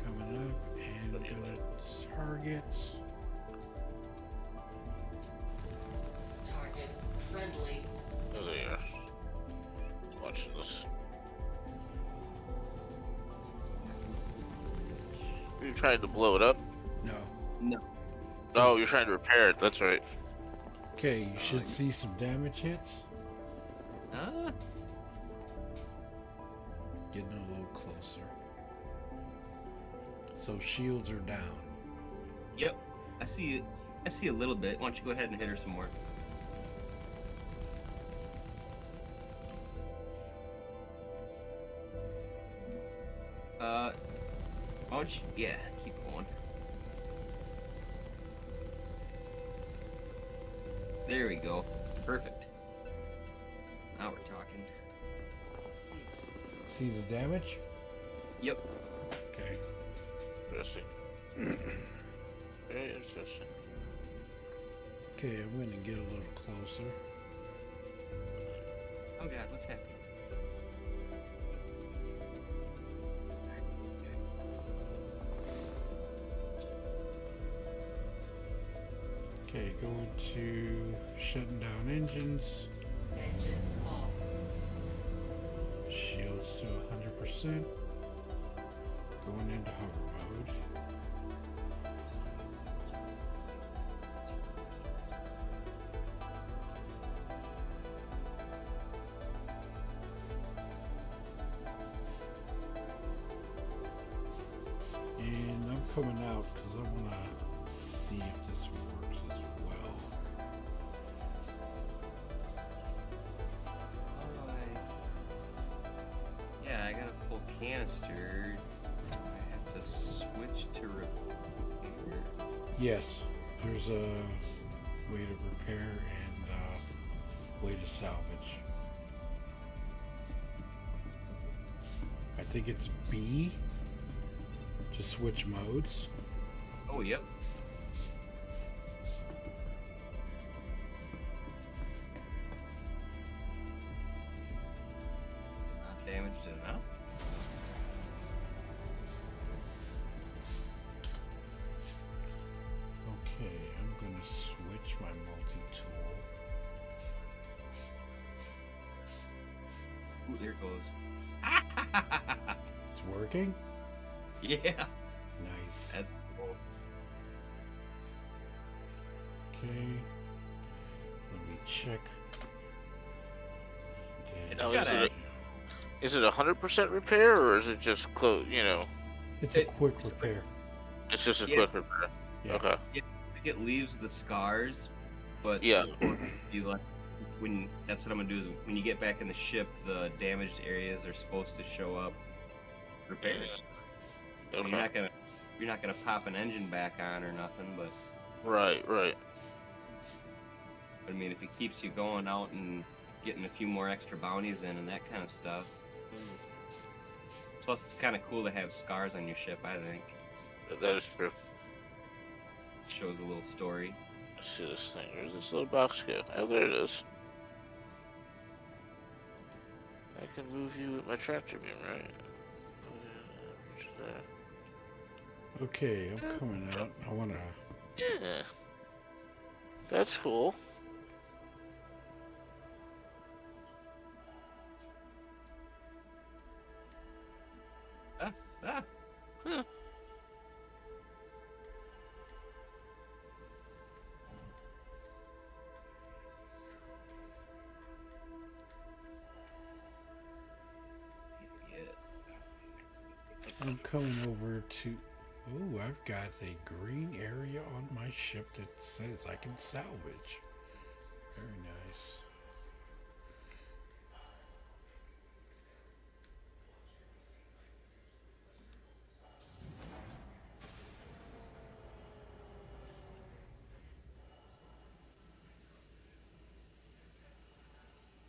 Coming up and gonna target. Target friendly. Oh, there you are. Watching this. You're trying to blow it up? No. No. No, you're trying to repair it. That's right. Okay, you should see some damage hits. Getting a little closer. So shields are down. Yep. I see a little bit. Why don't you go ahead and hit her some more? Why don't you, yeah, keep going. There we go. Perfect. Now we're talking. See the damage? Yep. Okay. Interesting. Very interesting. Okay, I'm going to get a little closer. Oh god, what's happening? Okay, going to shutting down engines. Engines off. Shields to 100%. Going into hover mode. And I'm coming out because I want to see if this works as well. Yeah, I got a full canister. I have to switch to repair. Yes, there's a way to repair and way to salvage. I think it's B to switch modes. Oh, yep. Not damaged enough. Okay, I'm gonna switch my multi-tool. Ooh, there it goes. It's working? Yeah. Nice. That's cool. Okay. Let me check. It's Now, got a... Is it 100% repair, or is it just close? You know, It's a quick repair. it's just a Yeah. quick repair. Yeah. Okay. It leaves the scars, but Yeah. you like when that's what I'm gonna do is when you get back in the ship, the damaged areas are supposed to show up repaired. Okay. You're not gonna pop an engine back on or nothing, but Right. I mean if it keeps you going out and getting a few more extra bounties in and that kind of stuff. Plus, it's kind of cool to have scars on your ship. I think That is true. shows a little story. Let's see this thing. Where's this little box go? Oh, there it is. I can move you with my tractor beam, right? Which is there. Okay, I'm coming out. I wanna. Yeah. That's cool. Ah, Huh. I'm coming over to. Oh, I've got a green area on my ship that says I can salvage. Very nice.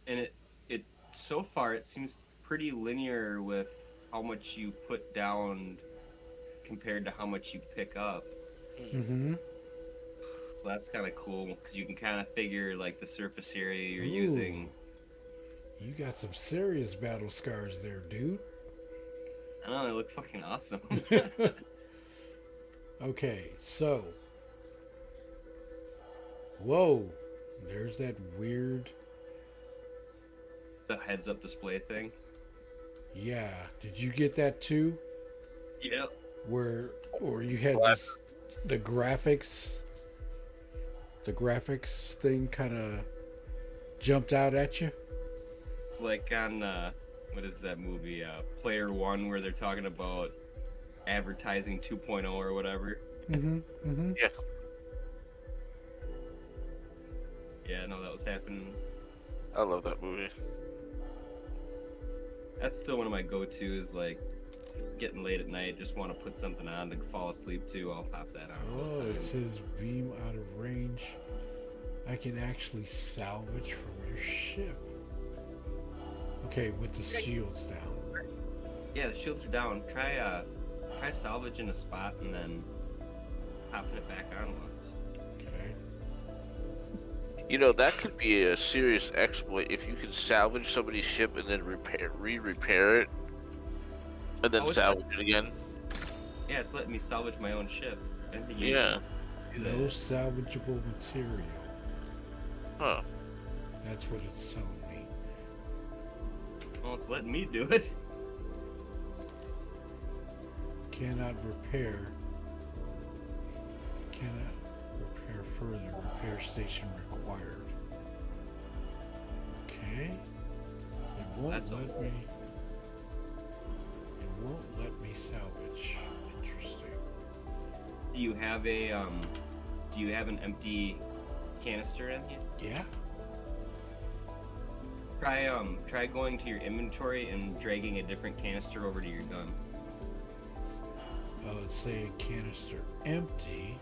and it so far it seems pretty linear with how much you put down compared to how much you pick up. Mm-hmm. So that's kind of cool because you can kind of figure like the surface area you're using. You got some serious battle scars there, dude. I don't know, they look fucking awesome. Okay, so. Whoa. There's that weird. The heads-up display thing. Yeah. Did you get that too? Yep. Where you had this, the graphics thing kind of jumped out at you? It's like on what is that movie? Player One, where they're talking about advertising 2.0 or whatever. Mm-hmm. Mm-hmm. Yeah. Yeah, no, that was happening. I love that movie. That's still one of my go-tos. Like getting late at night, just want to put something on to fall asleep to. I'll pop that on all Oh, the it time. says beam out of range. I can actually salvage from your ship. Okay, with the shields down. Yeah, the shields are down. Try salvaging a spot and then popping it back on once. Okay. You know, that could be a serious exploit if you can salvage somebody's ship and then repair it, and then Oh, it's salvage it again. Yeah, it's letting me salvage my own ship. I didn't think you Yeah. do No that. salvageable material. Huh. That's what it's telling me. Well, it's letting me do it. Cannot repair. Cannot repair further. Repair station required. Okay. It won't That's let me. It won't let me salvage. Interesting. Do you have a Do you have an empty canister in you? Yeah. Try going to your inventory and dragging a different canister over to your gun. Oh, it's saying canister empty.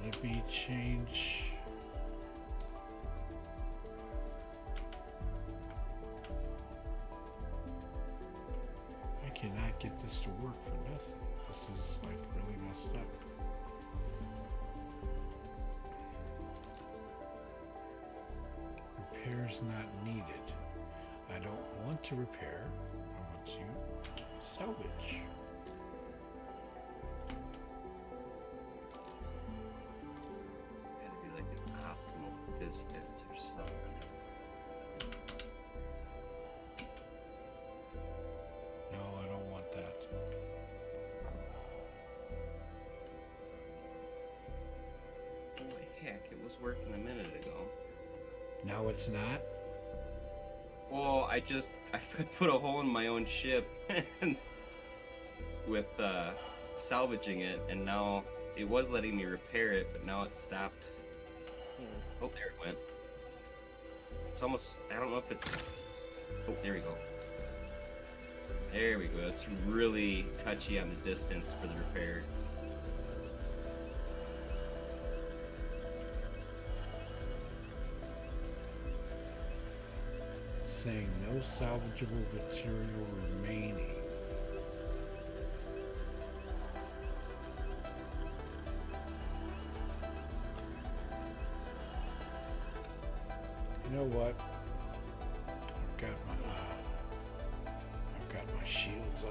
Let me change. I cannot get this to work for nothing. This is like really messed up. Repairs not needed. I don't want to repair. I want to salvage. Gotta be like an optimal distance or something. No, I don't want that. Holy heck, it was working a minute ago. Now it's not. Well, I put a hole in my own ship with salvaging it, and now it was letting me repair it, but now it stopped. Oh, there it went. It's almost, I don't know if it's, oh, there we go. There we go. It's really touchy on the distance for the repair. Saying no salvageable material remaining. You know what? I've got my shields on.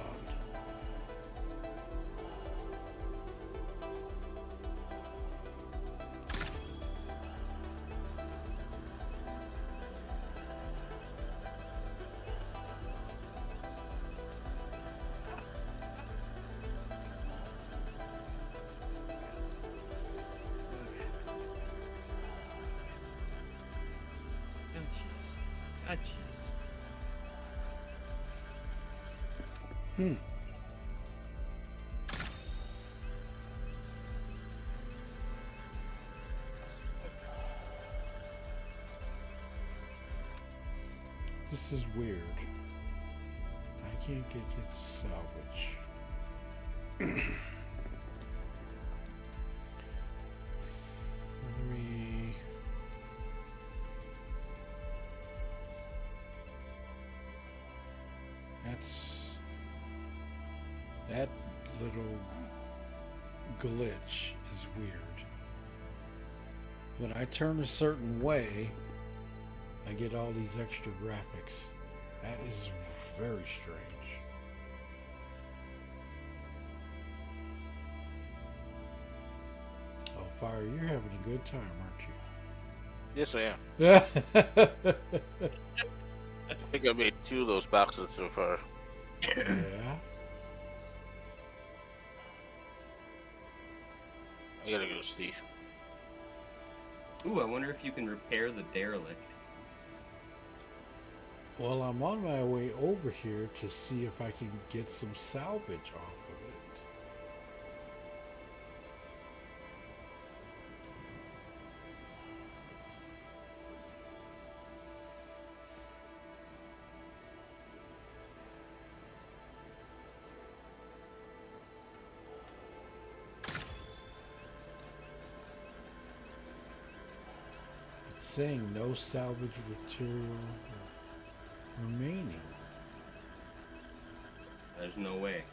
Oh, jeez. Ah, jeez. This is weird. I can't get it to salvage. Let me. That little glitch is weird. When I turn a certain way, I get all these extra graphics. That is very strange. Oh, Fire, you're having a good time, aren't Yes, I am. you? I think I made 2 of those boxes so far. Yeah. I gotta go see. Ooh, I wonder if you can repair the derelict. Well, I'm on my way over here to see if I can get some salvage off of it. It's saying no salvage material. remaining. There's no way.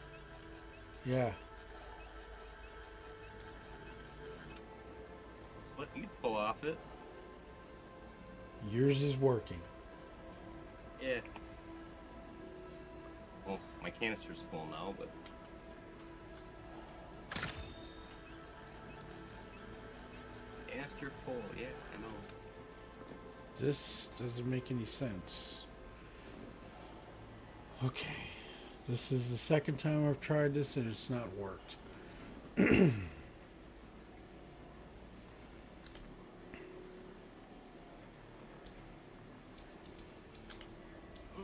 Yeah. Just let you pull off it. Yours is working. Yeah. Well, my canister's full now, but canister full. Yeah, I know. This doesn't make any sense. Okay. This is the second time I've tried this and it's not worked. Ooh,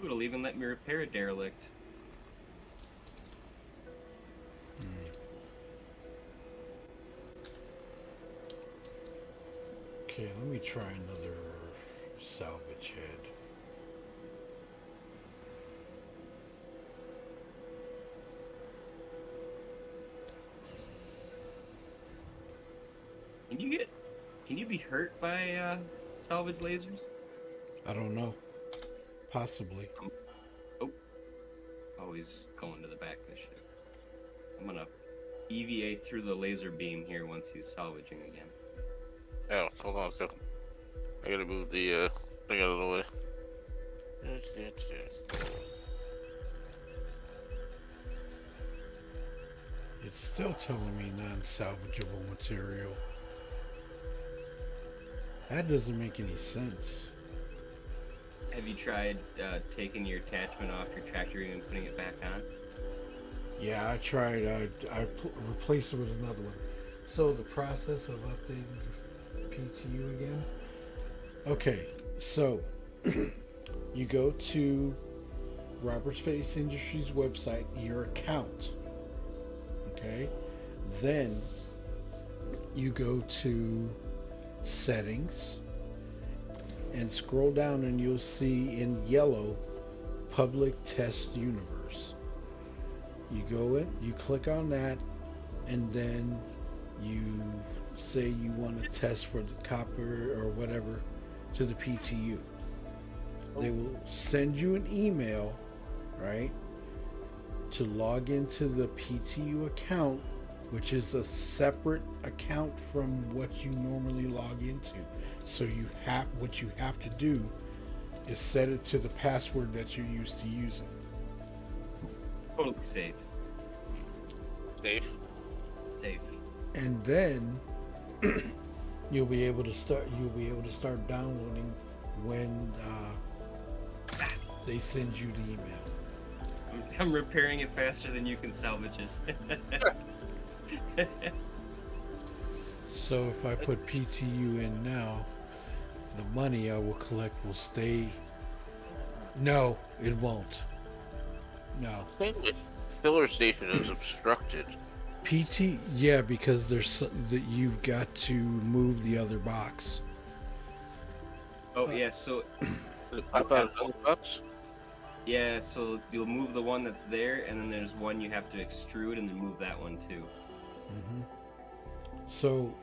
it'll even let me repair a derelict. Okay, let me try another salvage head. Can you be hurt by salvage lasers? I don't know. Possibly. Oh, he's going to the back of the ship. I'm gonna EVA through the laser beam here once he's salvaging again. Oh, hold on a second. I gotta move the thing out of the way. It's still telling me non-salvageable material. That doesn't make any sense. Have you tried taking your attachment off your tractor and putting it back on? Yeah, I tried. I replaced it with another one. So the process of updating PTU again. Okay, so you go to Robert Space Industries website, your account. Okay, then you go to settings and scroll down and you'll see in yellow public test universe. You go in, you click on that, and then you say you want to test for the copper or whatever to the PTU. They will send you an email, right, to log into the PTU account, which is a separate account from what you normally log into. So what you have to do is set it to the password that you're used to using. Totally safe. Safe. Safe. And then you'll be able to start downloading when they send you the email. I'm repairing it faster than you can salvage it. So if I put PTU in now, the money I will collect will stay. No, it won't. No. Filler station is obstructed. Yeah, because that you've got to move the other box. Oh yeah, so Did it pop out another box? yeah, so you'll move the one that's there, and then there's one you have to extrude, and then move that one too. Mm-hmm. So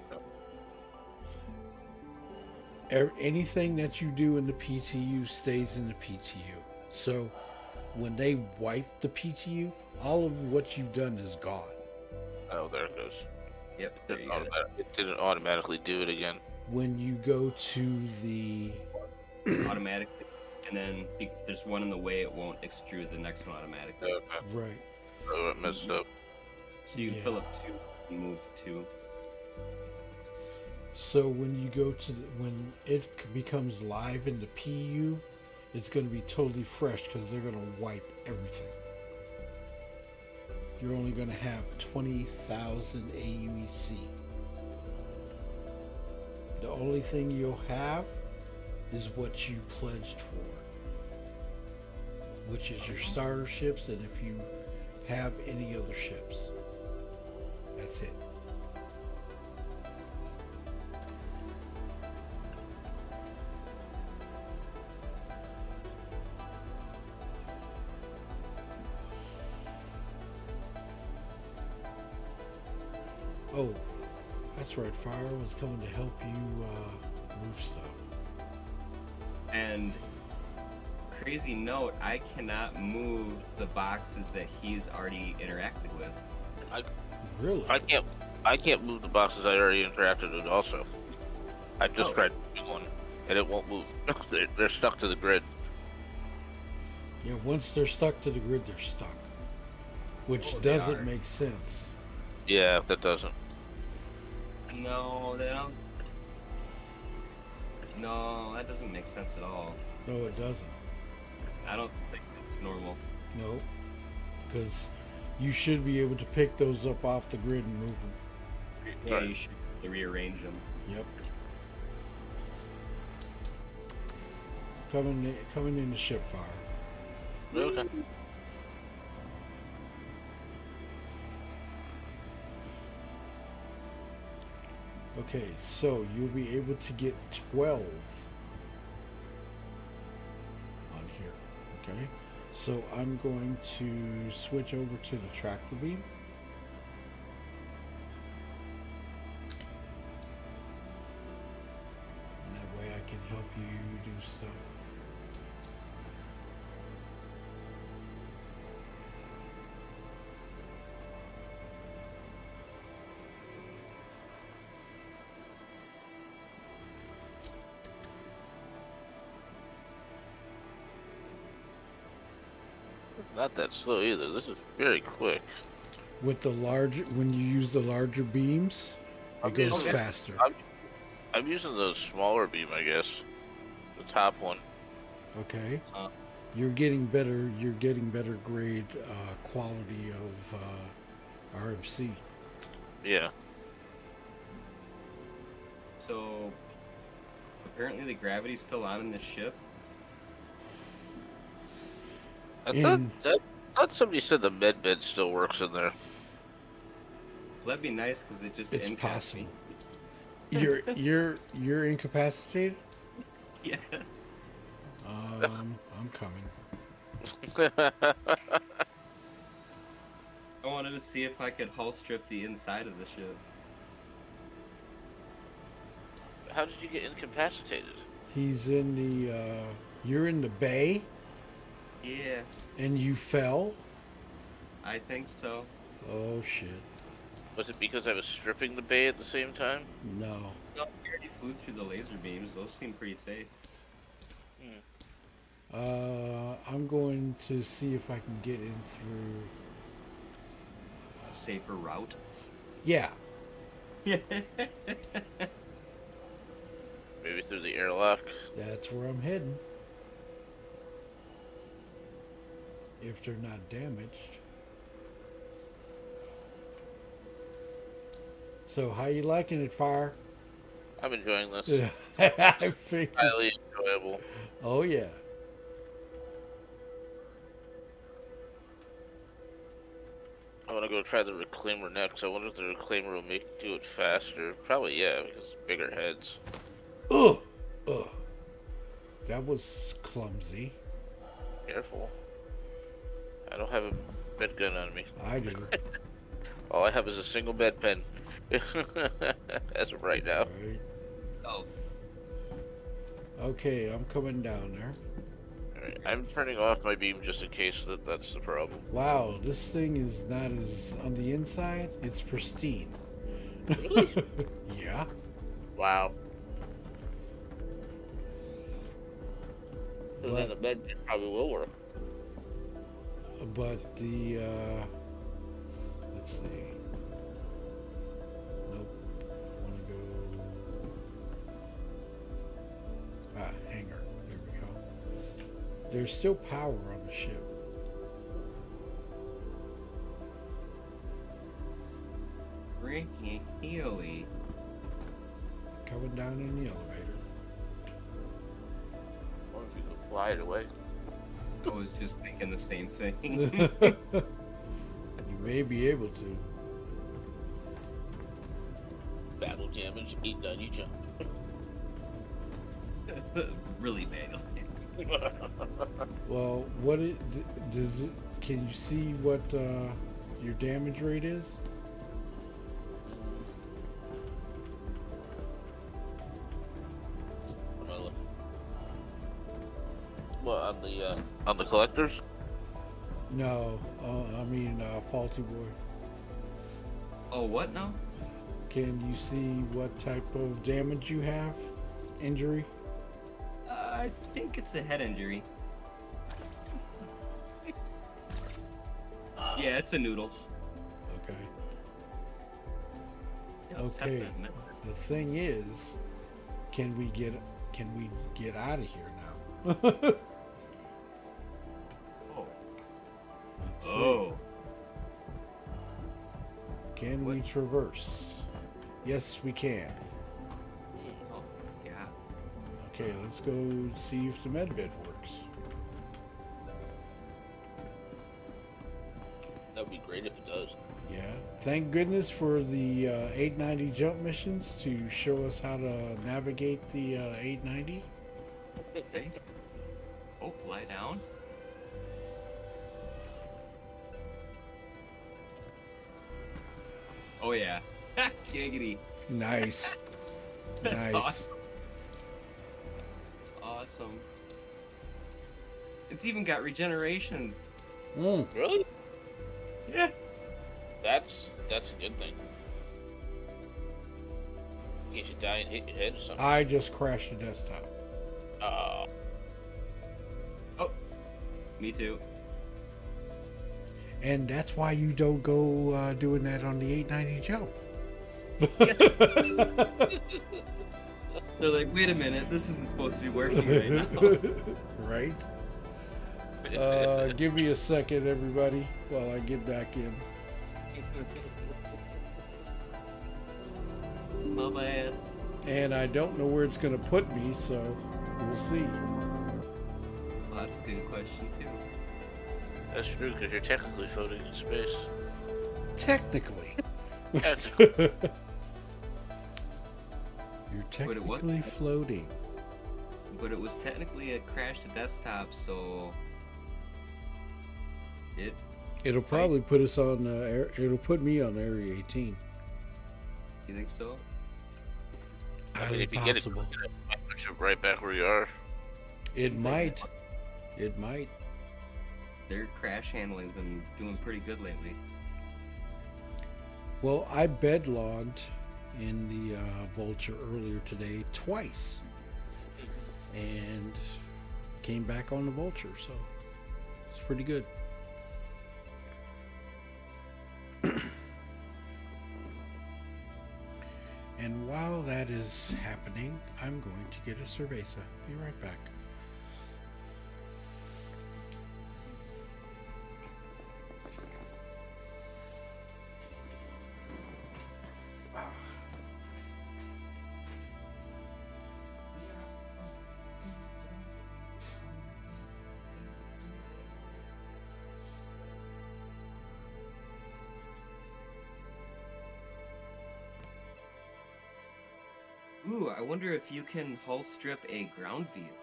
anything that you do in the PTU stays in the PTU. So when they wipe the PTU, all of what you've done is gone. Oh, there it goes. Yep, there you go. It didn't automatically do it again. When you go to the Automatically, and then if there's one in the way, it won't extrude the next one automatically. Okay. right, Oh, it messed up. So you Yeah. fill up two and move two. so when you go to when it becomes live in the PU, it's going to be totally fresh because they're going to wipe everything. You're only going to have 20,000 AUEC. The only thing you'll have is what you pledged for, which is your starter ships, and if you have any other ships. That's it. Oh, that's right. Fire was coming to help you move stuff. And crazy note, I cannot move the boxes that he's already interacted with. Really? I can't move the boxes I already interacted with. Also, I just Oh. tried moving one, and it won't move. They're stuck to the grid. Yeah, once they're stuck to the grid, they're stuck. Which Oh, they doesn't are. make sense. Yeah, that doesn't. No, they don't. No, that doesn't make sense at all. No, it doesn't. I don't think it's normal. No. Because you should be able to pick those up off the grid and move them. Yeah, Right. you should rearrange them. Yep. Coming in the ship fire. Okay. Okay, so you'll be able to get 12 on here. Okay, so I'm going to switch over to the tractor beam. And that way I can help you do stuff. It's not that slow either. This is very quick. With the when you use the larger beams, it goes using- faster. I'm using the smaller beam, I guess. The top one. Okay. Uh. You're getting better. You're getting better grade quality of RMC. Yeah. So apparently the gravity's still on in this ship. I In- thought somebody said the med bed still works in there. Well, that'd be nice because it just It's incapacitates possible. me. You're incapacitated. Yes. I'm coming. I wanted to see if I could hull strip the inside of the ship. How did you get incapacitated? He's in the. You're in the bay, Yeah, and you fell. I think so. Oh shit! Was it because I was stripping the bay at the same time? No. No, we already flew through the laser beams. Those seem pretty safe. I'm going to see if I can get in through. A safer route. Yeah. Maybe through the airlock? That's where I'm heading. If they're not damaged. So how you liking it, Fire? I'm enjoying this. I figured. Highly enjoyable. Oh yeah. I want to go try the reclaimer next. I wonder if the reclaimer will make do it faster. Probably yeah, because bigger heads. Ugh. Ugh. That was clumsy. Careful. I don't have a bed gun on me. I do. All I have is a single bed pen. As of right now. Right. Oh, Okay, I'm coming down there. Alright, I'm turning off my beam just in case that's the problem. Wow, this thing is not as on the inside. It's pristine. Really? Yeah. Wow. So But- then the bed probably will work. But the let's see. Nope. I want to go. Hangar. There we go. There's still power on the ship. Ricky Healy. Coming down in the elevator. Or if you could fly it away. I was just thinking the same thing. You may be able to. Battle damage, eat done, you jump. Really bad. Well, what it does it? Can you see what your damage rate is? Am I looking? What on the collectors? No, I mean Faulty Boy. Oh, what now? Can you see what type of damage you have? Injury? I think it's a head injury. Yeah, it's a noodle. Okay. Yeah, let's test Okay. that, man. The thing is, can we get out of here now? Oh. Let's see. Oh. Can we traverse? Yes, we can. Oh, yeah. Okay, let's go see if the med bed works. That'd be great if it does. Yeah. Thank goodness for the 890 jump missions to show us how to navigate the 890. Okay. Oh, lie down. Oh yeah. Giggity. Nice. That's Nice. awesome. That's awesome. It's even got regeneration. Mm. Really? Yeah. That's a good thing. In case you die and hit your head or something. I just crashed the desktop. Oh. Oh. Me too. And that's why you don't go doing that on the 890 jump. They're like, wait a minute, this isn't supposed to be working right now. Right? Give me a second, everybody, while I get back in. My bad. And I don't know where it's going to put me, so we'll see. Well, that's a good question too. That's true, because you're technically floating in space. Technically. Technically. You're But it was- technically floating. But it was technically a crash to desktop, so It'll probably put us on. It'll put me on Area 18. you think so? I mean, Highly if you get it, possible. it might put you right back where you are. It might. It might. Their crash handling's been doing pretty good lately. Well, I bed logged in the Vulture earlier today twice, and came back on the Vulture, so it's pretty good. And while that is happening, I'm going to get a cerveza. Be right back. Ooh, I wonder if you can hull strip a ground vehicle.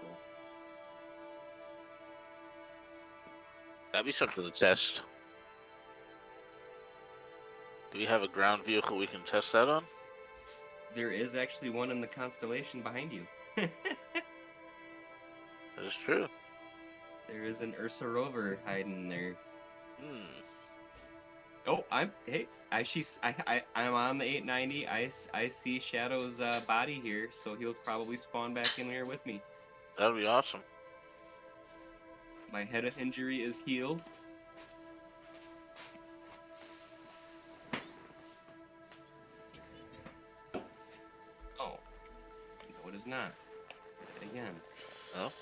That'd be something to test. Do we have a ground vehicle we can test that on? There is actually one in the constellation behind you. That is true. There is an Ursa rover hiding there. Hmm. Oh, I'm on the 890. I see Shadow's body here, so he'll probably spawn back in here with me. That'd be awesome. My head injury is healed. Oh, no, it is not. Hit again. Oh.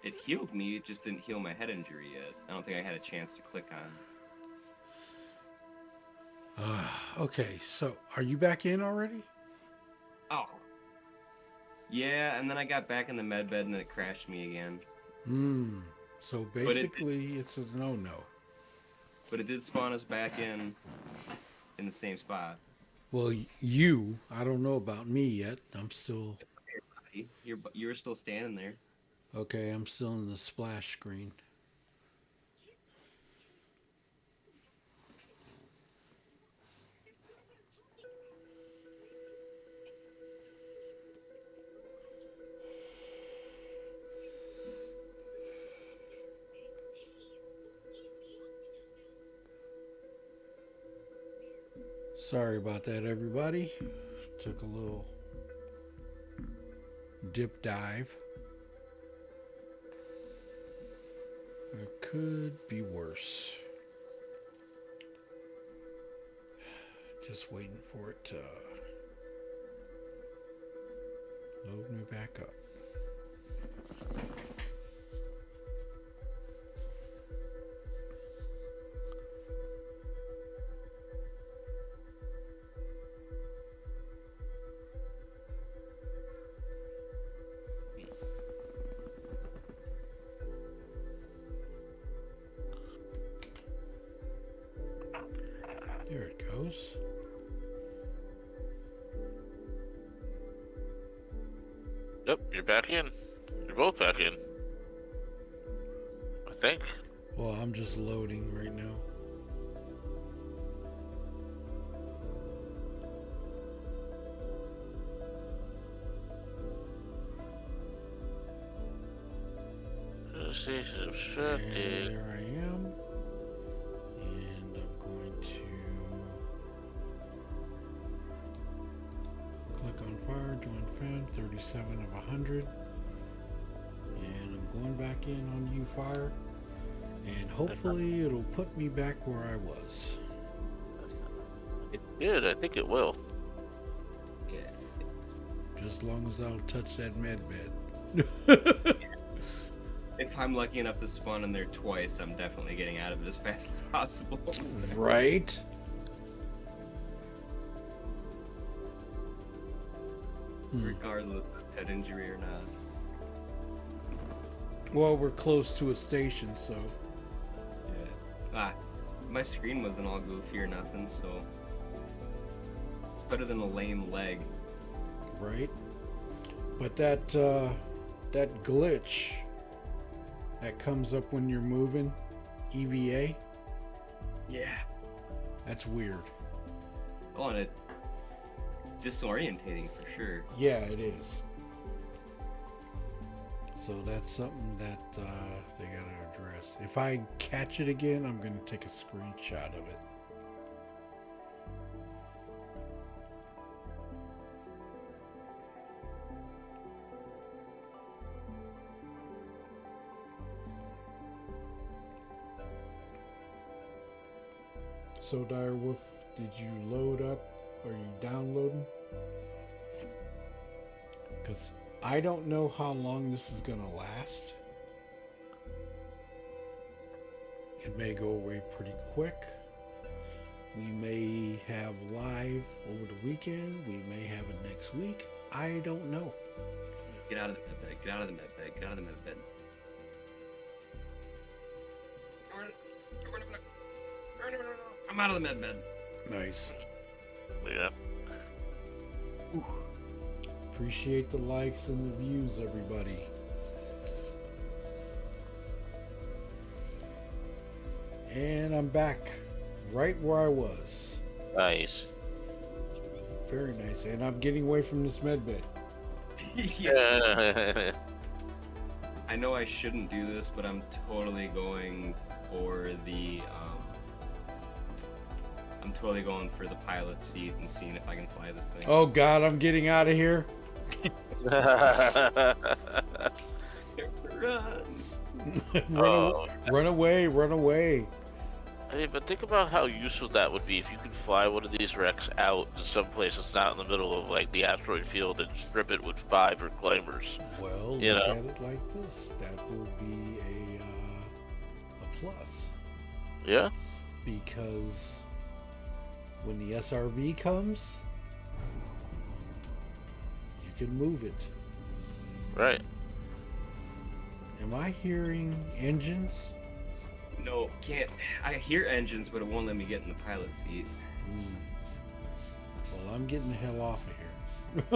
It healed me. It just didn't heal my head injury yet. I don't think I had a chance to click on. Okay, so are you back in already? Oh. Yeah, and then I got back in the med bed and it crashed me again. So it- basically, it's a no-no. But it did spawn us back in the same spot. Well, I don't know about me yet. I'm still, You were still standing there. okay, I'm still in the splash screen. Sorry about that, everybody. Took a little dip dive. It could be worse. Just waiting for it to load me back up. There it goes. Yep, you're back in. You're both back in. I think. Well, I'm just loading right now. Station And obstructed. there I am. And I'm going to click on fire, join friend, 37 of 100. And I'm going back in on you, fire. And hopefully it'll put me back where I was. It did. I think it will. Yeah. Just as long as I'll touch that med bed. If I'm lucky enough to spawn in there twice, I'm definitely getting out of it as fast as possible. Right? Regardless of head injury or not. Well, we're close to a station, so. Yeah. My screen wasn't all goofy or nothing, so it's better than a lame leg. Right? But that glitch that comes up when you're moving, EVA, Yeah. that's weird. Oh, and it's disorientating for sure. Yeah, it is. So that's something that they gotta address. If I catch it again, I'm gonna take a screenshot of it. So, Direwolf, did you load up? Are you downloading? Because I don't know how long this is going to last. It may go away pretty quick. We may have live over the weekend. We may have it next week. I don't know. Get out of the med bed. Get out of the med bed. Get out of the med bed. I'm out of the med bed. Nice. Yeah. Appreciate the likes and the views, everybody. And I'm back right where I was. Nice. Very nice. And I'm getting away from this med bed. Yeah. I know I shouldn't do this, but I'm totally going for the pilot seat and seeing if I can fly this thing. Oh God, I'm getting out of here. Run! Run away, run away. I mean, but think about how useful that would be if you could fly one of these wrecks out to some place that's not in the middle of like the asteroid field and strip it with 5 reclaimers. Well, You look know. at it like this. That will be a plus. Yeah? Because when the SRV comes, you can move it. Right. Am I hearing engines? No, can't. I hear engines, but it won't let me get in the pilot seat. Well, I'm getting the hell off of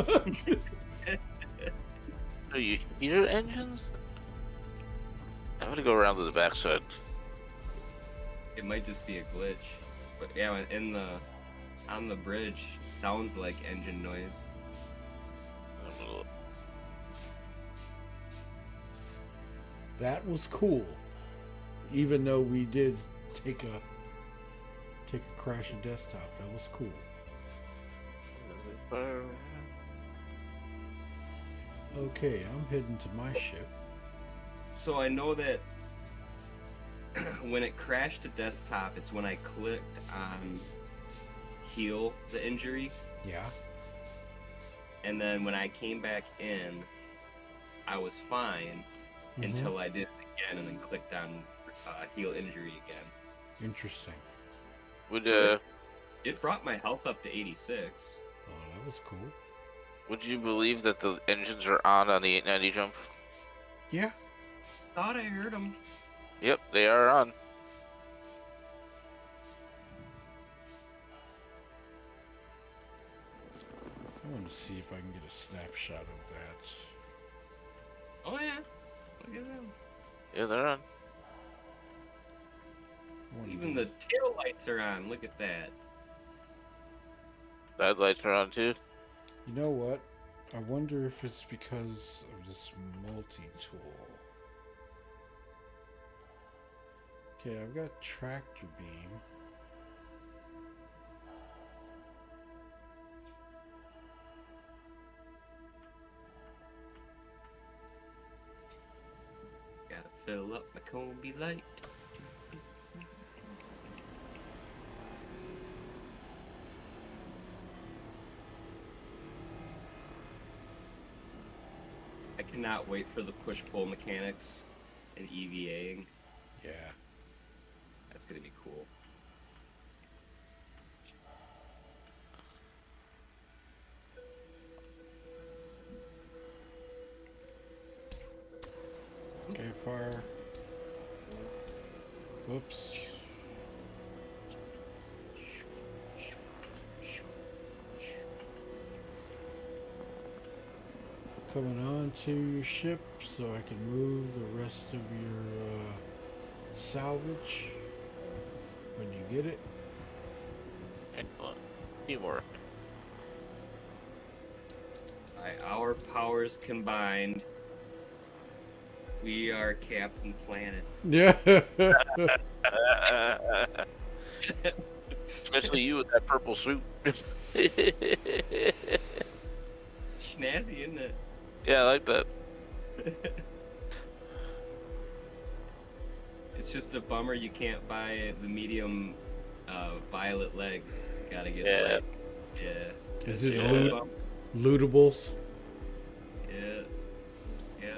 here. So you hear engines? I'm gonna go around to the backside. It might just be a glitch. But yeah, on the bridge, it sounds like engine noise. That was cool. Even though we did take a crash of desktop, that was cool. Okay, I'm heading to my ship. So I know that when it crashed to desktop, it's when I clicked on heal the injury, Yeah. and then when I came back in, I was fine until I did it again and then clicked on heal injury again. Interesting. Would So it brought my health up to 86. Oh, that was cool. would you believe that the engines are on the 890 jump? Yeah. Thought I heard him. Yep, they are on. I want to see if I can get a snapshot of that. Oh yeah, look at them. Yeah, they're on. I wanna Even do- the tail lights are on. Look at that. Side lights are on too. You know what? I wonder if it's because of this multi-tool. Okay, I've got tractor beam. Gotta fill up my Combi light. I cannot wait for the push-pull mechanics and EVAing. Yeah. That's gonna be cool. Okay, fire. Whoops. Coming on to your ship so I can move the rest of your salvage when you get it. Excellent. Teamwork. By our powers combined, we are Captain Planet. Yeah. Especially you with that purple suit. Snazzy, isn't it? Yeah, I like that. It's just a bummer you can't buy the medium violet legs. Gotta get Yeah. like, yeah. Is it Yeah. lootables? Yeah. Yeah.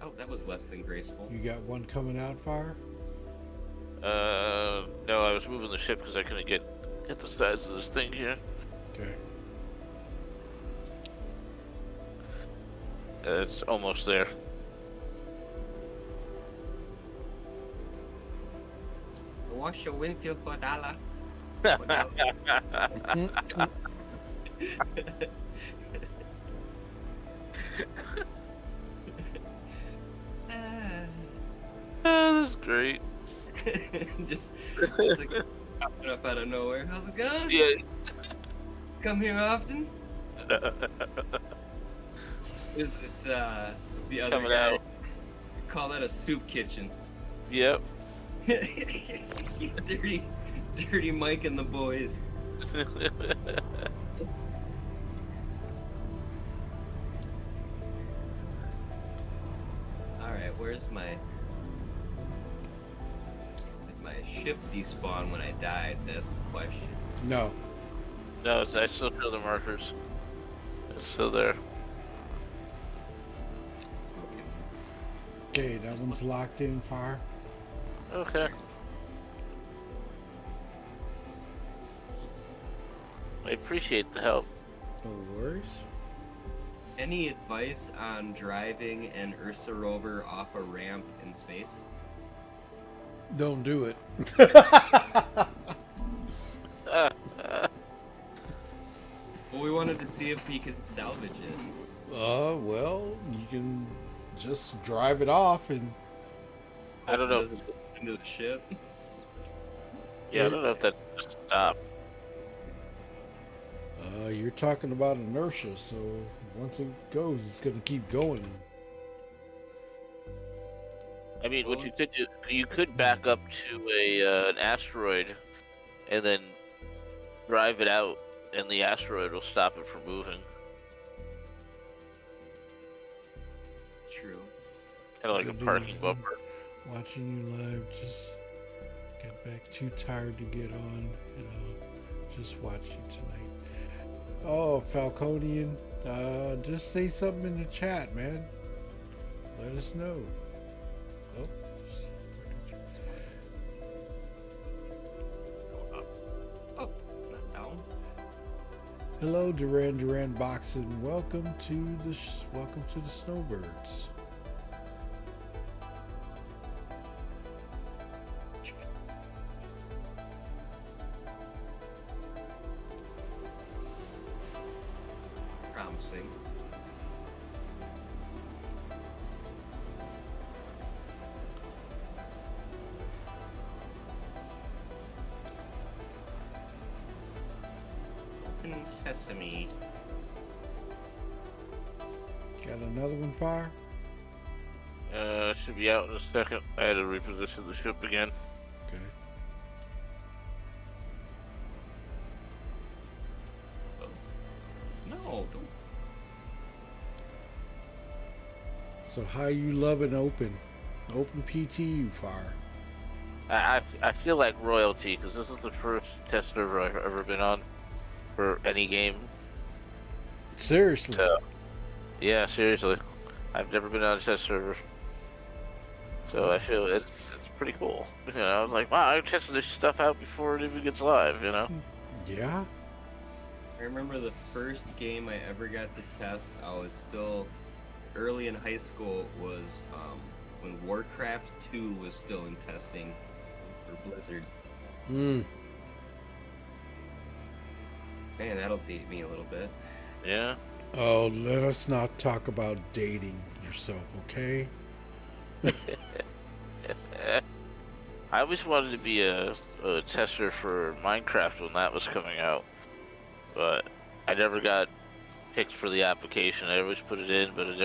Oh, that was less than graceful. You got one coming out, fire? No, I was moving the ship because I couldn't get the size of this thing here. Okay. It's almost there. Wash your windshield for $1. Oh, this is great. just like popping up out of nowhere. How's it going? Yeah. Come here often? Is it the other Coming guy? out. Call that a soup kitchen. Yep. You dirty Mike and the boys. Alright, where's my ship despawned when I died? That's the question. No. No, I still feel the markers. It's still there. Okay, that one's locked in, fire. Okay. I appreciate the help. No worries. Any advice on driving an Ursa rover off a ramp in space? Don't do it. Well, we wanted to see if we could salvage it. Well, you can just drive it off and I don't know. Does it go into the ship? Yeah, I don't know if that's just stop. you're talking about inertia, so once it goes, it's going to keep going. I mean, what Well, you could do, you could back up to an asteroid and then drive it out, and the asteroid will stop it from moving. true. Kind of like a Good parking dude. bumper. Watching you live, just get back too tired to get on, and I'll just watch you tonight. Oh, Falconian, just say something in the chat, man. Let us know. Oh, Go up, up, not down. hello, Duran Boxing. Welcome to the Snowbirds. Promising. Open sesame. Got another one, Fire? Should be out in a second. I had to reposition the ship again. Okay. No, don't. So how you loving open PTU, Fire? I feel like royalty because this is the first test server I've ever been on for any game. Seriously? So, yeah, seriously, I've never been on a test server, so I feel it's pretty cool. You know, I was like, wow, I tested this stuff out before it even gets live. You know? Yeah. I remember the first game I ever got to test. I was still early in high school. Was when Warcraft 2 was still in testing for Blizzard. Mm. Man, that'll date me a little bit. Yeah. Oh, let us not talk about dating yourself, okay? I always wanted to be a tester for Minecraft when that was coming out, but I never got picked for the application. I always put it in, but it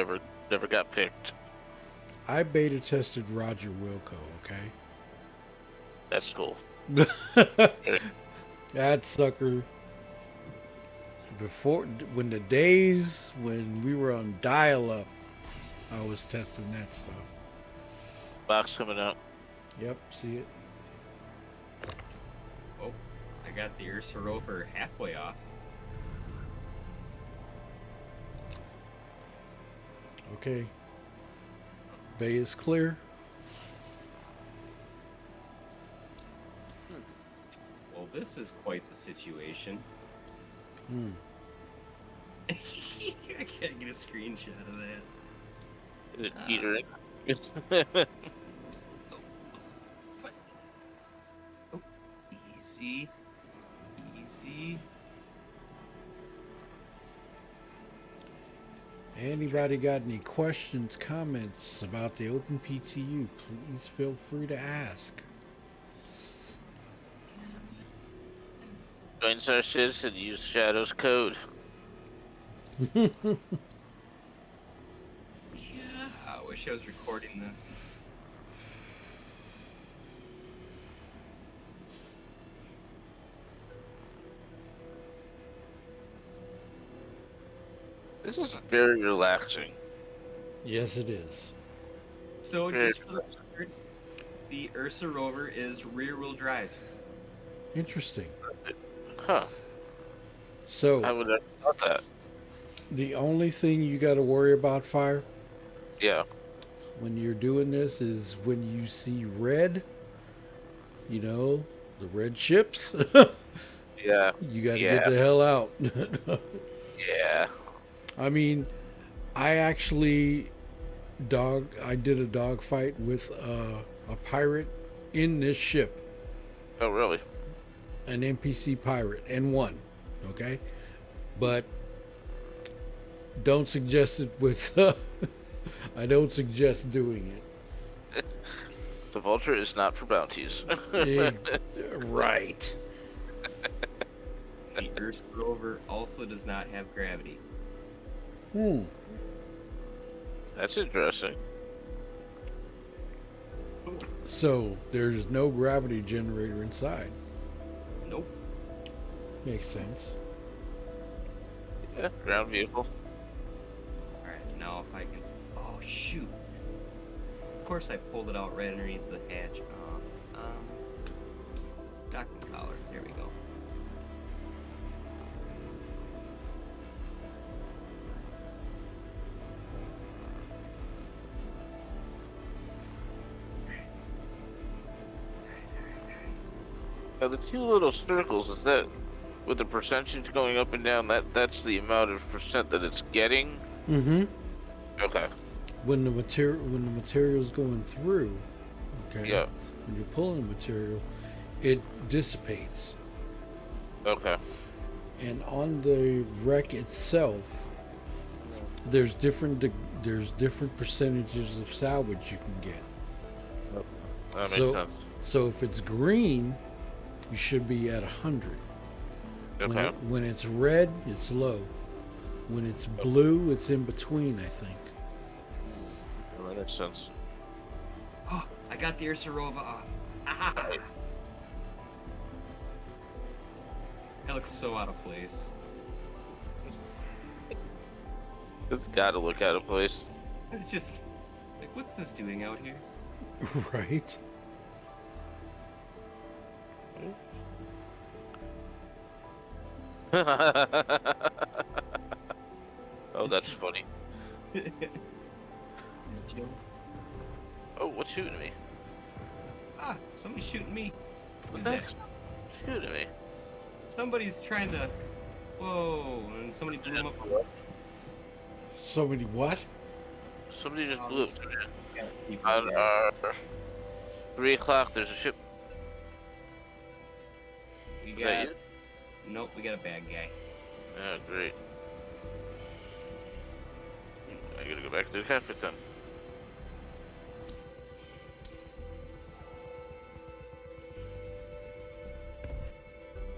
never got picked. I beta tested Roger Wilco, okay? That's cool. That sucker. Before, when the days when we were on dial-up, I was testing that stuff. Box coming out. Yep, see it? Oh, I got the Ursa Rover halfway off. Okay. Bay is clear. Well, this is quite the situation. Hmm. I can't get a screenshot of that. Is it teetering? Oh, easy. Easy. Anybody got any questions, comments about the Open PTU? Please feel free to ask. Join Star Citizen, use Shadow's code. Yeah. I wish I was recording this. This is very relaxing. Yes, it is. So, Very just for the record, the Ursa Rover is rear-wheel drive. Interesting. Huh. I So, would have thought that. the only thing you got to worry about, Fire, Yeah. when you're doing this is when you see red, you know, the red ships, Yeah. you got to Yeah. get the hell out. Yeah. I mean, I actually I did a dog fight with a pirate in this ship, Oh, really? an NPC pirate, and won. Okay, but don't suggest it with. I don't suggest doing it. The Vulture is not for bounties. Right. The Ursa Rover also does not have gravity. Hmm. That's interesting. So there's no gravity generator inside. Nope. Makes sense. Yeah, ground vehicle. Alright, now if I can. Oh, shoot. Of course, I pulled it out right underneath the hatch. Docking collar. There we go. Now the two little circles, is that with the percentage going up and down, that's the amount of percent that it's getting? Mm-hmm. Okay. When the material's going through, okay. Yeah. When you're pulling the material, it dissipates. Okay. And on the wreck itself, there's different percentages of salvage you can get. That makes So- sense. So if it's green, you should be at 100. Okay. When it's red, it's low. When it's blue, it's in between, I think. That makes sense. Oh, I got the Ursurova off. Ah! That looks so out of place. It's gotta look out of place. It's just like, what's this doing out here? Right? Oh, that's funny. Just chill. Oh, what's shooting me? Ah, somebody's shooting me. What Who's the that? heck's shooting me? Somebody's trying to. Whoa! And somebody blew him up. So many what? Somebody just blew up to me. People On there. our 3 o'clock, there's a ship. We Is got. that you? Nope, we got a bad guy. Yeah, great. I gotta go back to the cockpit then.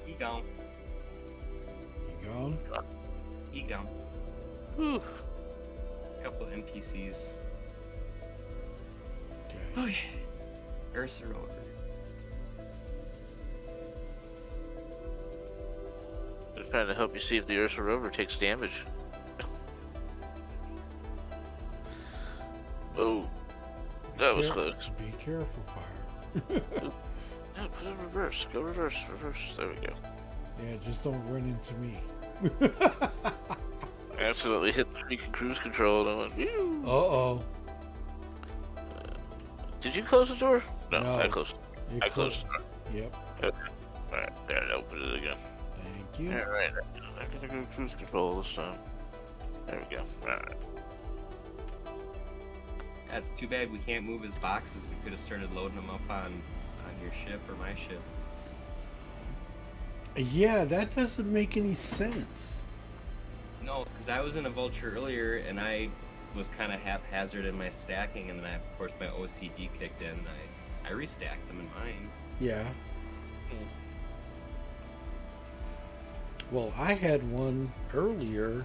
He gone. You gone? He gone. Whew. Couple of NPCs. Okay. Okay. Ursa Rover. They're trying to help you see if the Ursa rover takes damage. Oh, that was close. Be careful, fire. Yeah, put it in reverse. Go reverse, reverse. There we go. Yeah, just don't run into me. I accidentally hit the freaking cruise control and I went, "Phew." Uh-oh. Did you close the door? No, No. I closed. You're I closed. close. Yep. Alright, there, I opened it again. Thank you. Alright, I'm gonna go cruise control this time. There we go. Alright. That's too bad we can't move his boxes. We could have started loading them up on your ship or my ship. Yeah, that doesn't make any sense. No, because I was in a Vulture earlier and I was kind of haphazard in my stacking, and then of course my OCD kicked in. I restacked them in mine. Yeah. Well, I had one earlier.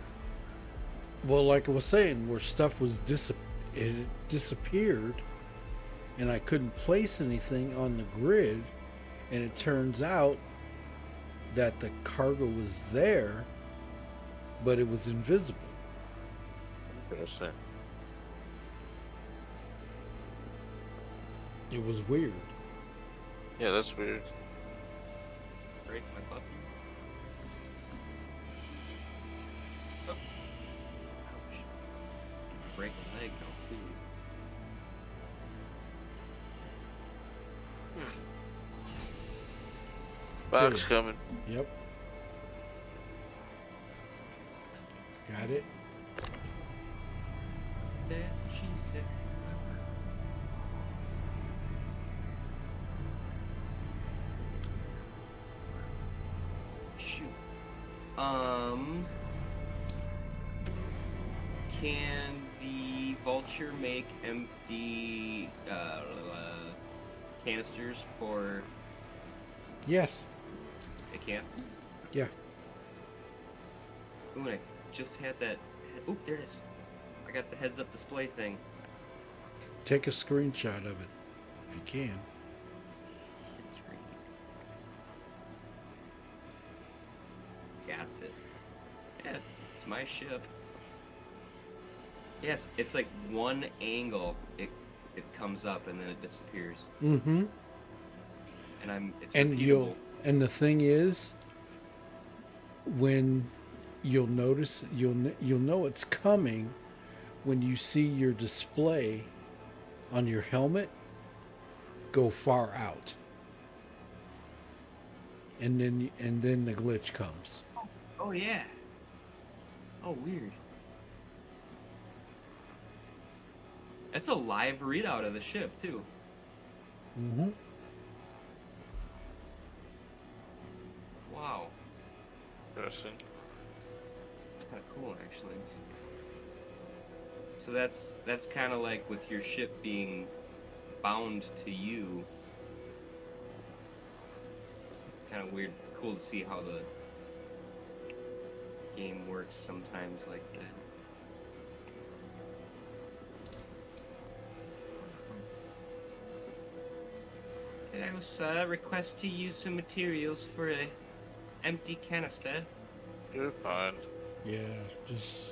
Well, like I was saying, where stuff was it disappeared, and I couldn't place anything on the grid, and it turns out that the cargo was there, but it was invisible. Interesting. It was weird. Yeah, that's weird. Break my button. Oh. Ouch. Break my leg now too. Box Good. coming. Yep. Got it. That's what she said. Shoot. Can the Vulture make empty canisters for? Yes. It can. Yeah. Ooh, and I just had that. Oop, there it is. I got the heads-up display thing. Take a screenshot of it. if you can. It's right. That's it. Yeah, it's my ship. Yeah, it's like one angle. It comes up and then it disappears. Mm-hmm. And it's And repeatable. and the thing is, when you'll notice, you'll know it's coming when you see your display on your helmet go far out, and then the glitch comes. Oh yeah. Oh weird. That's a live readout of the ship too. Mm-hmm. Wow. Interesting. It's kind of cool actually. So that's kind of like with your ship being bound to you. Kind of weird, cool to see how the game works sometimes like that. I was request to use some materials for a empty canister. You're fine. Yeah, just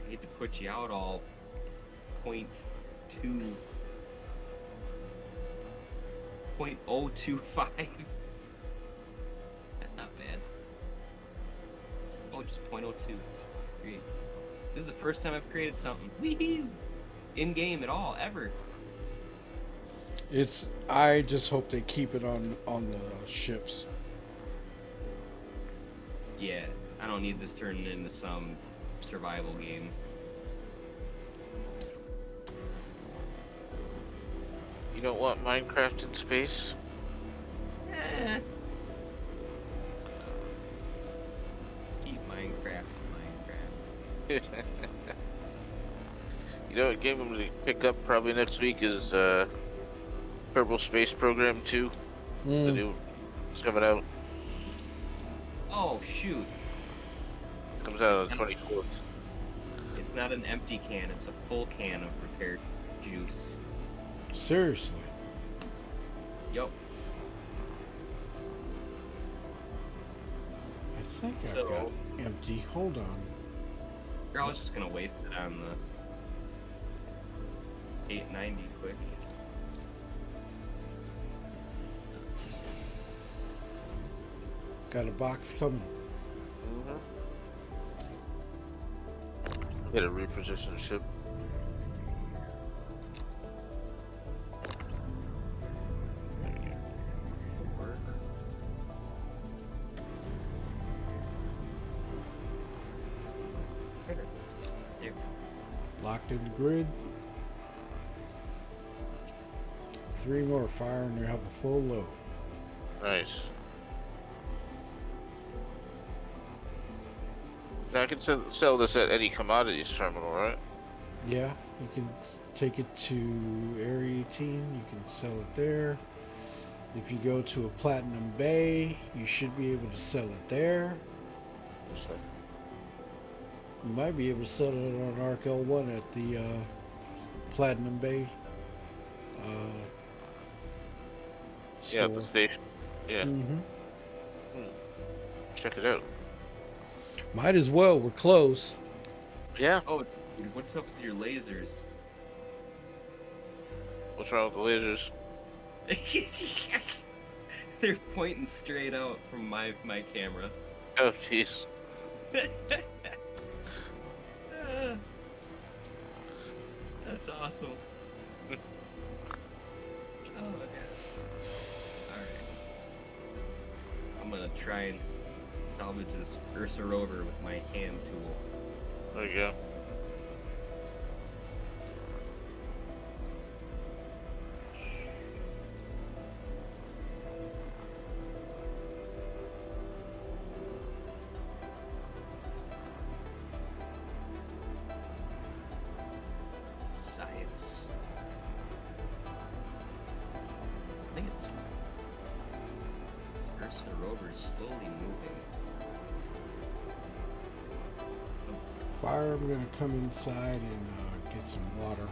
I hate to put you out all 0.2 0.025. That's not bad. Oh, just 0.02. Great. This is the first time I've created something. Wee-hoo! In game at all, ever. it's. I just hope they keep it on the ships. Yeah, I don't need this turning into some survival game. You don't want Minecraft in space? Eh. Keep Minecraft Minecraft. You know what game I'm gonna pick up probably next week is Purple Space Program 2. The new it's coming out. Oh shoot! Comes out on the 24th. It's not an empty can; it's a full can of prepared juice. Seriously. Yup. I think I've So- got it empty. Hold on. I was just gonna waste it on the 890 quick. Got a box coming. Get a reposition ship. There. Locked in the grid. 3 more fire and you have a full load. Nice. Now I can sell this at any commodities terminal, right? Yeah, you can take it to Area 18. You can sell it there. If you go to a Platinum Bay, you should be able to sell it there. So, You might be able to sell it on Arc L1 at the Platinum Bay yeah, store. the station. Yeah. Mm-hmm. Check it out. Might as well. We're close. Yeah. Oh, dude, what's up with your lasers? What's wrong with the lasers? They're pointing straight out from my camera. Oh, jeez. That's awesome. Oh, yeah. Alright. I'm gonna try and salvage this Ursa rover with my hand tool. There you go. Science. I think it's this Ursa rover is slowly moving. Fire, I'm going to come inside and get some water.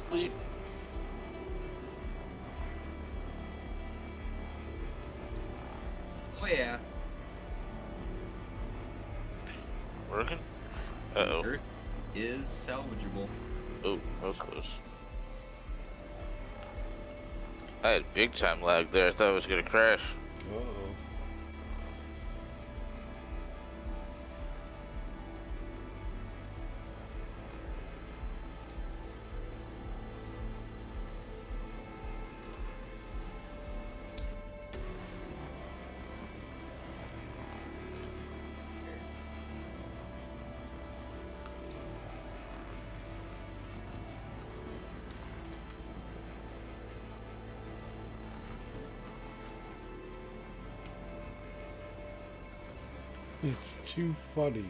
asleep? Oh yeah. Working? The Uh-oh. Earth is salvageable. Oh, that was close. I had big time lag there. I thought it was gonna crash. Uh-oh. It's too funny.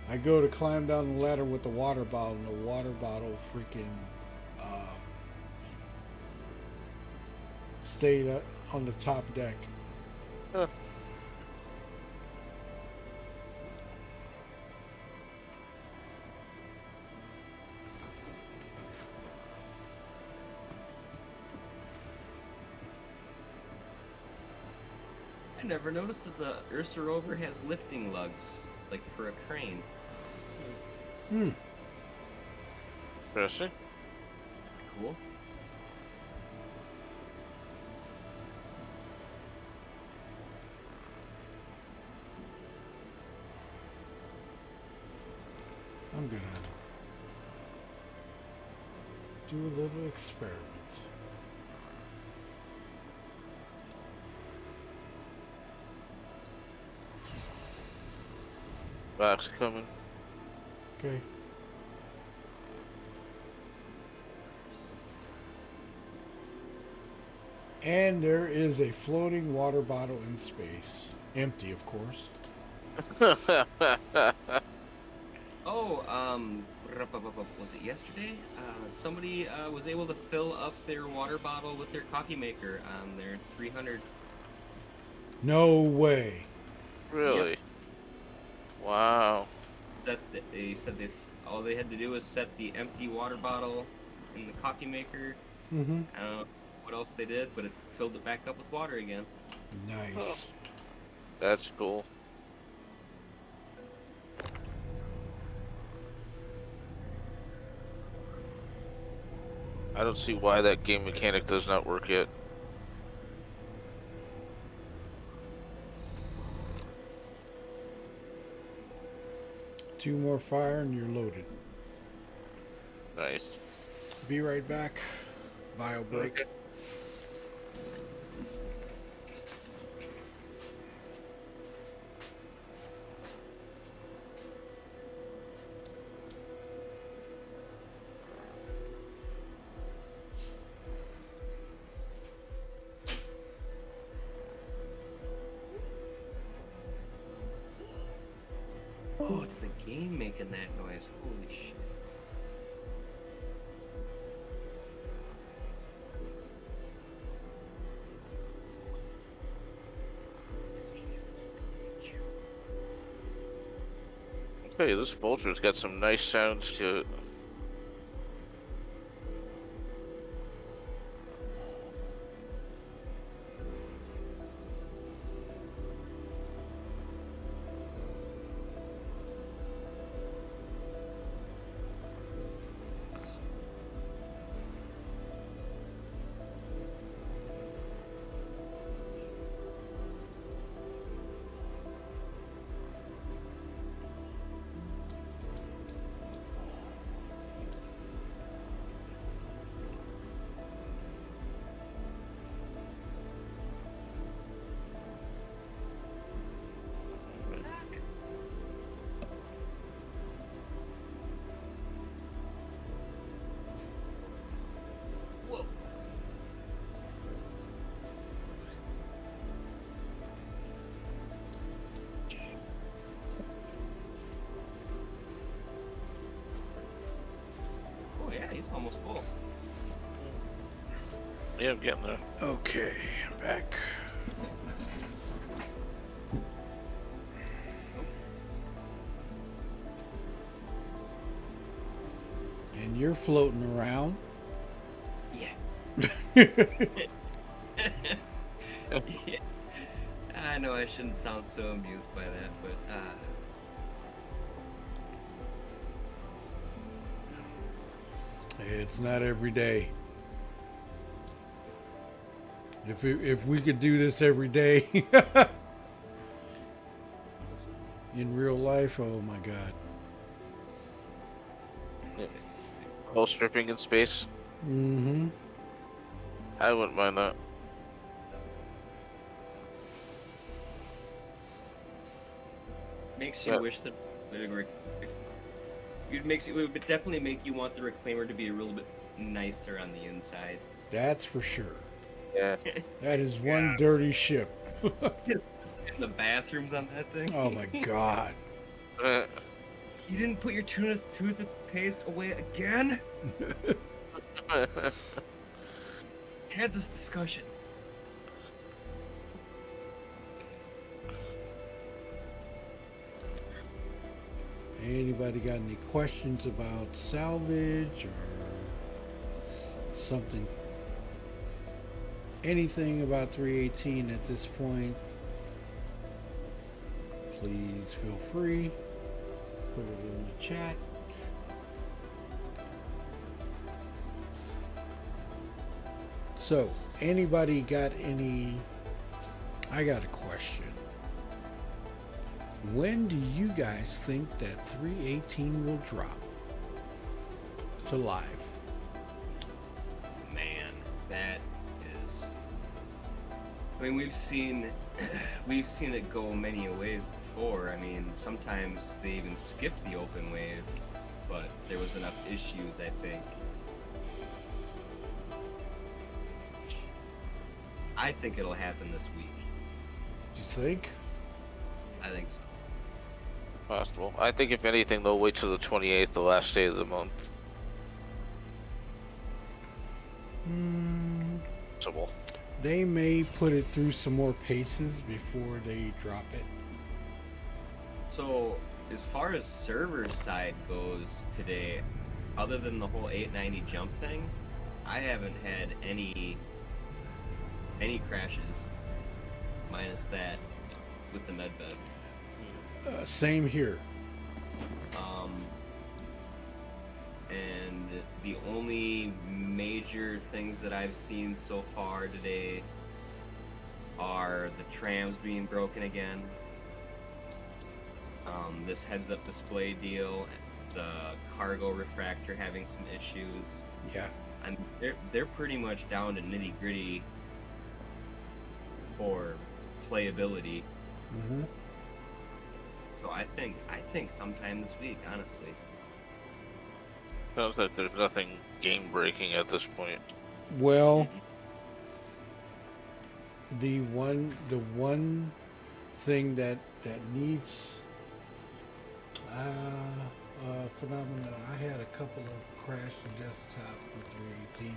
I go to climb down the ladder with the water bottle, and the water bottle freaking stayed on the top deck. Huh. I never noticed that the Ursa rover has lifting lugs, like for a crane. Hmm. Interesting. Cool. I'm gonna do a little experiment. Box coming. Okay. And there is a floating water bottle in space. Empty, of course. Oh, was it yesterday? Somebody was able to fill up their water bottle with their coffee maker on their 300. No way. Really? Yep. Wow. They said this. All they had to do was set the empty water bottle in the coffee maker. Mm-hmm. I don't know what else they did, but it filled it back up with water again. Nice. That's cool. I don't see why that game mechanic does not work yet. Two more fire and you're loaded. Nice. Be right back. Bio break. Okay. Oh, it's the game making that noise. Holy shit. Hey, this vulture's got some nice sounds to it. Oh yeah, he's almost full. Yeah, I'm getting there. Okay, back. And you're floating around. Yeah. Yeah. I know I shouldn't sound so amused by that, but It's not every day. If we could do this every day in real life, oh my God. Whole stripping in space. Mm-hmm. I wouldn't mind that. makes you Yeah. wish that it would definitely make you want the reclaimer to be a little bit nicer on the inside. That's for sure. Yeah. That is one dirty ship. In the bathrooms on that thing. Oh my God. You didn't put your toothpaste away again? Had this discussion. Anybody got any questions about salvage or something? Anything about 318 at this point? Please feel free. Put it in the chat. So, anybody got any? I got a question. When do you guys think that 318 will drop to live? Man, that is. I mean, we've seen it go many a ways before. I mean, sometimes they even skipped the open wave, but there was enough issues, I think. I think it'll happen this week. Do you think? I think so. Possible. I think if anything, they'll wait till the 28th, the last day of the month. Possible. They may put it through some more paces before they drop it. So, as far as server side goes today, other than the whole 890 jump thing, I haven't had any crashes, minus that with the medbed. Same here. And the only major things that I've seen so far today are the trams being broken again, this heads-up display deal, the cargo refractor having some issues. Yeah. And they're pretty much down to nitty-gritty for playability. Mm-hmm. So I think sometime this week, honestly. Sounds like there's nothing game breaking at this point. Well, the one thing that needs phenomenon. I had a couple of crash desktop with 318.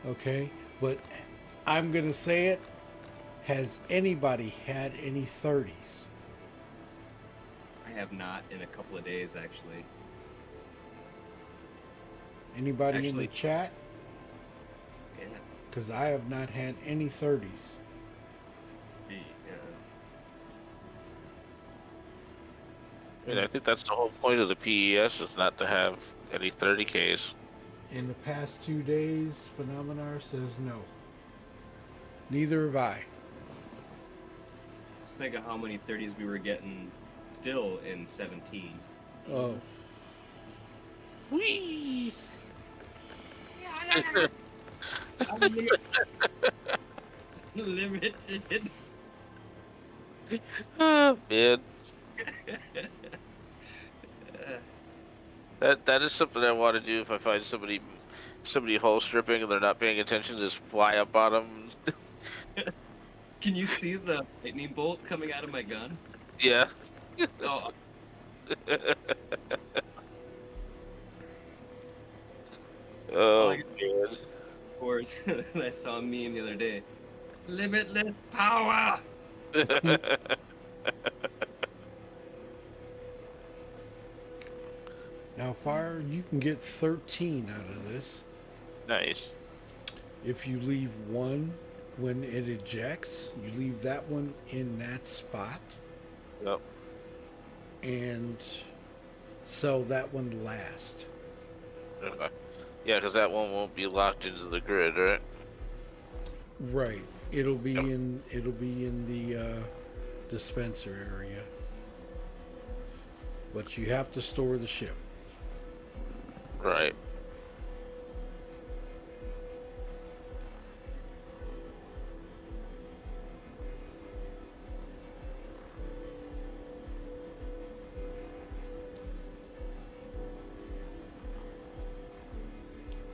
Okay, but I'm gonna say it. Has anybody had any 30s? I have not in a couple of days, actually. Anybody in the Actually- chat? Yeah. Because I have not had any 30s. I mean, I think that's the whole point of the PES is not to have any 30Ks. In the past 2 days, Phenomenar says no. Neither have I. Just think of how many 30s we were getting still in 17. Oh, Whee! Limited. Oh, man. That is something I want to do if I find somebody hole stripping and they're not paying attention, just fly up on them. Can you see the lightning bolt coming out of my gun? Yeah. Oh, Oh, like- man. of course. I saw a meme the other day. Limitless power. Now, fire, you can get 13 out of this. Nice. If you leave one when it ejects, you leave that one in that spot Yep. and sell that one last. Okay. Yeah, because that one won't be locked into the grid, right? Right. It'll be Yep. in the dispenser area. But you have to store the ship. Right.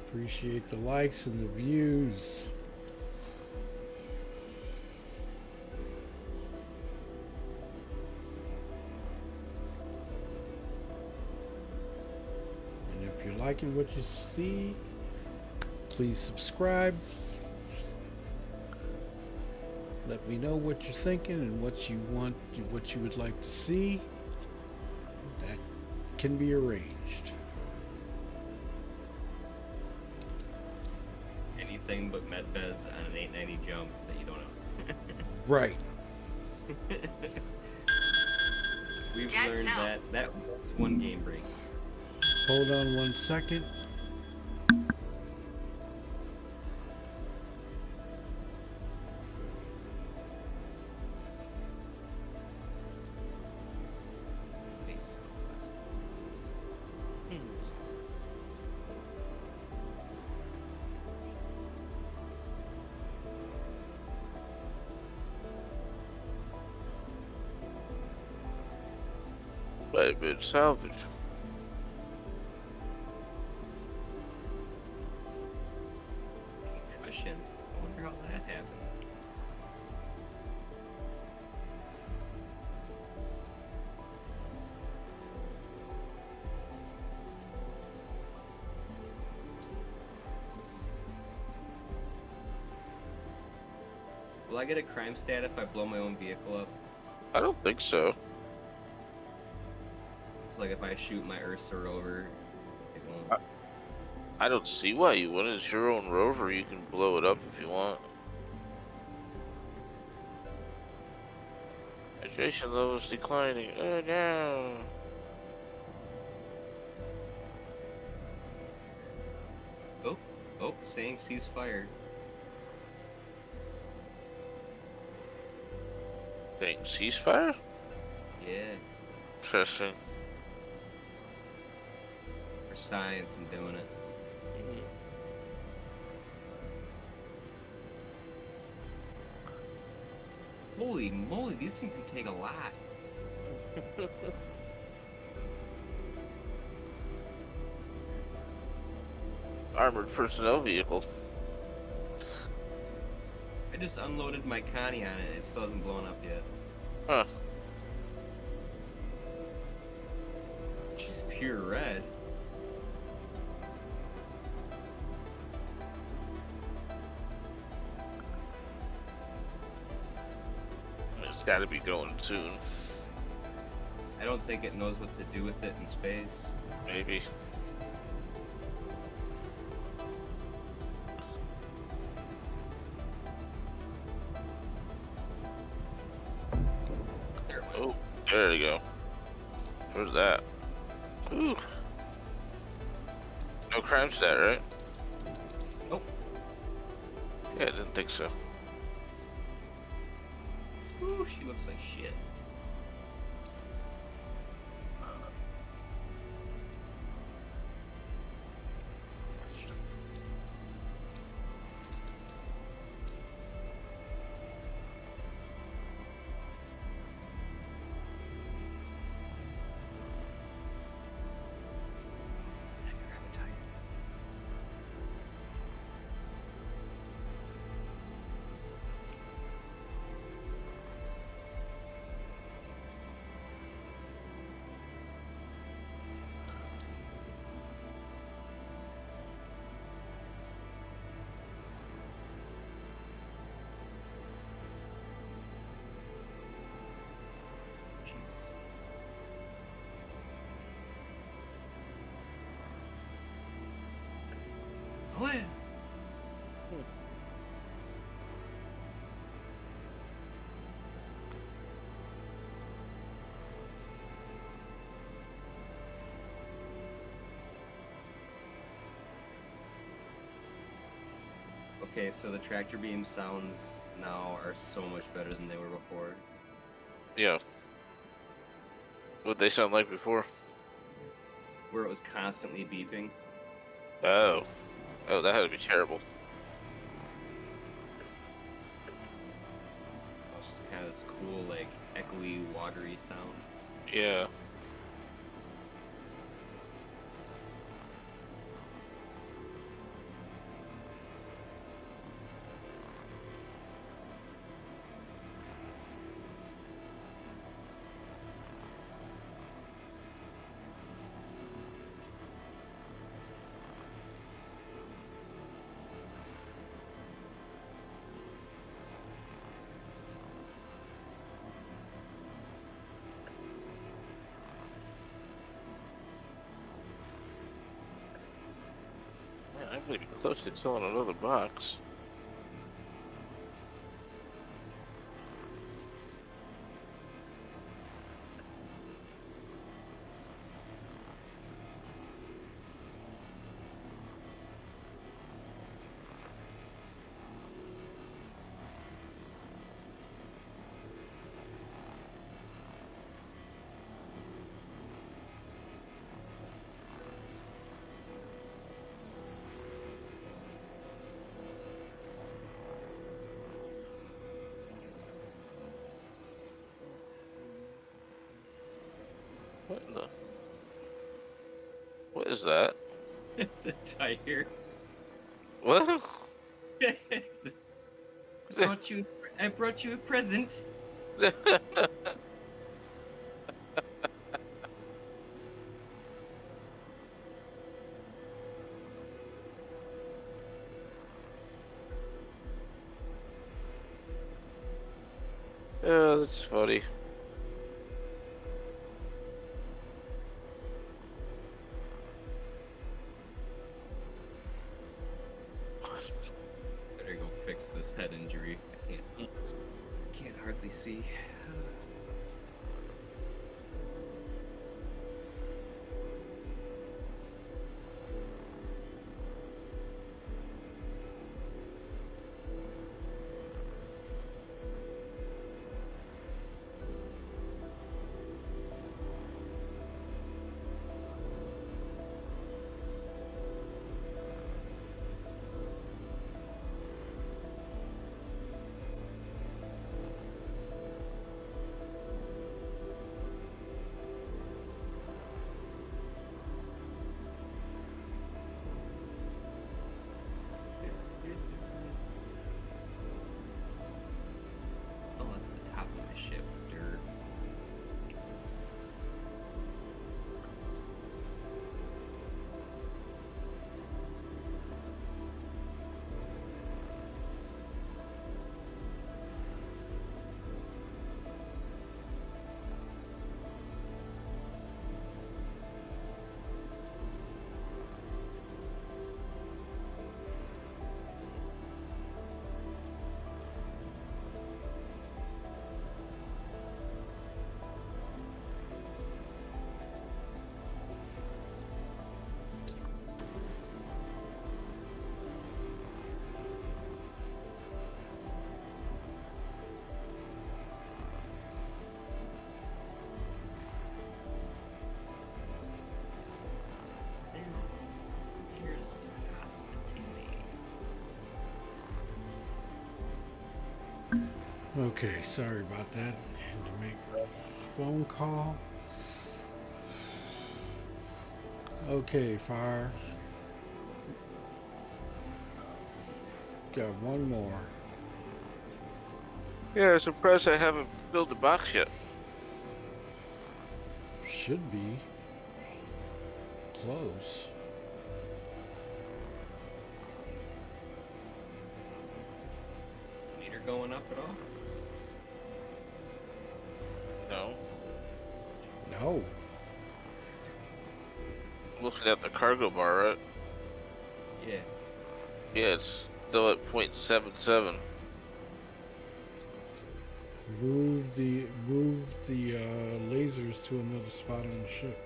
Appreciate the likes and the views. And if you're liking what you see, please subscribe. Let me know what you're thinking and what you want, what you would like to see. That can be arranged. Anything but med beds on an 890 jump that you don't know. Right. We've Dead learned cell. that was one game break. Hold on one second. Face is all messed up. Right, but salvage. Concussion. I wonder how that happened. Will I get a crime stat if I blow my own vehicle up? I don't think so. It's like if I shoot my Ursa Rover, it won't. I don't see why you wouldn't. It's your own rover. You can blow it up if you want. Hydration levels declining. Oh no. Oh, saying ceasefire. Dang, ceasefire? Yeah, Interesting. for science, I'm doing it. Holy moly, these things can take a lot. Armored personnel vehicle. I just unloaded my Connie on it. It still hasn't blown up yet. Huh. Just pure red. It's gotta be going soon. I don't think it knows what to do with it in space. Maybe. There it went. Oh, there we go. Where's that? Ooh. No crime stat, right? Nope. Yeah, I didn't think so. Ooh, she looks like shit. Okay, so the tractor beam sounds now are so much better than they were before. Yeah. What they sound like before? Where it was constantly beeping. Oh. Oh, that had to be terrible. It's just kind of this cool, like, echoey, watery sound. Yeah. Man, I'm gonna be close to selling another box. What in the? What is that? It's a tire. What? I brought you a present. Oh, that's funny. Better go fix this head injury. I can't hardly see. Oh, that's the top of my ship. Dirt. Here's hospitality. Okay, sorry about that. Had to make a phone call. Okay, fire. Got one more. Yeah, I'm surprised I haven't filled the box yet. Should be close. Is the meter going up at all? No. No. Looking at the cargo bar, right? Yeah. Yeah, it's still at 0.77. Move the lasers to another spot on the ship.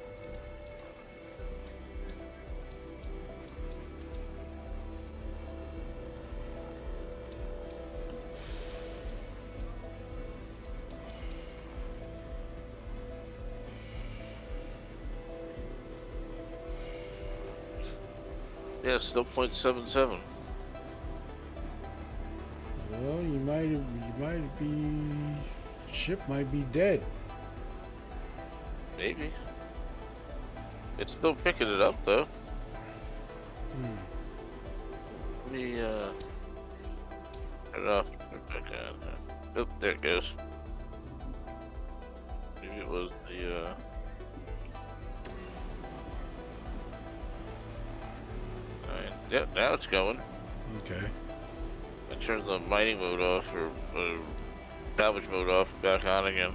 Yeah, still 0.77. Well, you might be, ship might be dead. Maybe. It's still picking it up though. Hmm. Let me turn it off. Put it back on. Oh, there it goes. Maybe it was the Alright, yep, now it's going. Okay. I turned the mining mode off, or salvage mode off, and back on again.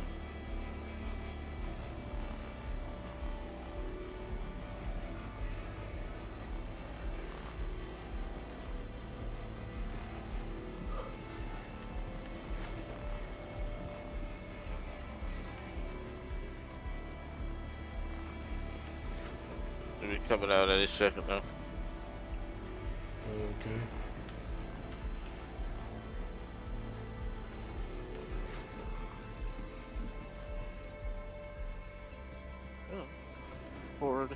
Maybe coming out any second now. Okay. Oh, forward.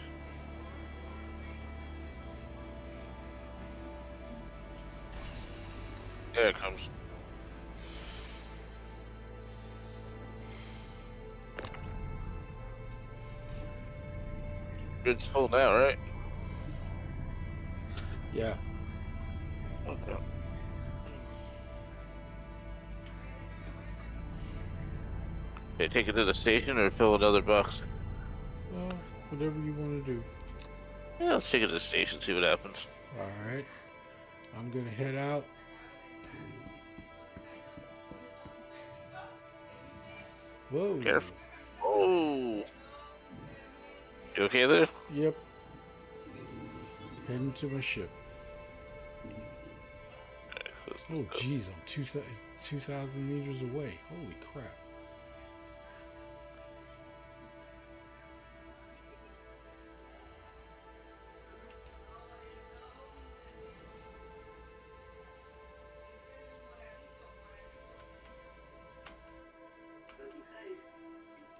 There it comes. It's full now, right? Yeah. Okay. Okay, take it to the station or fill another box. Well, whatever you want to do. Yeah, let's take it to the station, see what happens. All right. I'm gonna head out. Whoa. Careful. Oh. You okay there? Yep. Heading to my ship. Oh, geez, I'm 2,000 meters away. Holy crap.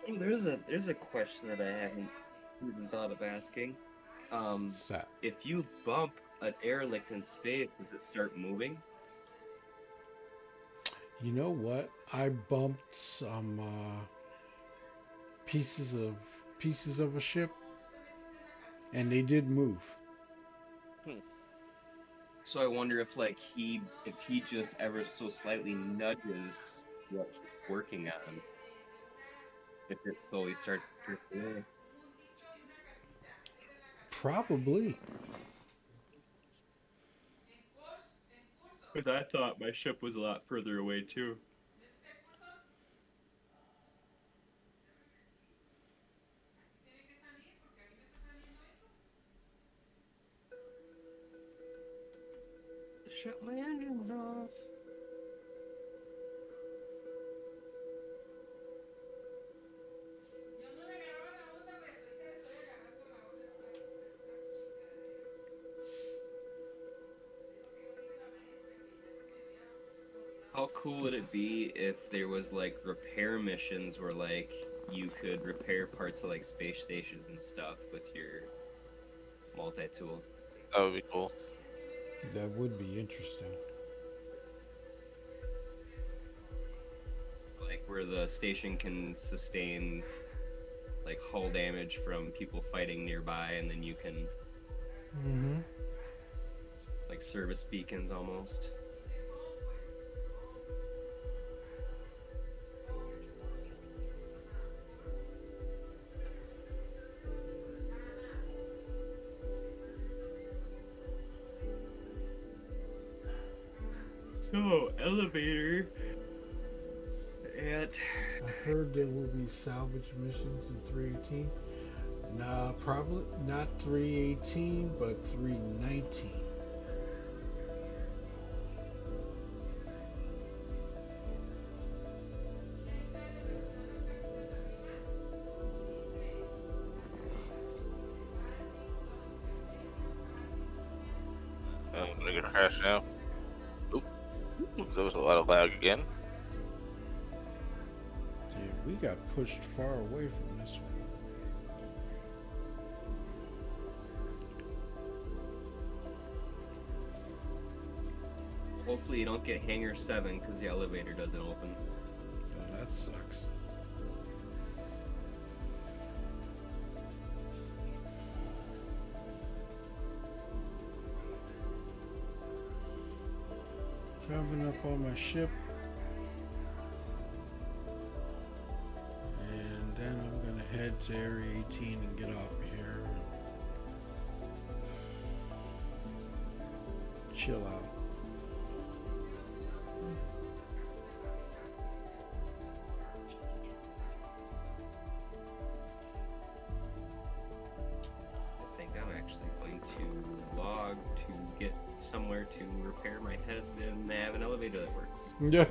Oh, there's a question that I hadn't even thought of asking. What's that? If you bump a derelict in space, does it start moving? You know what? I bumped some pieces of a ship, and they did move. So I wonder if if he just ever so slightly nudges what he's working on, if it slowly starts drifting away. Probably. Because I thought my ship was a lot further away too. Shut my engines off. How cool would it be if there was like repair missions where like you could repair parts of like space stations and stuff with your multi-tool? That would be cool. That would be interesting. Like where the station can sustain like hull damage from people fighting nearby, and then you can Mm-hmm. like service beacons almost. So, elevator at I heard there will be salvage missions in 318. Nah, probably not 318, but 319. I'm gonna get a crash now. Oop. There was a lot of lag again. Yeah, we got pushed far away from this one. Hopefully you don't get hangar 7 because the elevator doesn't open. Oh, that sucks. Coming up on my ship. And then I'm going to head to Area 18 and get off of here. And chill out. I think I'm actually going to log to get somewhere to repair my head and have an elevator that works. Yeah.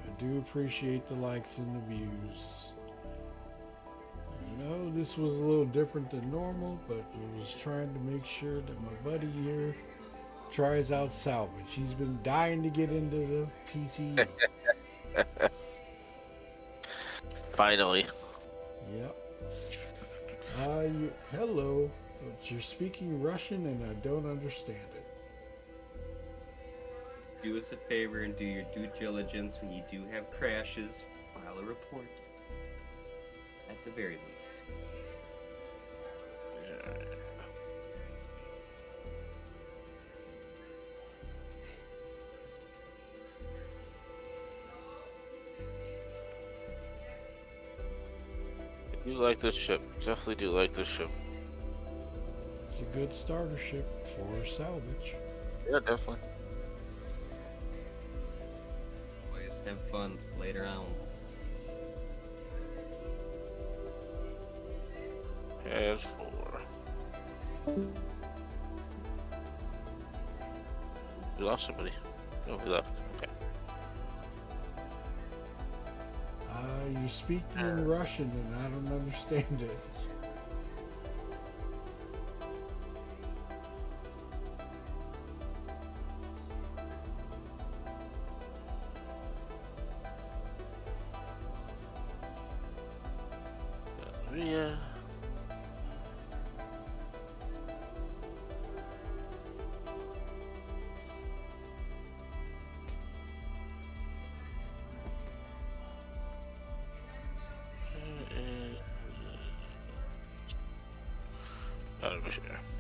I do appreciate the likes and the views. I know this was a little different than normal, but I was trying to make sure that my buddy here tries out salvage. He's been dying to get into the PTU. Finally. Yep. Hello, but you're speaking Russian and I don't understand it. Do us a favor and do your due diligence when you do have crashes. File a report. At the very least. I do like this ship. Definitely do like this ship. It's a good starter ship for salvage. Yeah, definitely. Always have fun later on. As for. We lost somebody. No, we left. Okay. You speak in Russian and I don't understand it. Yeah.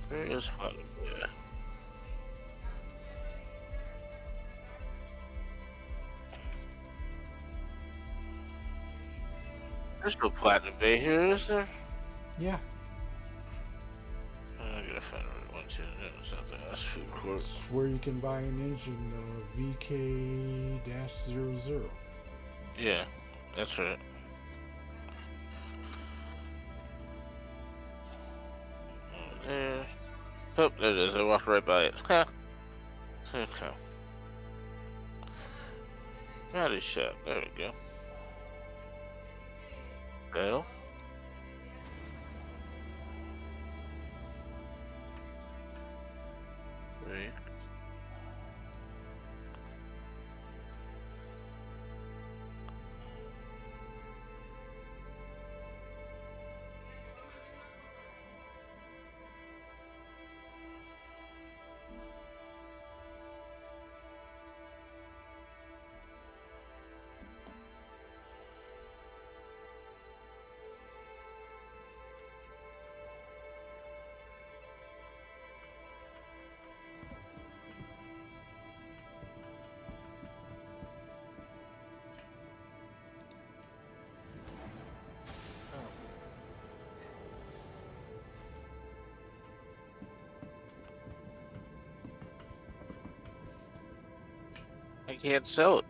Where is Hallelujah? There's no Platinum Bay here, is there? Yeah, I gotta find where one to. No, it's not the last food court. it's where you can buy an engine VK-00. Yeah, that's right. There. Oh, there it is. I walked right by it. Ha! Okay. Body shot. There we go. Bell. Three. I can't sell it.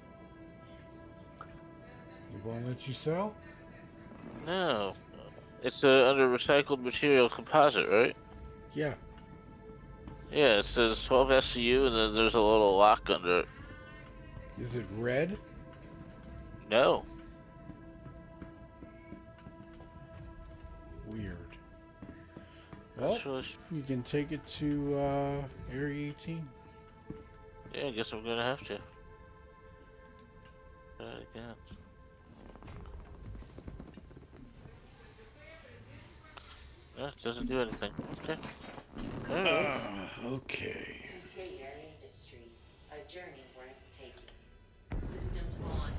It won't let you sell? No. It's under recycled material composite, right? Yeah. Yeah, it says 12 SCU and then there's a little lock under it. Is it red? No. Weird. Well, That's really you can take it to Area 18. Yeah, I guess I'm gonna have to. Again. Doesn't do anything. Okay. Alright. Okay. Crusader Industries, a journey worth taking. Systems on.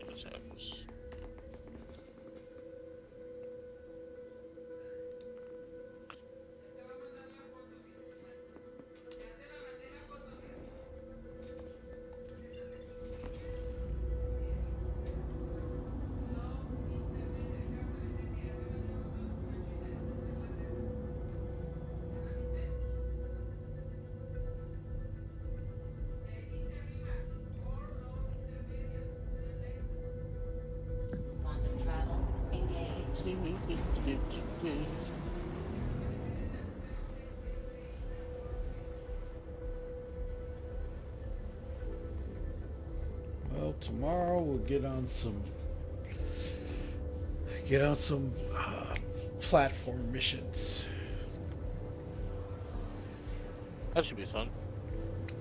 What's happens? Quantum travel engaged. Well, tomorrow we'll get on some platform missions. That should be fun.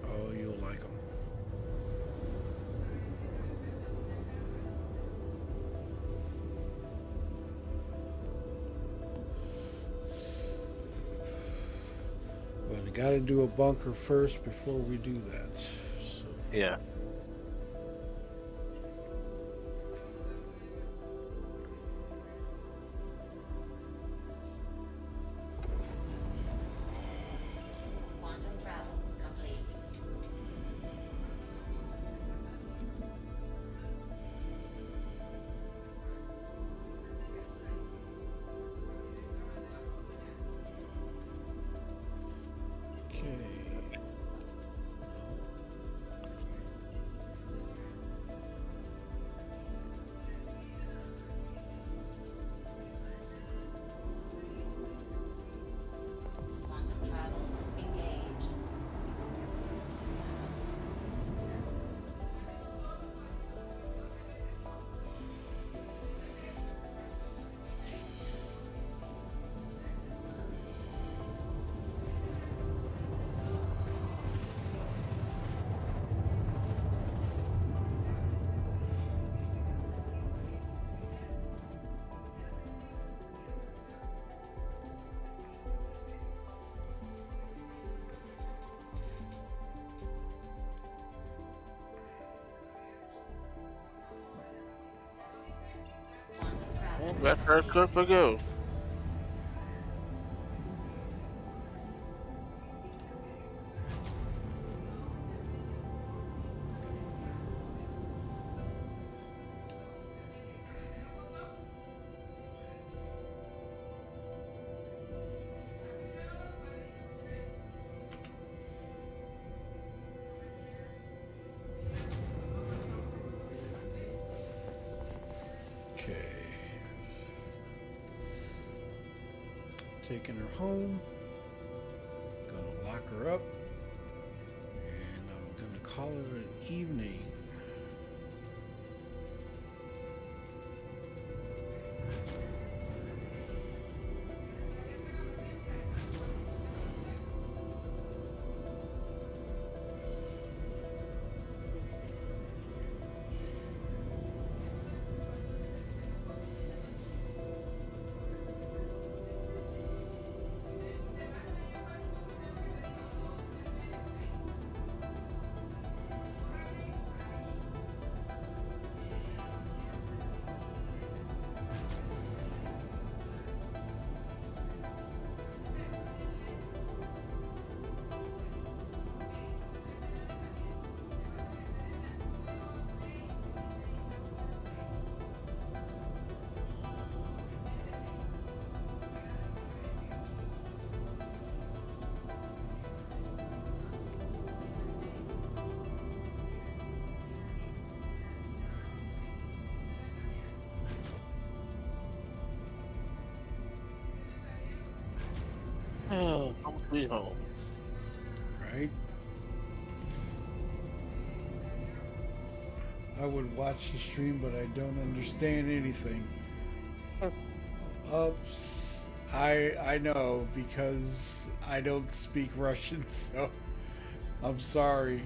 Oh, you'll like them. But I got to do a bunker first before we do that. So, Yeah. Quantum travel complete. okay. Quantum travel engaged. Quantum travel. And that's our clip we go. Okay. Taking her home. Gonna lock her up. And I'm gonna call it an evening. Oh, home sweet home. Right? I would watch the stream, but I don't understand anything. I know because I don't speak Russian, so I'm sorry.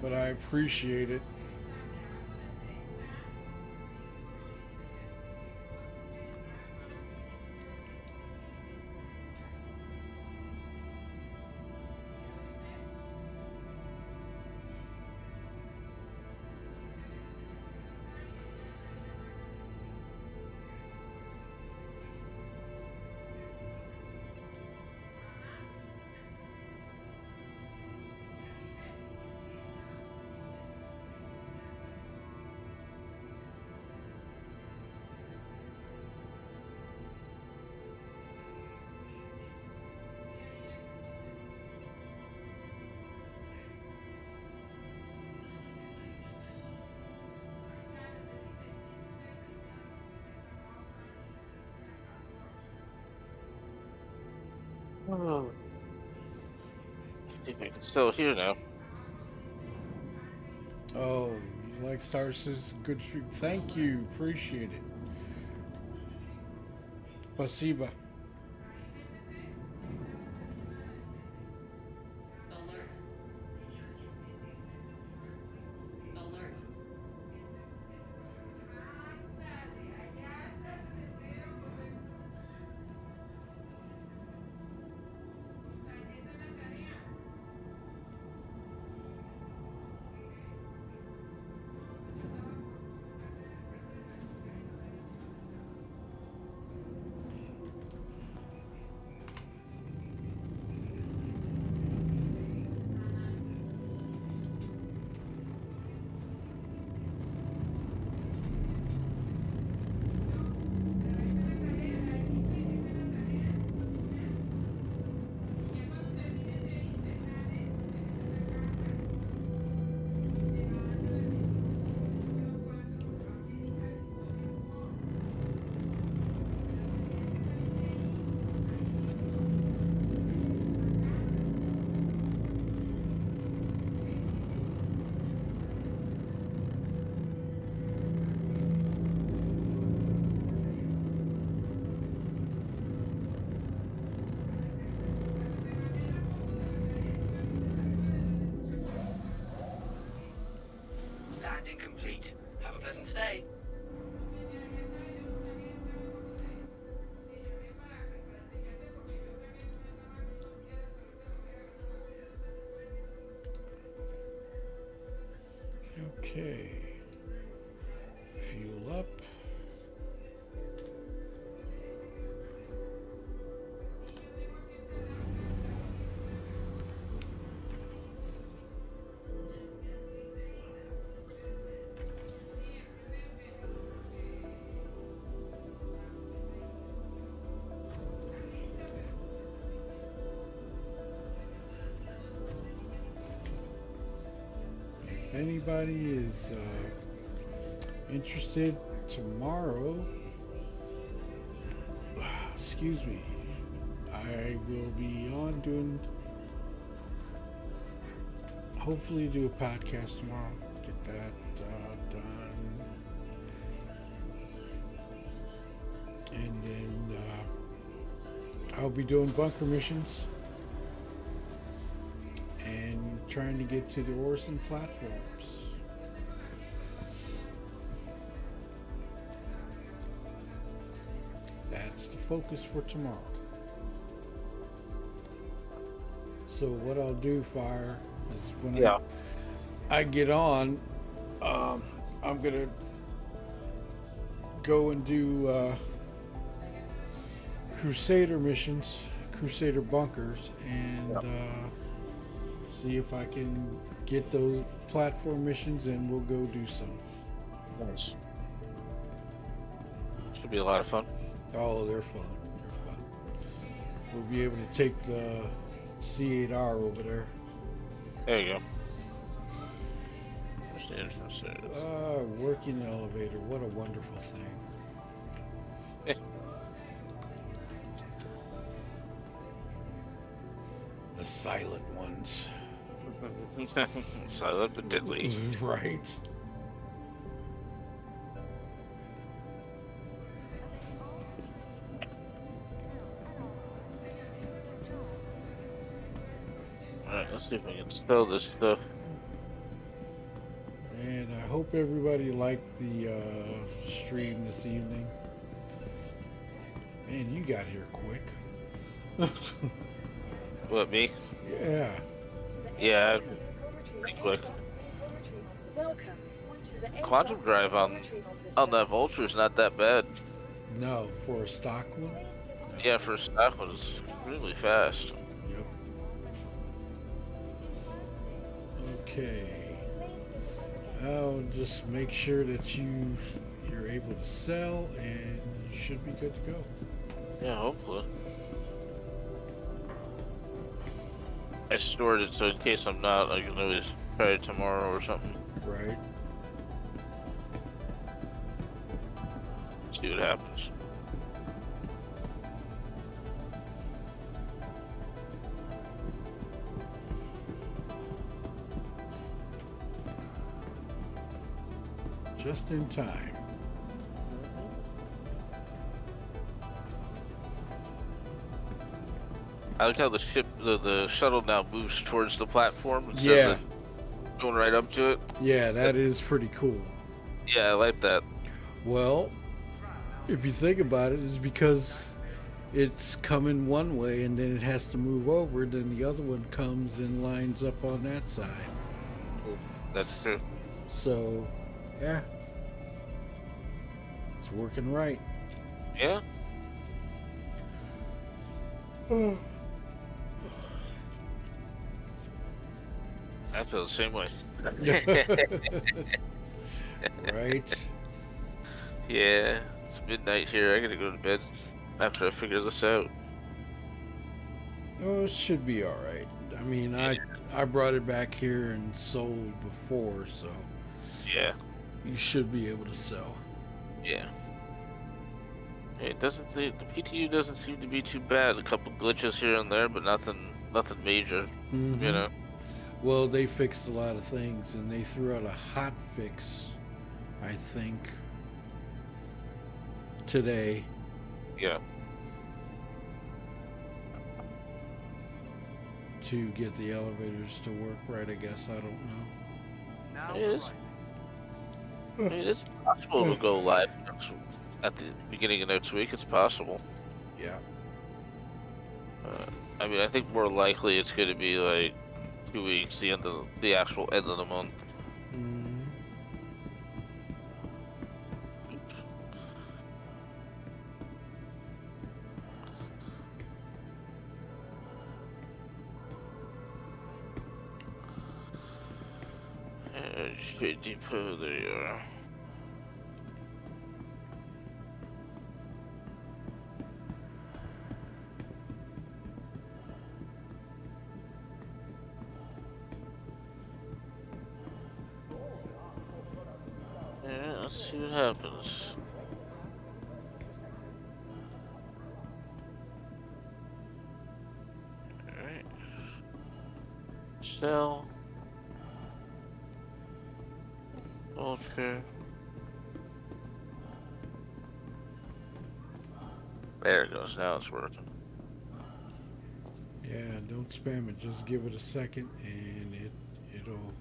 But I appreciate it. Oh, I think I can still hear now. Oh, you like Star Citizen? Good stream. Thank you. Appreciate it. Spasiba. Alert. Alert. Landing complete. Have a pleasant stay. Okay. Fuel up. If anybody is interested tomorrow, excuse me, I will be on doing, hopefully do a podcast tomorrow. Get that done. And then I'll be doing bunker missions and trying to get to the Orson platforms. That's the focus for tomorrow. So what I'll do, Fire, is when I get on, I'm gonna go and do Crusader missions, Crusader bunkers, and see if I can get those platform missions, and we'll go do some. Nice. Should be a lot of fun. Oh, they're fun. They're fun. We'll be able to take the C8R over there. There you go. Where's the entrance? Working elevator. What a wonderful thing. The silent ones. Silent but deadly. Right. Alright, let's see if we can spell this stuff. And I hope everybody liked the stream this evening. Man, you got here quick. What, me? Yeah. Yeah, pretty quick. Welcome to the Quantum ASOC drive on retrieval system. that Vulture is not that bad. No, for a stock one? Yeah, for a stock one, it's really fast. Yep. Okay. I'll just make sure that you're able to sell and you should be good to go. Yeah, hopefully. I stored it so in case I'm not, I can always try it tomorrow or something. Right. See what happens. Just in time. I like how the shuttle now moves towards the platform instead Yeah. of going right up to it. Yeah, that is pretty cool. Yeah, I like that. Well, if you think about it, it's because it's coming one way and then it has to move over, then the other one comes and lines up on that side. That's true. So, yeah. It's working right. Yeah. I feel the same way. Right? Yeah, it's midnight here. I gotta go to bed after I figure this out. Oh, it should be all right. I mean, I brought it back here and sold before, so Yeah, you should be able to sell. yeah. It doesn't. The PTU doesn't seem to be too bad. A couple glitches here and there, but nothing major. Mhm. You know. Well, they fixed a lot of things, and they threw out a hot fix, I think, today. Yeah. To get the elevators to work right, I guess. I don't know. Now It is. right. I mean, it's possible to go live at the beginning of next week. It's possible. Yeah. I mean, I think more likely it's going to be like 2 weeks, the actual end of the month. Mhm. Straight depot, there you are. Yeah, let's see what happens. Alright. Sell. Vulture. There it goes. Now it's working. Yeah, don't spam it. Just give it a second, and it'll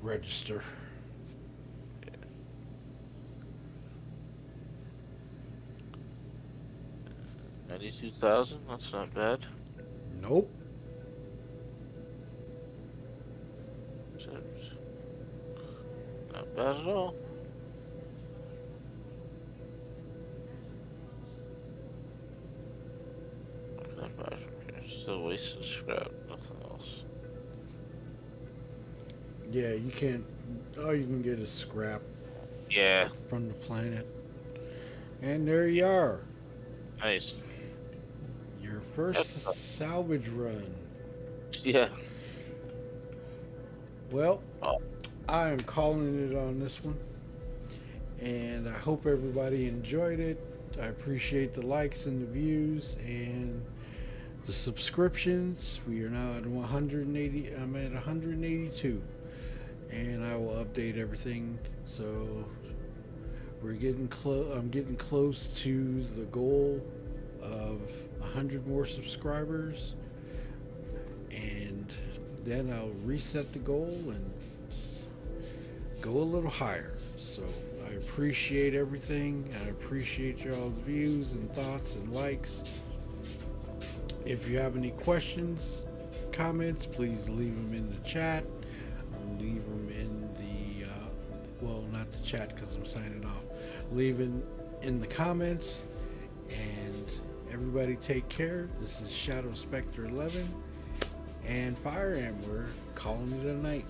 register. 92,000. That's not bad. Nope. Not bad at all. What can I buy from here? Still wasted scrap. Nothing else. Yeah, you can't. All you can get is scrap Yeah. from the planet. And there you are. Nice. Your first salvage run. Yeah. Well, Oh. I am calling it on this one. And I hope everybody enjoyed it. I appreciate the likes and the views. And The subscriptions, we are now at 180. I'm at 182, and I will update everything. So we're getting close. I'm getting close to the goal of 100 more subscribers, and then I'll reset the goal and go a little higher. So I appreciate everything. I appreciate y'all's views and thoughts and likes. If you have any questions, comments, please leave them in the chat. Leave them in the, well, not the chat because I'm signing off. Leave it in the comments. And everybody take care. This is Shadow Spectre 11 and Fire Am. We're calling it a night.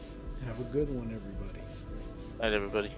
Have a good one, everybody. Night, everybody.